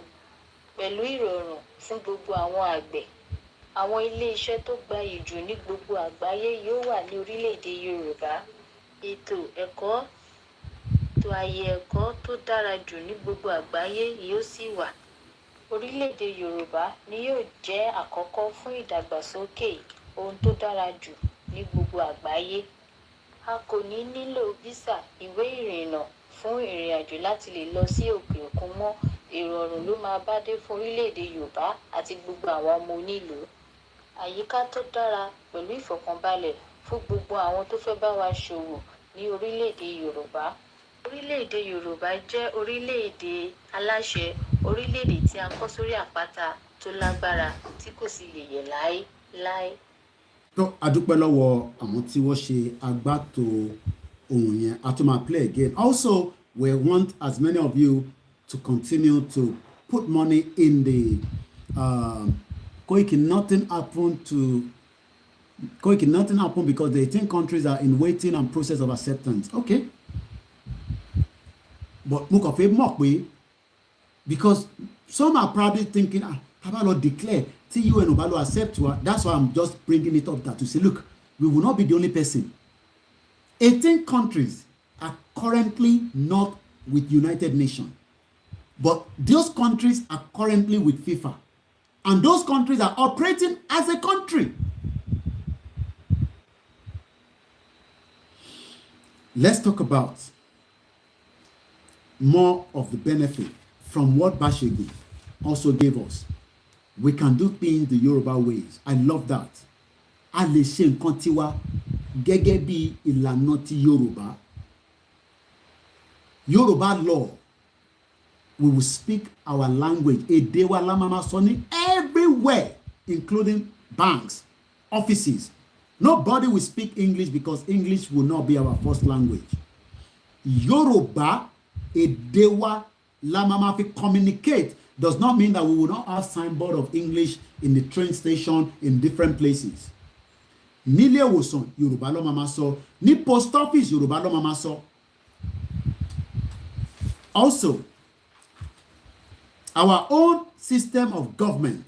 pẹ̀lú ìrọ̀rùn fún gbogbo àwọn àgbẹ̀. Àwọn ilé-iṣẹ́ tó gbayì jù ní gbogbo àgbáyé yóò wà ní orílẹ̀-èdè Yorùbá. Ètò ẹ̀kọ́, ètò ààyè ẹ̀kọ́ tó dára jù ní gbogbo àgbáyé yóò sì wà. Orílẹ̀-èdè Yorùbá ni yóò jẹ́ àkọ́kọ́ fún ìdàgbàsókè ohun tó dára jù ní gbogbo àgbáyé. A kò ní nílò visa ìwé ìrìnnà fún ìrìnàjò láti lè lọ sí òkè òkun mọ́. Ìrọ̀rùn ló máa bá dé fún orílẹ̀-èdè Yorùbá àti gbogbo àwọn ọmọ onílùú. Àyíká tó dára pẹ̀lú ìfọ̀kànbalẹ̀ fún gbogbo àwọn tó fẹ́ bá wa ṣòwò ní orílẹ̀-èdè Yorùbá. Orílẹ̀-èdè Yorùbá jẹ́ orílẹ̀-èdè aláṣẹ, orílẹ̀-èdè tí a kọ́ sórí àpáta tó lágbára tí kò sì lè yẹ̀ láéláé. tó adúpẹ́ lọ́wọ́ àwọn tí wọ́n ṣe agbátò ohun yẹn. a tún máa play again. Also, we want as many of you to continue to put money in the Koiki. Nothing happened because the 18 countries are in waiting and process of acceptance. Okay. But mo kàn fẹ́ mọ̀ pé, because some are probably thinking, how about declare tí UN ò bá lọ accept wa. That's why I'm just bringing it up, that to say, look, we will not be the only person. 18 countries are currently not with United Nations, but those countries are currently with FIFA, and those countries are operating as a country. Let's talk about more of the benefit from what Bashegu also gave us. We can do things the Yoruba ways. I love that. A lè ṣe nǹkan tiwa gẹ́gẹ́ bí ìlànà ti Yorùbá. Yoruba law. We will speak our language. Èdè wa la máa máa sọ ní everywhere, including banks, offices. Nobody will speak English because English will not be our first language. Yoruba, èdè wa la máa máa fi communicate. Does not mean that we will not have signboard of English in the train station in different places. Nílé ìwòsàn Yorùbá ló máa máa sọ. Ní post office Yorùbá ló máa máa sọ. Also, our own system of government.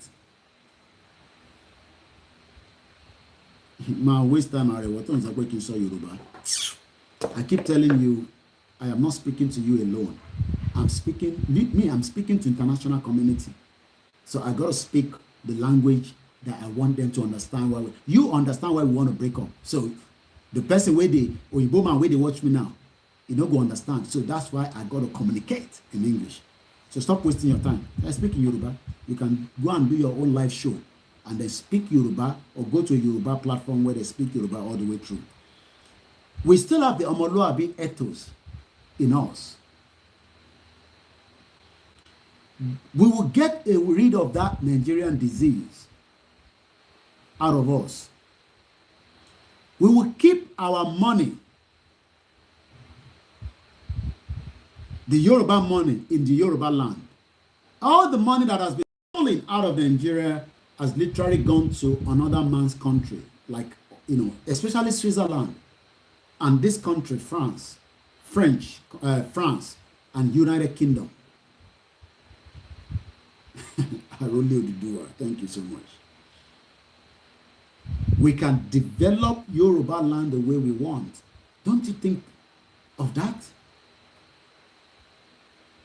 My waste time, Yoruba. I keep telling you, I am not speaking to you alone. I'm speaking to international community. So I got to speak the language that I want them to understand. You understand why we want to break up. So the person where they, or Igbo man where they watch me now, you don't go understand. So that's why I got to communicate in English. So stop wasting your time. I speak in Yoruba. You can go and do your own live show and then speak Yoruba, or go to a Yoruba platform where they speak Yoruba all the way through. We still have the Omoluabi ethos in us. We will get rid of that Nigerian disease out of us. We will keep our money, the Yoruba money, in the Yoruba land. All the money that has been stolen out of Nigeria has literally gone to another man's country, like, especially Switzerland and this country, France and United Kingdom. I really do it. Thank you so much. We can develop Yoruba land the way we want. Don't you think of that?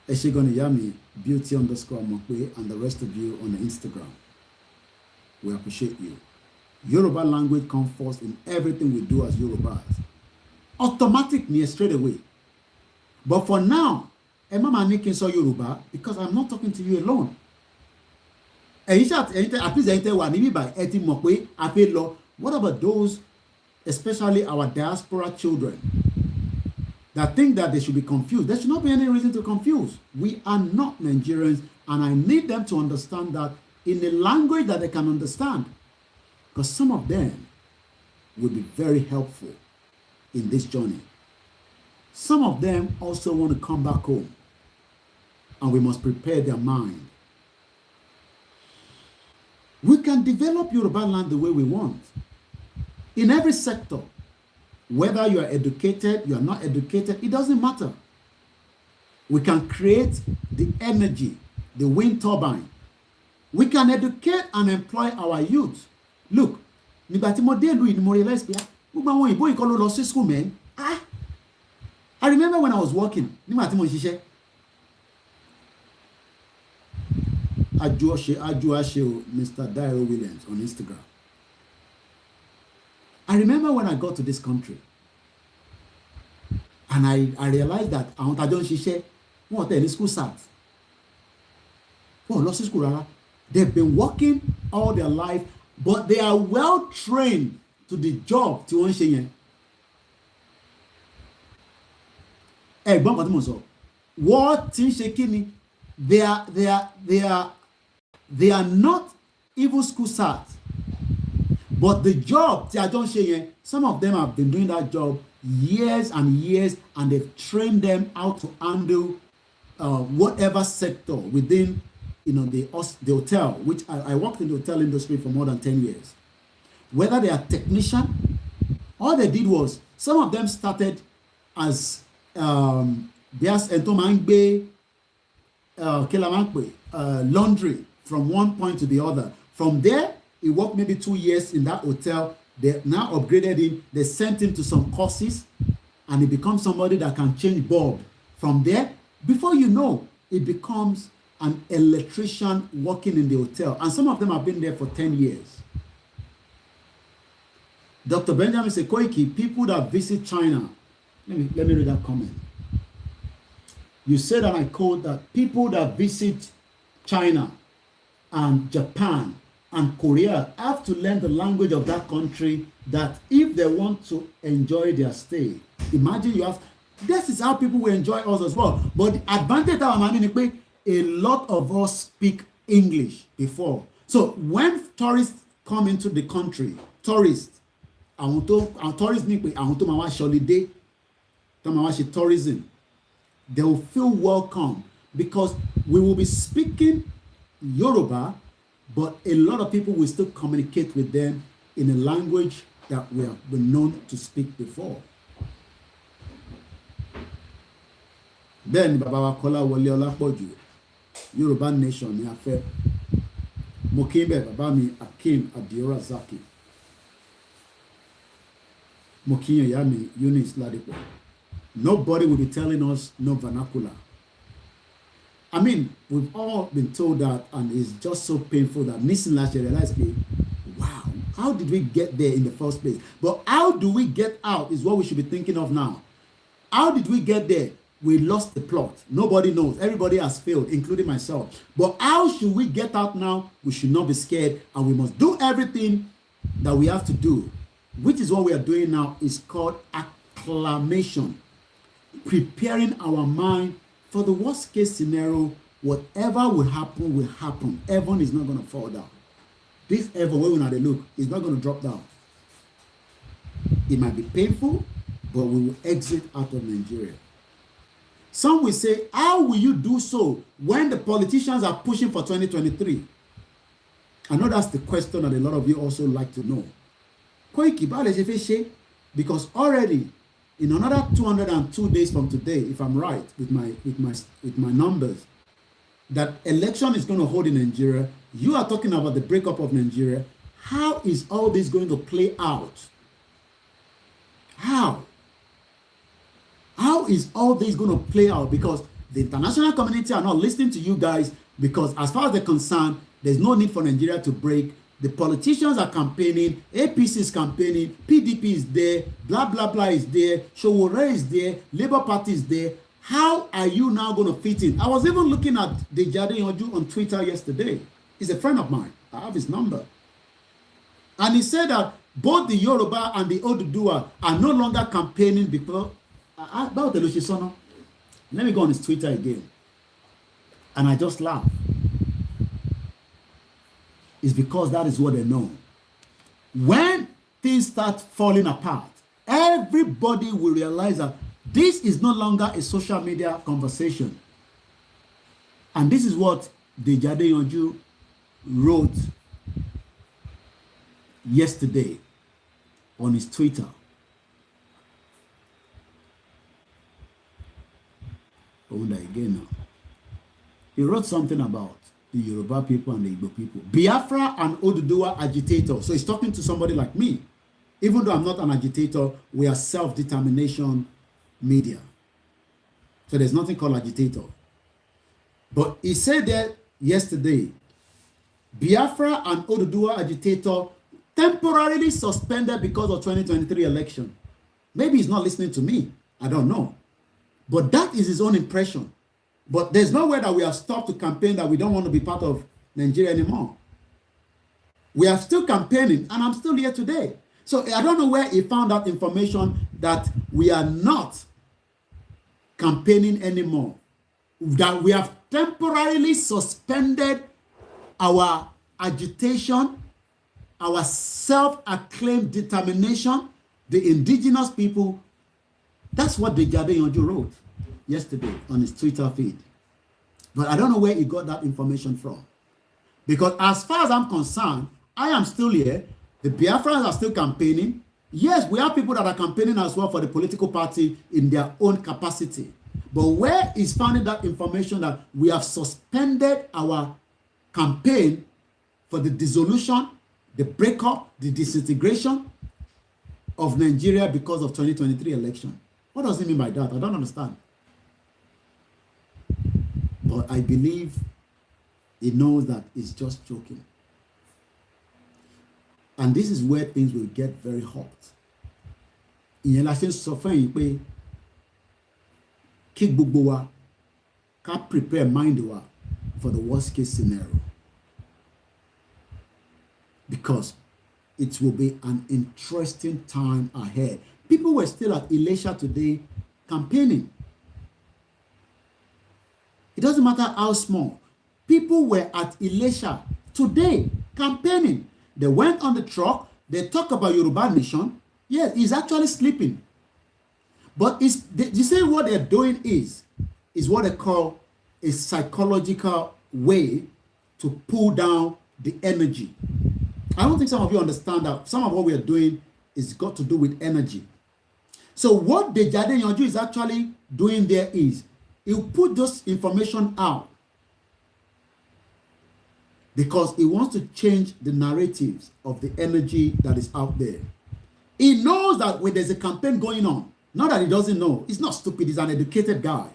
Eshigoni Yami, beauty_Mokwe, and the rest of you on the Instagram. We appreciate you. Yoruba language comes first in everything we do as Yorubas. Automatic near straight away. But for now, Emma making so Yoruba because I'm not talking to you alone. What about those, especially our diaspora children, that think that they should be confused? There should not be any reason to confuse. We are not Nigerians, and I need them to understand that in a language that they can understand, because some of them will be very helpful in this journey. Some of them also want to come back home, and we must prepare their mind. We can develop Yoruba land the way we want. In every sector, whether you are educated, you are not educated, it doesn't matter. We can create the energy, the wind turbine. We can educate and employ our youth. Look, I remember when I was working, Mr. Dairo Williams on Instagram. I remember when I got to this country, and I realized that I don't share what any school start. They've been working all their life, but they are well trained to the job to one share. What they are not even school start, but the job some of them have been doing that job years and years, and they've trained them how to handle whatever sector within the hotel, which I worked in the hotel industry for more than 10 years. Whether they are technician, all they did was, some of them started as laundry from one point to the other. From there, he worked maybe 2 years in that hotel. They now upgraded him. They sent him to some courses, and he becomes somebody that can change bulb. From there, before you know, he becomes an electrician working in the hotel. And some of them have been there for 10 years. Dr. Benjamin said, Koiki, people that visit China. Let me read that comment. You said, and I quote, that people that visit China and Japan and Korea have to learn the language of that country, that if they want to enjoy their stay, imagine you have, this is how people will enjoy us as well. But the advantage that I'm having is a lot of us speak English before. So when tourists come into the country, tourists mean pé àwọn tó máa wá holiday, tó máa wá ṣe tourism, they will feel welcome because we will be speaking Yoruba, but a lot of people will still communicate with them in a language that we have been known to speak before. Then Baba wa Kọ́lá Wọlé Ọlápọ̀jù, Yoruba nation ni a fẹ́. Mo kí bẹ̀ bàbá mi Akeem Adiora Zaki. Mo kí ìyá mi Eunice Ladipo. Nobody will be telling us no vernacular. I mean, we've all been told that, and it's just so painful that Nisin last year realized, wow, how did we get there in the first place? But how do we get out is what we should be thinking of now. How did we get there? We lost the plot. Nobody knows. Everybody has failed, including myself. But how should we get out now? We should not be scared, and we must do everything that we have to do, which is what we are doing now. Is called acclamation. Preparing our mind for the worst case scenario. Whatever will happen will happen. Heaven is not going to fall down. This heaven, where we now look, is not going to drop down. It might be painful, but we will exit out of Nigeria. Some will say, how will you do so when the politicians are pushing for 2023? I know that's the question that a lot of you also like to know. Because already in another 202 days from today, if I'm right with my numbers, that election is going to hold in Nigeria. You are talking about the breakup of Nigeria. How is all this going to play out? How is all this going to play out? Because the international community are not listening to you guys, because as far as they're concerned, there's no need for Nigeria to break. The politicians are campaigning, APC is campaigning, PDP is there, blah, blah, blah is there, Showore is there, Labour Party is there. How are you now going to fit in? I was even looking at Dejade Yonju on Twitter yesterday. He's a friend of mine. I have his number. And he said that both the Yoruba and the Oduduwa are no longer campaigning because about the Lushisono. Let me go on his Twitter again. And I just laugh. It's because that is what they know. When things start falling apart, everybody will realize that this is no longer a social media conversation. And this is what Dejade Yonju wrote yesterday on his Twitter. Again now. He wrote something about the Yoruba people and the Igbo people. Biafra and Oduduwa agitators. So he's talking to somebody like me. Even though I'm not an agitator, we are self-determination media. So there's nothing called agitator. But he said that yesterday, Biafra and Oduduwa agitator temporarily suspended because of 2023 election. Maybe he's not listening to me. I don't know. But that is his own impression. But there's no way that we have stopped to campaign that we don't want to be part of Nigeria anymore. We are still campaigning, and I'm still here today. So I don't know where he found that information that we are not campaigning anymore. That we have temporarily suspended our agitation, our self-acclaimed determination, the indigenous people. That's what Dejade Yonju wrote yesterday on his Twitter feed. But I don't know where he got that information from. Because as far as I'm concerned, I am still here. The Biafrans are still campaigning. Yes, we have people that are campaigning as well for the political party in their own capacity. But where is finding that information that we have suspended our campaign for the dissolution, the breakup, the disintegration of Nigeria because of 2023 election? What does he mean by that? I don't understand. But I believe he knows that he's just joking. And this is where things will get very hot. Ìyẹn la ṣe ń sọ fún yín pé kí gbogbo wa ká prepare mind wa for the worst case scenario. because it will be an interesting time ahead. People were still at Elisha today campaigning. It doesn't matter how small. People were at Elisha today campaigning. They went on the truck. They talk about Yoruba nation. Yes, he's actually sleeping. But you say what they're doing is what they call a psychological way to pull down the energy. I don't think some of you understand that some of what we are doing is got to do with energy. So what the Jade Yanju is actually doing there is he'll put this information out because he wants to change the narratives of the energy that is out there. He knows that when there's a campaign going on, not that he doesn't know, he's not stupid, he's an educated guy,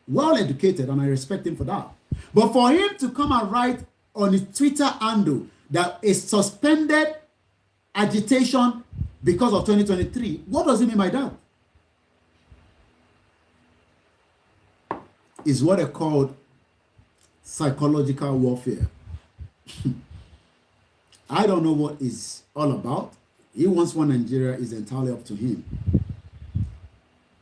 well educated, and I respect him for that. But for him to come and write on his Twitter handle that is suspended agitation because of 2023, what does he mean by that? Is what they called psychological warfare. I don't know what it's all about. He wants one Nigeria is entirely up to him.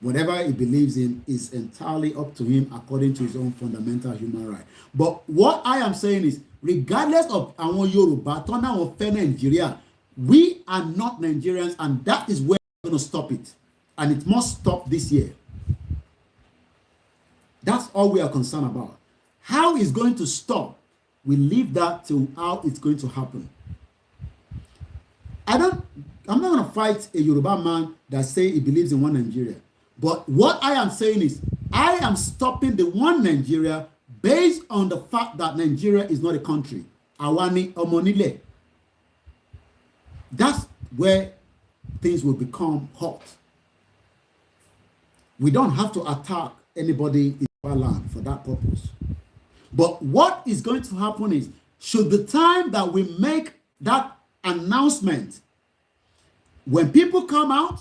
Whatever he believes in is entirely up to him according to his own fundamental human right. But what I am saying is, regardless of our Yoruba, our Nigeria, we are not Nigerians, and that is where we're going to stop it. And it must stop this year. That's all we are concerned about. How it's going to stop, we leave that to how it's going to happen. I'm not going to fight a Yoruba man that say he believes in one Nigeria. But what I am saying is, I am stopping the one Nigeria based on the fact that Nigeria is not a country. Awani Omonile. That's where things will become hot. We don't have to attack anybody in our land for that purpose. But what is going to happen is, should the time that we make that announcement, when people come out,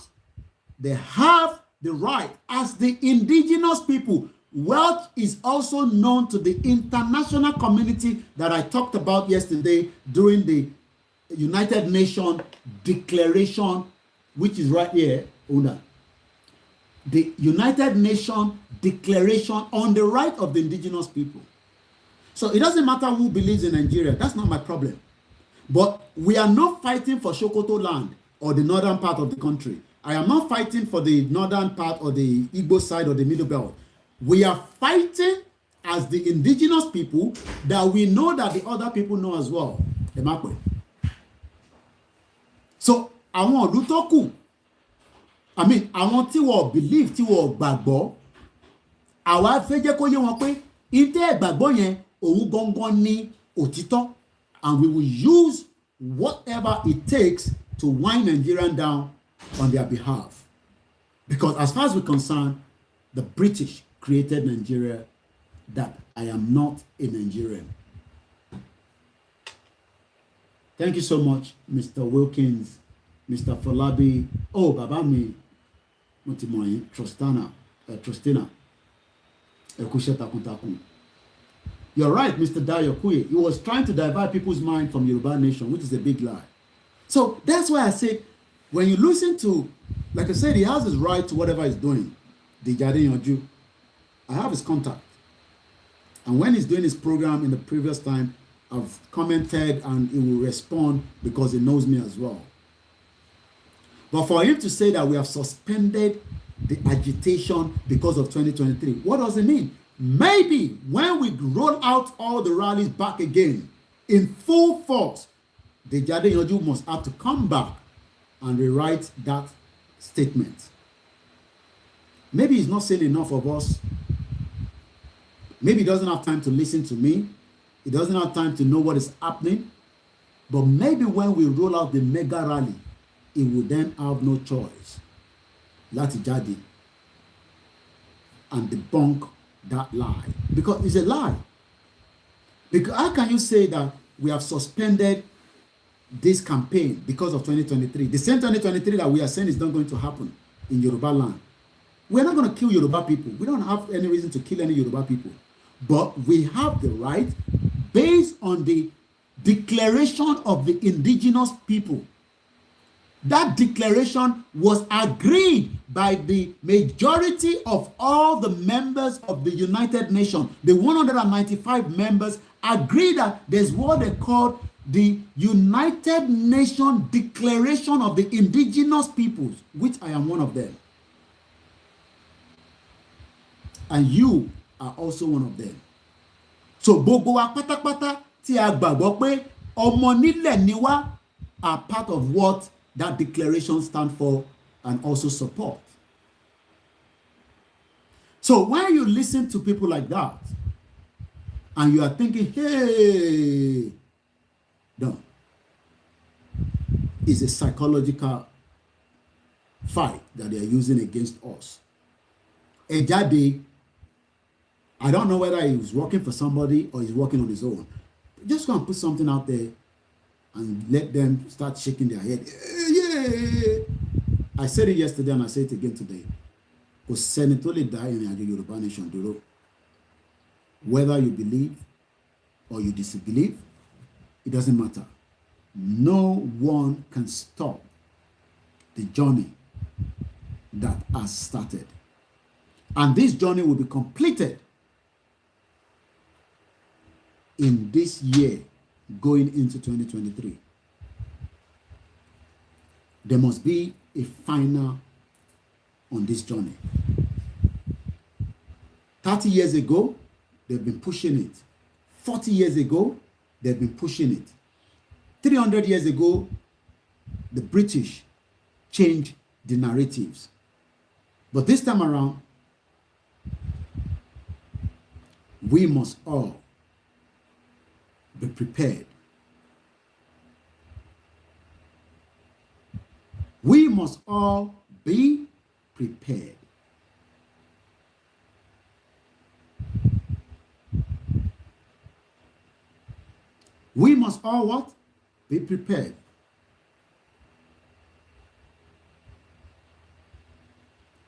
they have the right as the indigenous people. Wealth is also known to the international community that I talked about yesterday during the United Nations Declaration, which is right here. The United Nations Declaration on the right of the indigenous people. So it doesn't matter who believes in Nigeria. That's not my problem. But we are not fighting for Sokoto land or the northern part of the country. I am not fighting for the northern part or the Igbo side or the middle belt. We are fighting as the indigenous people that we know that the other people know as well. So, àwọn ọdún tó kù, àwọn tí wọ́n believe, tí wọ́n gbàgbọ́, àwa fẹ́ jẹ́ kó yé wọn pé ìtẹ́ ìgbàgbọ́ yẹn òun gangan ní òtítọ́, and we will use whatever it takes to wind Nigerian down on their behalf. Because as far as we're concerned, the British created Nigeria, that I am not a Nigerian. Thank you so much, Mr. Wilkins, Mr. Falabi. Oh, Babami, Mutimoyi, Trustina. You're right, Mr. Dayokuye. He was trying to divert people's mind from Yoruba nation, which is a big lie. So that's why I said, when you listen to, like I said, he has his right to whatever he's doing. The Jade Yanju. I have his contact. And when he's doing his program in the previous time, I've commented and he will respond because he knows me as well. But for him to say that we have suspended the agitation because of 2023, what does it mean? Maybe when we roll out all the rallies back again in full force, the Jade Yanju must have to come back and rewrite that statement. Maybe he's not saying enough of us. Maybe he doesn't have time to listen to me. He doesn't have time to know what is happening. But maybe when we roll out the mega rally, he will then have no choice. Láti jáde and debunk that lie. Because it's a lie. Because how can you say that we have suspended this campaign because of 2023? The same 2023 that we are saying is not going to happen in Yoruba land. We're not going to kill Yoruba people. We don't have any reason to kill any Yoruba people. But we have the right, based on the Declaration of the indigenous people. That declaration was agreed by the majority of all the members of the United Nations. The 195 members agreed that there's what they call the United Nations Declaration of the Indigenous Peoples, which I am one of them. And you are also one of them. So gbogbo wa pátápátá tí a gbàgbọ́ pé ọmọ nílẹ̀ ni wá are part of what that declaration stands for and also support. So when you listen to people like that and you are thinking, hey, no, it's a psychological fight that they are using against us. Ejade, I don't know whether he was working for somebody or he's working on his own. Just go and put something out there and let them start shaking their head. Yeah. I said it yesterday and I say it again today. Kò sẹ́ni tó lè dá ìrìn àjò Yorùbá nation dúró. Whether you believe or you disbelieve, it doesn't matter. No one can stop the journey that has started. And this journey will be completed in this year going into 2023. There must be a final on this journey. 30 years ago, they've been pushing it. 40 years ago, they've been pushing it. 300 years ago, the British changed the narratives. But this time around, we must all be prepared. We must all be prepared. We must all what? Be prepared.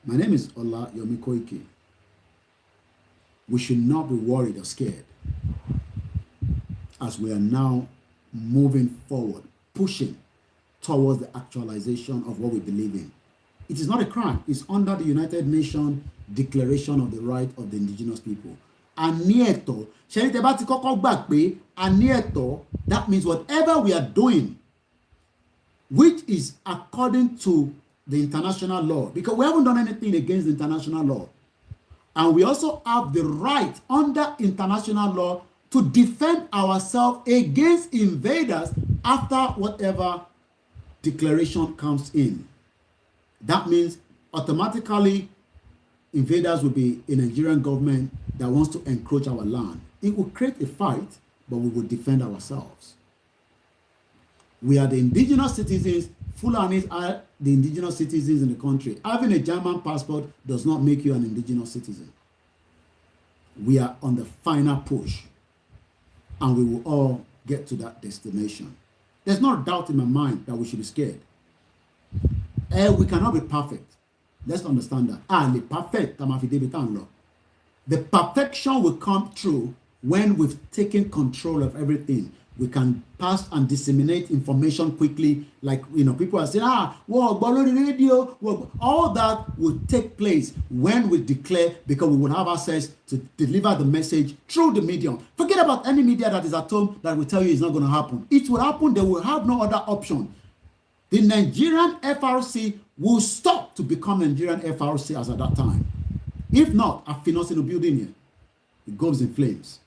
My name is Ola Yomi Koiki. We should not be worried or scared as we are now moving forward, pushing towards the actualization of what we believe in. It is not a crime. It's under the United Nations Declaration of the Right of the Indigenous People. Anieto, anieto, that means whatever we are doing, which is according to the international law, because we haven't done anything against the international law. And we also have the right under international law to defend ourselves against invaders after whatever declaration comes in. That means automatically invaders will be a Nigerian government that wants to encroach our land. It will create a fight, but we will defend ourselves. We are the indigenous citizens. Fulanis are the indigenous citizens in the country. Having a German passport does not make you an indigenous citizen. We are on the final push, and we will all get to that destination. There's no doubt in my mind that we should be scared. We cannot be perfect. Let's understand that. The perfection will come true when we've taken control of everything. We can pass and disseminate information quickly. Like, people are saying, radio. All that will take place when we declare, because we will have access to deliver the message through the medium. Forget about any media that is at home that will tell you it's not going to happen. It will happen. They will have no other option. The Nigerian FRC will stop to become Nigerian FRC as at that time. If not, a finance in the building here, it goes in flames.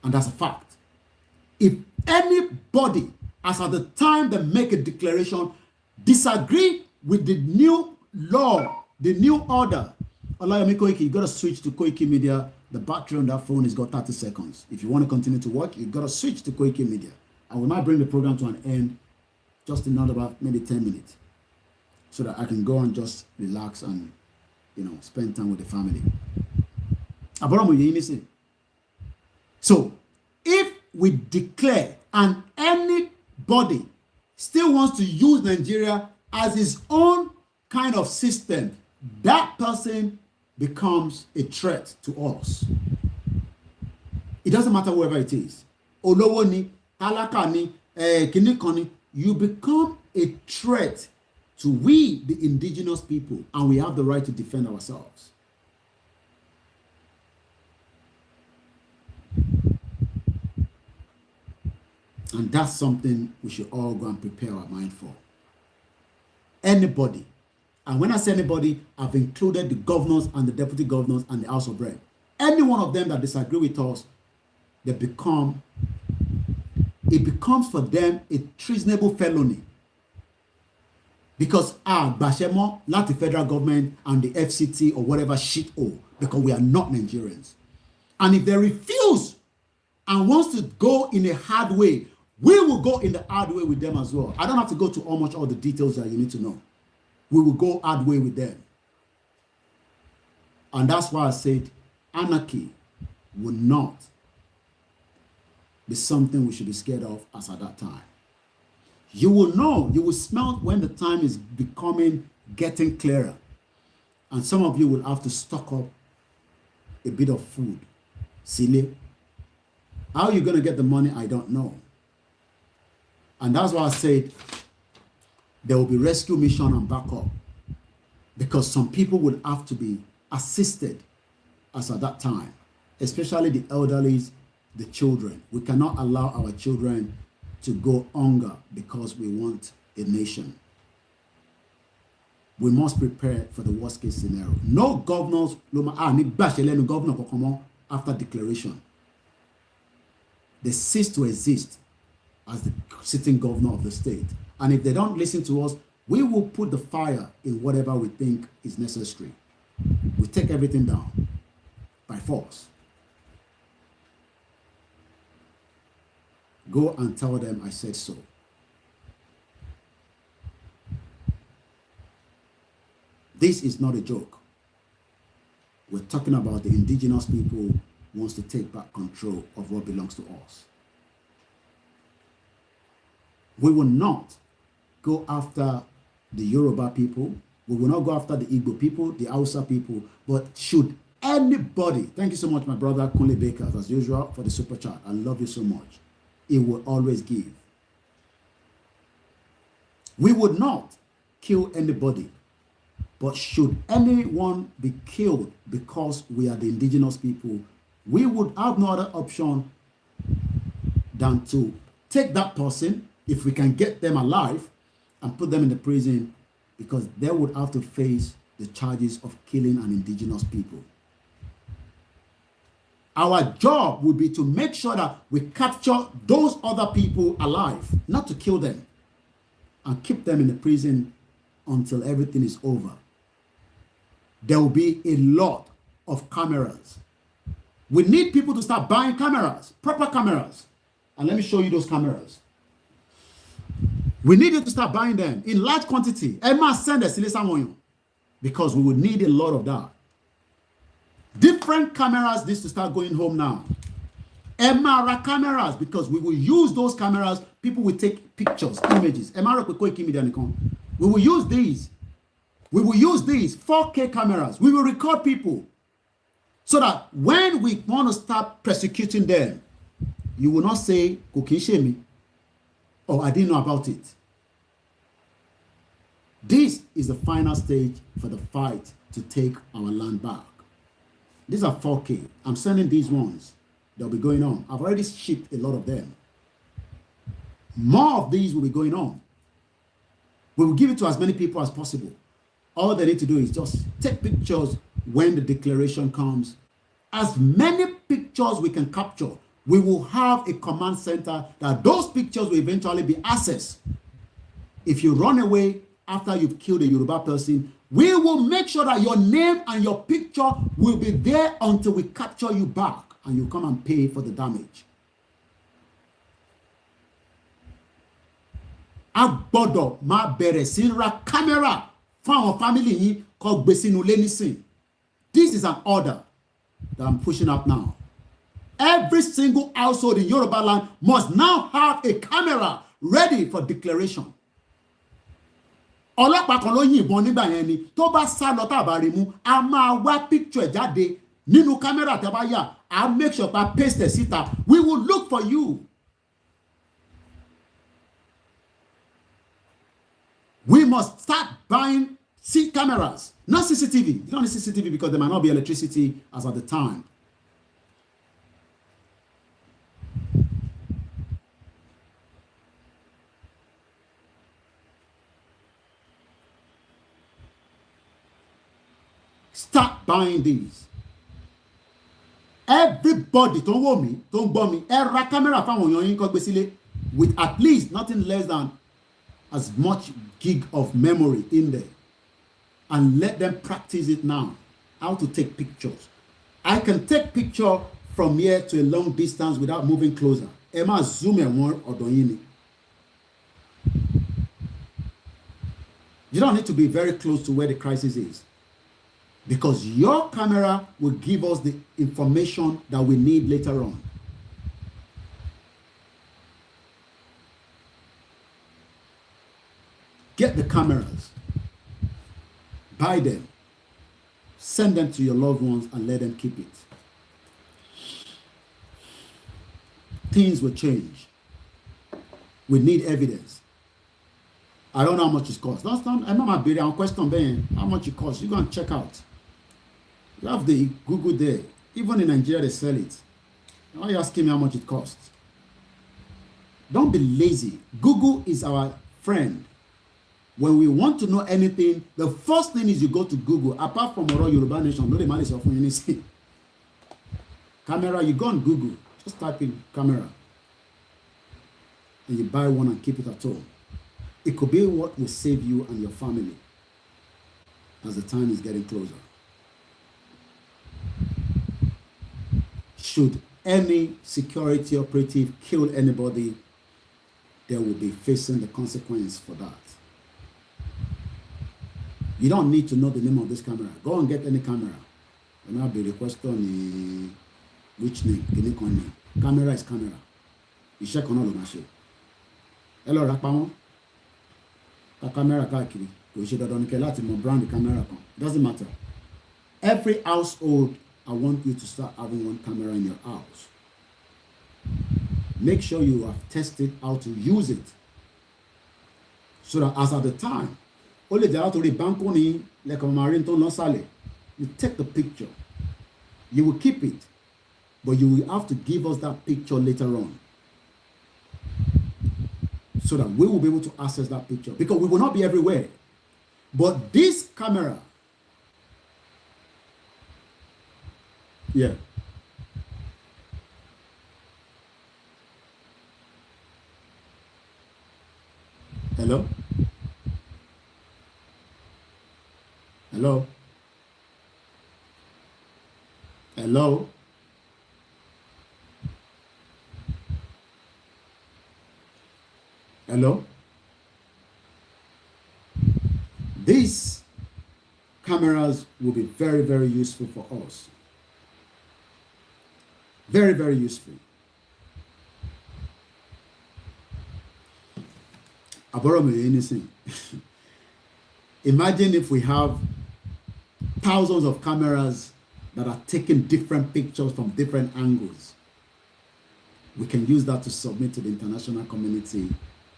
And that's a fact. If anybody, as at the time they make a declaration, disagree with the new law, the new order, Olayomi Koiki, you got to switch to Koiki Media. The battery on that phone has got 30 seconds. If you want to continue to work, you got to switch to Koiki Media. And we might bring the program to an end just in another about maybe 10 minutes so that I can go and just relax and, spend time with the family. So, if we declare and anybody still wants to use Nigeria as his own kind of system, that person becomes a threat to us. It doesn't matter whoever it is. Olówó ni, tálákà ni, kíní kan ni. You become a threat to we, the indigenous people, and we have the right to defend ourselves. And that's something we should all go and prepare our mind for. Anybody, and when I say anybody, I've included the governors and the deputy governors and the House of Rep. Any one of them that disagree with us, it becomes for them a treasonable felony. Because Bashemo, not the federal government and the FCT or whatever shit because we are not Nigerians. And if they refuse and wants to go in a hard way, we will go in the hard way with them as well. I don't have to go to all the details that you need to know. We will go hard way with them. And that's why I said anarchy will not be something we should be scared of as at that time. You will know, you will smell when the time is getting clearer. And some of you will have to stock up a bit of food. Silly. How are you going to get the money? I don't know. And that's why I said there will be rescue mission and backup. Because some people will have to be assisted as at that time. Especially the elderly, the children. We cannot allow our children to go hunger because we want a nation. We must prepare for the worst case scenario. No governors, after declaration. They cease to exist as the sitting governor of the state. And if they don't listen to us, we will put the fire in whatever we think is necessary. We take everything down by force. Go and tell them I said so. This is not a joke. We're talking about the indigenous people who wants to take back control of what belongs to us. We will not go after the Yoruba people. We will not go after the Igbo people, the Hausa people. But should anybody, thank you so much, my brother Kunle Bakers, as usual, for the super chat. I love you so much. It will always give. We would not kill anybody. But should anyone be killed because we are the indigenous people, we would have no other option than to take that person, if we can get them alive, and put them in the prison, because they would have to face the charges of killing an indigenous people. Our job would be to make sure that we capture those other people alive, not to kill them, and keep them in the prison until everything is over. There will be a lot of cameras. We need people to start buying cameras, proper cameras. And let me show you those cameras. We need you to start buying them in large quantity. Emma send us because we will need a lot of that. Different cameras need to start going home now. Emma cameras, because we will use those cameras. People will take pictures, images. We will use these. We will use these 4K cameras. We will record people so that when we want to start persecuting them, you will not say, "Kokishemi," or "I didn't know about it." This is the final stage for the fight to take our land back. These are 4K. I'm sending these ones. They'll be going on. I've already shipped a lot of them. More of these will be going on. We will give it to as many people as possible. All they need to do is just take pictures when the declaration comes. As many pictures we can capture, we will have a command center that those pictures will eventually be accessed. If you run away after you've killed a Yoruba person, we will make sure that your name and your picture will be there until we capture you back and you come and pay for the damage. A gbọ́dọ̀ máa bẹ̀rẹ̀ sí ra camera fún àwọn family yín kó gbé sínú ilé nísìn. This is an order that I'm pushing out now. Every single household in Yoruba land must now have a camera ready for declaration. Ọlọ́pàá kan ló yìnbọn nígbà yẹn ni tó bá sá lọ tá bá rí mú, a máa wá picture jáde Nínú camera tẹ́ bá yà, I'll make sure I paste the síta. We will look for you. We must start buying cameras, not CCTV. You don't need CCTV because there might not be electricity as at the time. Start buying these. Everybody, don't worry me, don't bore me. Every camera fáwọn èèyàn yín kó gbé sílé with at least nothing less than as much gig of memory in there, and let them practice it now. How to take pictures. I can take picture from here to a long distance without moving closer. Ẹ máa zoom ẹ̀ wọ́n ọ̀dọ̀ yín ni. You don't need to be very close to where the crisis is, because your camera will give us the information that we need later on. Get the cameras, buy them, send them to your loved ones, and let them keep it. Things will change. We need evidence. I don't know how much it costs. Last time, I remember my on question Ben, how much it costs. You go and check out. You have the Google there. Even in Nigeria, they sell it. Now you're asking me how much it costs. Don't be lazy. Google is our friend. When we want to know anything, the first thing is you go to Google. Apart from Oro Yoruba Nation, no, the man is offering anything. Camera, you go on Google. Just type in camera. And you buy one and keep it at home. It could be what will save you and your family as the time is getting closer. Should any security operative kill anybody, they will be facing the consequence for that. You don't need to know the name of this camera. Go and get any camera. And I'll be requesting which name. Camera is camera. You check on all of my shit. Hello, Rapamo. A camera káàkiri. Kò ṣe dandan ní kẹ́ láti mọ brand the camera kan. Doesn't matter. Every household, I want you to start having one camera in your house. Make sure you have tested how to use it, so that as at the time, only the auto balcony like a marine to no sale, you take the picture. You will keep it, but you will have to give us that picture later on, so that we will be able to access that picture, because we will not be everywhere. But this camera, yeah. Hello? Hello? Hello? Hello? These cameras will be very, very useful for us. Very, very useful. Imagine if we have thousands of cameras that are taking different pictures from different angles. We can use that to submit to the international community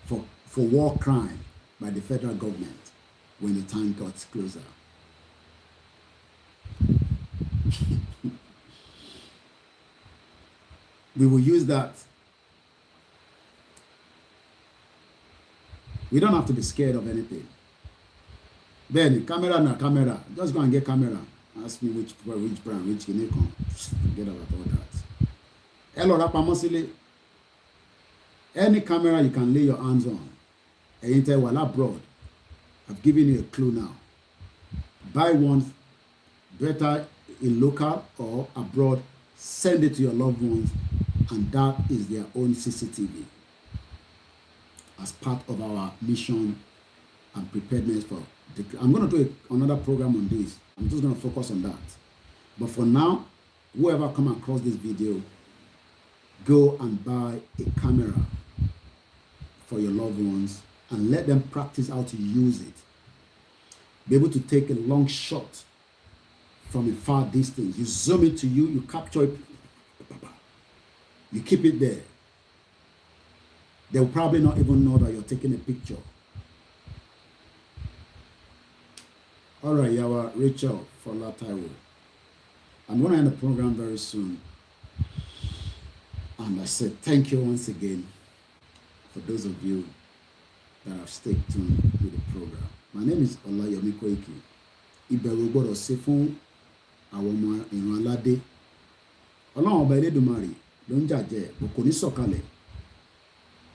for war crime by the federal government when the time gets closer. We will use that. We don't have to be scared of anything. Then camera na camera. Just go and get camera. Ask me which brand, which Nikon. Forget about all that. Hello, Rapamosile. Any camera you can lay your hands on. Enter while abroad. I've given you a clue now. Buy one, better in local or abroad. Send it to your loved ones, and that is their own CCTV. As part of our mission and preparedness for I'm going to do another program on this. I'm just going to focus on that. But for now, whoever come across this video, go and buy a camera for your loved ones and let them practice how to use it. Be able to take a long shot from a far distance. You zoom into you capture it, you keep it there. They will probably not even know that you're taking a picture. All right, Yawa, Rachel, Fola Taiwo. I'm going to end the program very soon. And I said thank you once again for those of you that have stayed tuned with the program. My name is Olayomi Koiki. Ìbẹ̀rù gbọ́dọ̀ sí fún àwọn ọmọ ìran aládé. Ọlọ́run ọba Elédùmarè ló ń jàjẹ́ bó kò ní sọ̀kalẹ̀.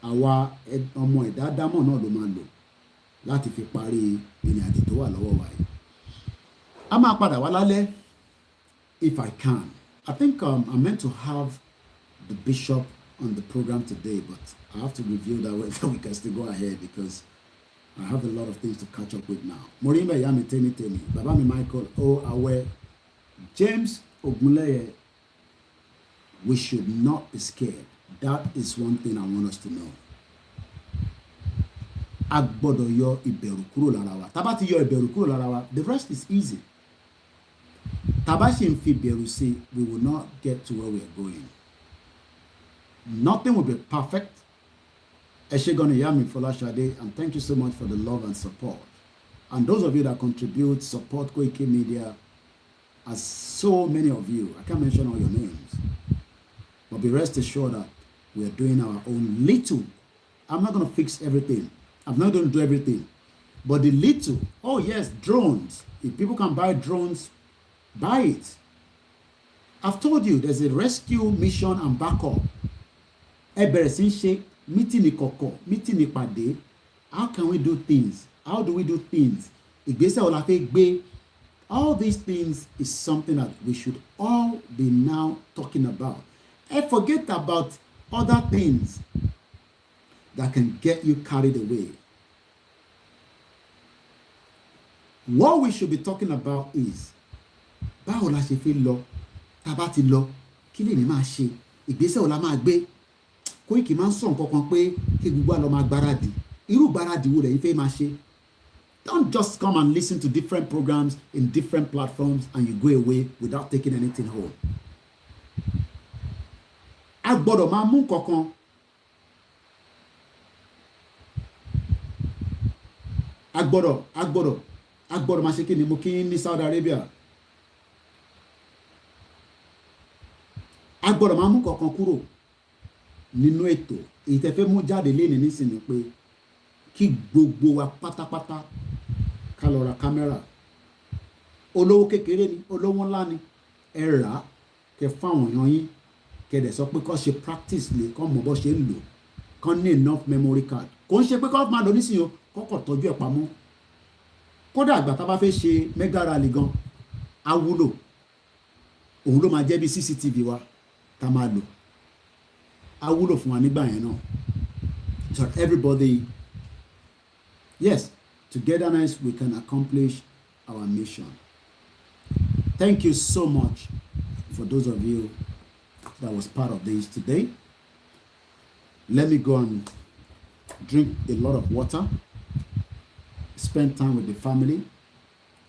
Àwa ọmọ ìdádámọ̀ náà ló máa lò láti fi parí ìrìn àjò tó wà lọ́wọ́ wa yìí. A máa padà wá lálẹ́ if I can. I think I'm meant to have the bishop on the program today, but I have to review that whether we can still go ahead because I have a lot of things to catch up with now. Morimba Yami Teni, Baba mi Michael O Awe, James Ogunleye, we should not be scared. That is one thing I want us to know. A gbọ́dọ̀ yọ ìbẹ̀rù kúrò lára wa. Tá bá ti yọ ìbẹ̀rù kúrò lára wa, the rest is easy. Tá bá ṣe ń fi ìbẹ̀rù sí, we will not get to where we are going. Nothing will be perfect. Eshegoni Yami Folashade, and thank you so much for the love and support. And those of you that contribute, support Koiki Media, as so many of you, I can't mention all your names, but be rest assured that we are doing our own little. I'm not going to fix everything. I'm not going to do everything. But the little, oh yes, drones. If people can buy drones, buy it. I've told you there's a rescue mission and backup. Meeting ìkọ̀kọ̀, meeting ìpàdé. How can we do things? How do we do things? Ìgbésẹ̀ wo la fẹ́ gbé? All these things is something that we should all be now talking about. And forget about other things that can get you carried away. What we should be talking about is báwo la ṣe fẹ́ lọ, tá bá ti lọ, kí lèmi máa ṣe? Ìgbésẹ̀ wo la máa gbé? Koiki máa ń sọ nǹkan kan pé kí gbogbo àlọ́ máa gbáradì. Irú gbáradì wo lẹ́yìn fẹ́ máa ṣe? Don't just come and listen to different programs in different platforms and you go away without taking anything home. A gbọ́dọ̀ máa mú kankan. A gbọ́dọ̀ máa ṣe kí ni mo kí ní Saudi Arabia. A gbọ́dọ̀ máa mú kankan kúrò nínú ètò èyí tẹ́ fẹ́ mú jáde léni nísìnyí pé kí gbogbo wa pátápátá ká lọ ra kámẹ́rà olówó kékeré ni olówó ńlá ni ẹ rà á kẹ́ fáwọn èèyàn yín kẹ́ dẹ̀ sọ pé kó ṣe practice lè kó mọ̀ bó ṣe ń lò kó ní enough memory card kò ń ṣe pé kó máa lò nísìnyí o kọ́kọ́ tọ́jú ẹ̀ pamọ́ kódà àgbà tá a bá fẹ́ ṣe mega rally gan á wúlò òun ló máa jẹ́ bí CCTV wa tá a máa lò. I would have won it, so everybody, yes, togetherness we can accomplish our mission. Thank you so much for those of you that was part of this today. Let me go and drink a lot of water, spend time with the family.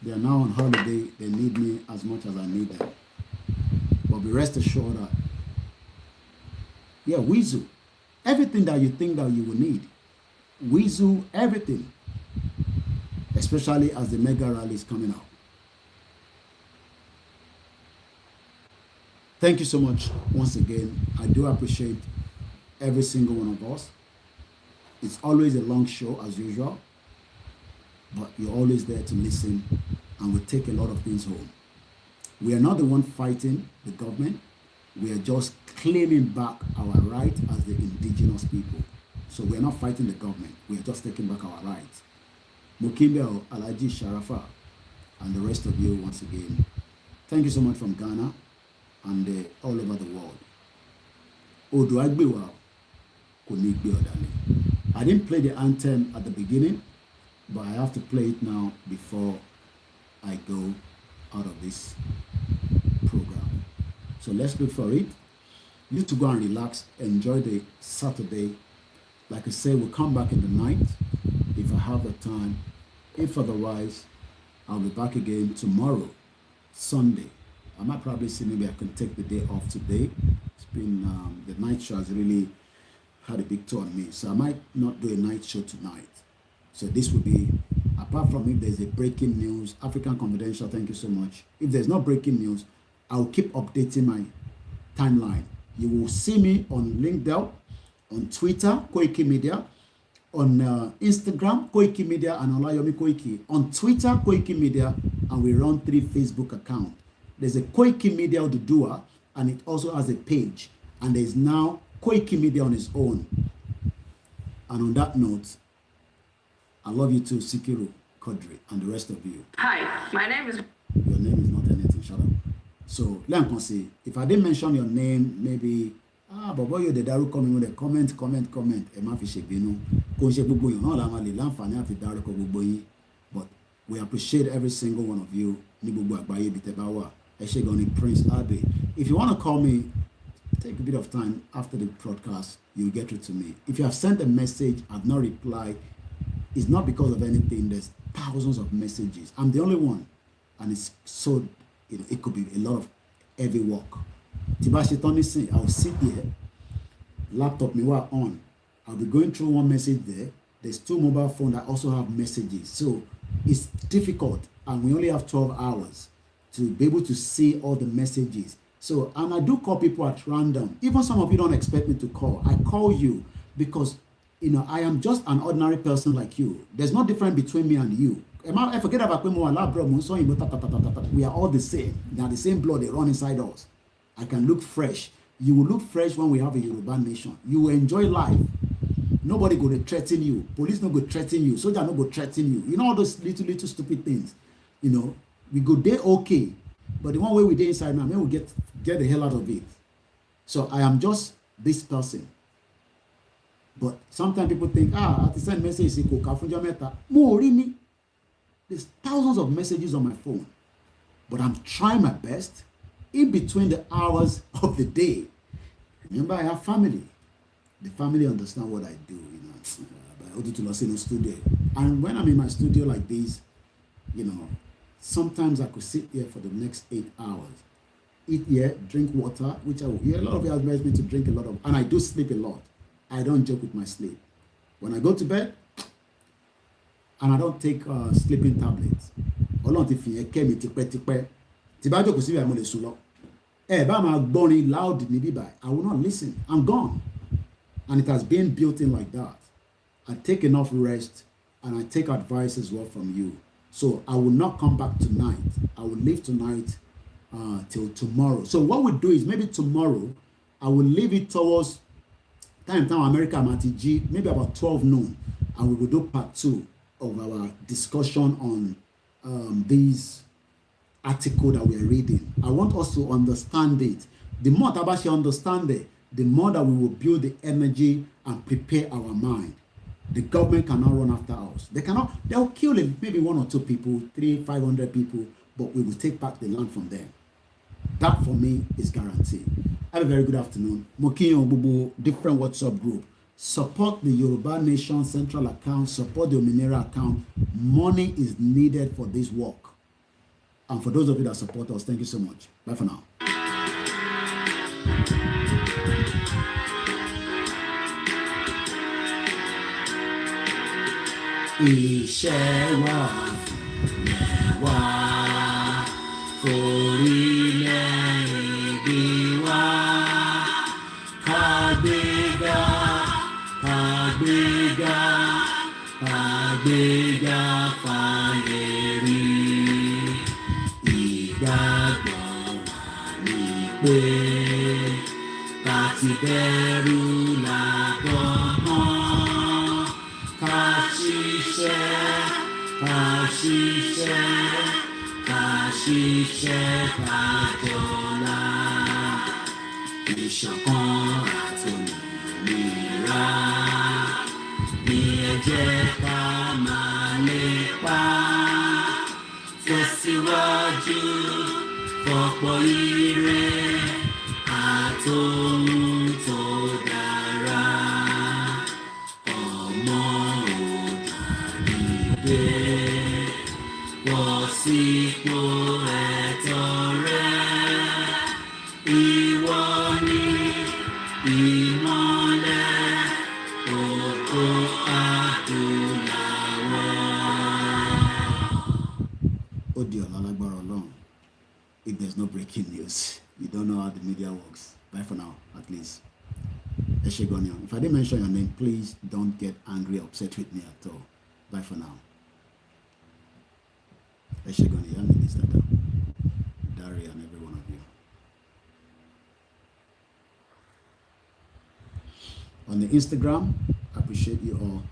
They are now on holiday. They need me as much as I need them. But be rest assured that Weasel. Everything that you think that you will need. Weasel, everything. Especially as the mega rally is coming out. Thank you so much once again. I do appreciate every single one of us. It's always a long show as usual. But you're always there to listen and we take a lot of things home. We are not the one fighting the government. We are just claiming back our right as the indigenous people. So we are not fighting the government. We are just taking back our rights. Mukimbe Alaji Sharafa and the rest of you once again. Thank you so much from Ghana and all over the world. I didn't play the anthem at the beginning, but I have to play it now before I go out of this program. So let's look for it. You to go and relax, enjoy the Saturday. Like I say, we'll come back in the night if I have the time. If otherwise, I'll be back again tomorrow Sunday. I might probably see maybe I can take the day off today. It's been the night show has really had a big toll on me, so I might not do a night show tonight. So this will be, apart from if there's a breaking news, African Confidential, thank you so much. If there's no breaking news, I'll keep updating my timeline. You will see me on LinkedIn, on Twitter, KOIKIMEDIA, on Instagram, KOIKIMEDIA and Olayomi Koiki. On Twitter, KOIKIMEDIA, and we run 3 Facebook accounts. There's a KOIKIMEDIA Oduduwa, and it also has a page. And there's now KOIKIMEDIA on its own. And on that note, I love you too, Sikiru, Kodri, and the rest of you. Hi, my name is... Your name is not anything, shut up. So, let me see. If I didn't mention your name, maybe, but boy, you're the daru coming with a comment. But we appreciate every single one of you. Prince Abe. If you want to call me, take a bit of time after the broadcast, you'll get it to me. If you have sent a message, I've not replied, it's not because of anything. There's thousands of messages. I'm the only one. And it's so, it could be a lot of heavy work. I'll sit there, laptop me while on. I'll be going through one message there. There's 2 mobile phones that also have messages. So it's difficult. And we only have 12 hours to be able to see all the messages. So, and I do call people at random. Even some of you don't expect me to call. I call you because, I am just an ordinary person like you. There's no difference between me and you. I forget about we are all the same. They are the same blood, they run inside us. I can look fresh. You will look fresh when we have a Yoruba nation. You will enjoy life. Nobody go to threaten you. Police no go threaten you. Soldier no go threaten you. You know all those little stupid things. We go there okay. But the one way we dey inside now, we get the hell out of it. So I am just this person. But sometimes people think, at the send message, there's thousands of messages on my phone. But I'm trying my best in between the hours of the day. Remember, I have family. The family understand what I do, I go to Los Angeles studio. And when I'm in my studio like this, sometimes I could sit here for the next 8 hours. Eat here, drink water, which I will. A lot of you advise me to drink a lot of, and I do sleep a lot. I don't joke with my sleep. When I go to bed, and I don't take sleeping tablets. I will not listen. I'm gone. And it has been built in like that. I take enough rest, and I take advice as well from you. So I will not come back tonight. I will leave tonight till tomorrow. So what we do is maybe tomorrow, I will leave it towards time America MTG, maybe about 12 noon. And we will do part 2 of our discussion on these article that we are reading. I want us to understand it. The more Tabashi understand it, the more that we will build the energy and prepare our mind. The government cannot run after us. They'll kill maybe 1 or 2 people, 300-500 people, but we will take back the land from them. That for me is guaranteed. Have a very good afternoon. Mokinyo Bubu, different WhatsApp group. Support the Yoruba Nation Central account, support the Ominira account. Money is needed for this work. And for those of you that support us, thank you so much. Bye for now. Iṣẹ́ wa mẹ́wàá orílẹ̀-èdè wa kàgbéga kàgbéga kàgbéga fàyẹ̀rí ìgbàgbọ́ wa ní pé láti bẹ̀rù làbọ̀ mọ́. Kashiṣẹ́ kájọlá ìṣọ̀kan àtòmìnira ní ẹ jẹ́ ká máa lépa tẹ̀síwájú fọ̀pọ̀ ire àtòhun tó dára ọmọ òdàrígbé. Sípò ẹ̀tọ́ is not breaking news. You don't know how the media works. Bye for now, at least. Eshegonion. If I didn't mention your name, please don't get angry, upset with me at all. Bye for now. Eshegonion, Minister Dari, and every one of you. On the Instagram, I appreciate you all.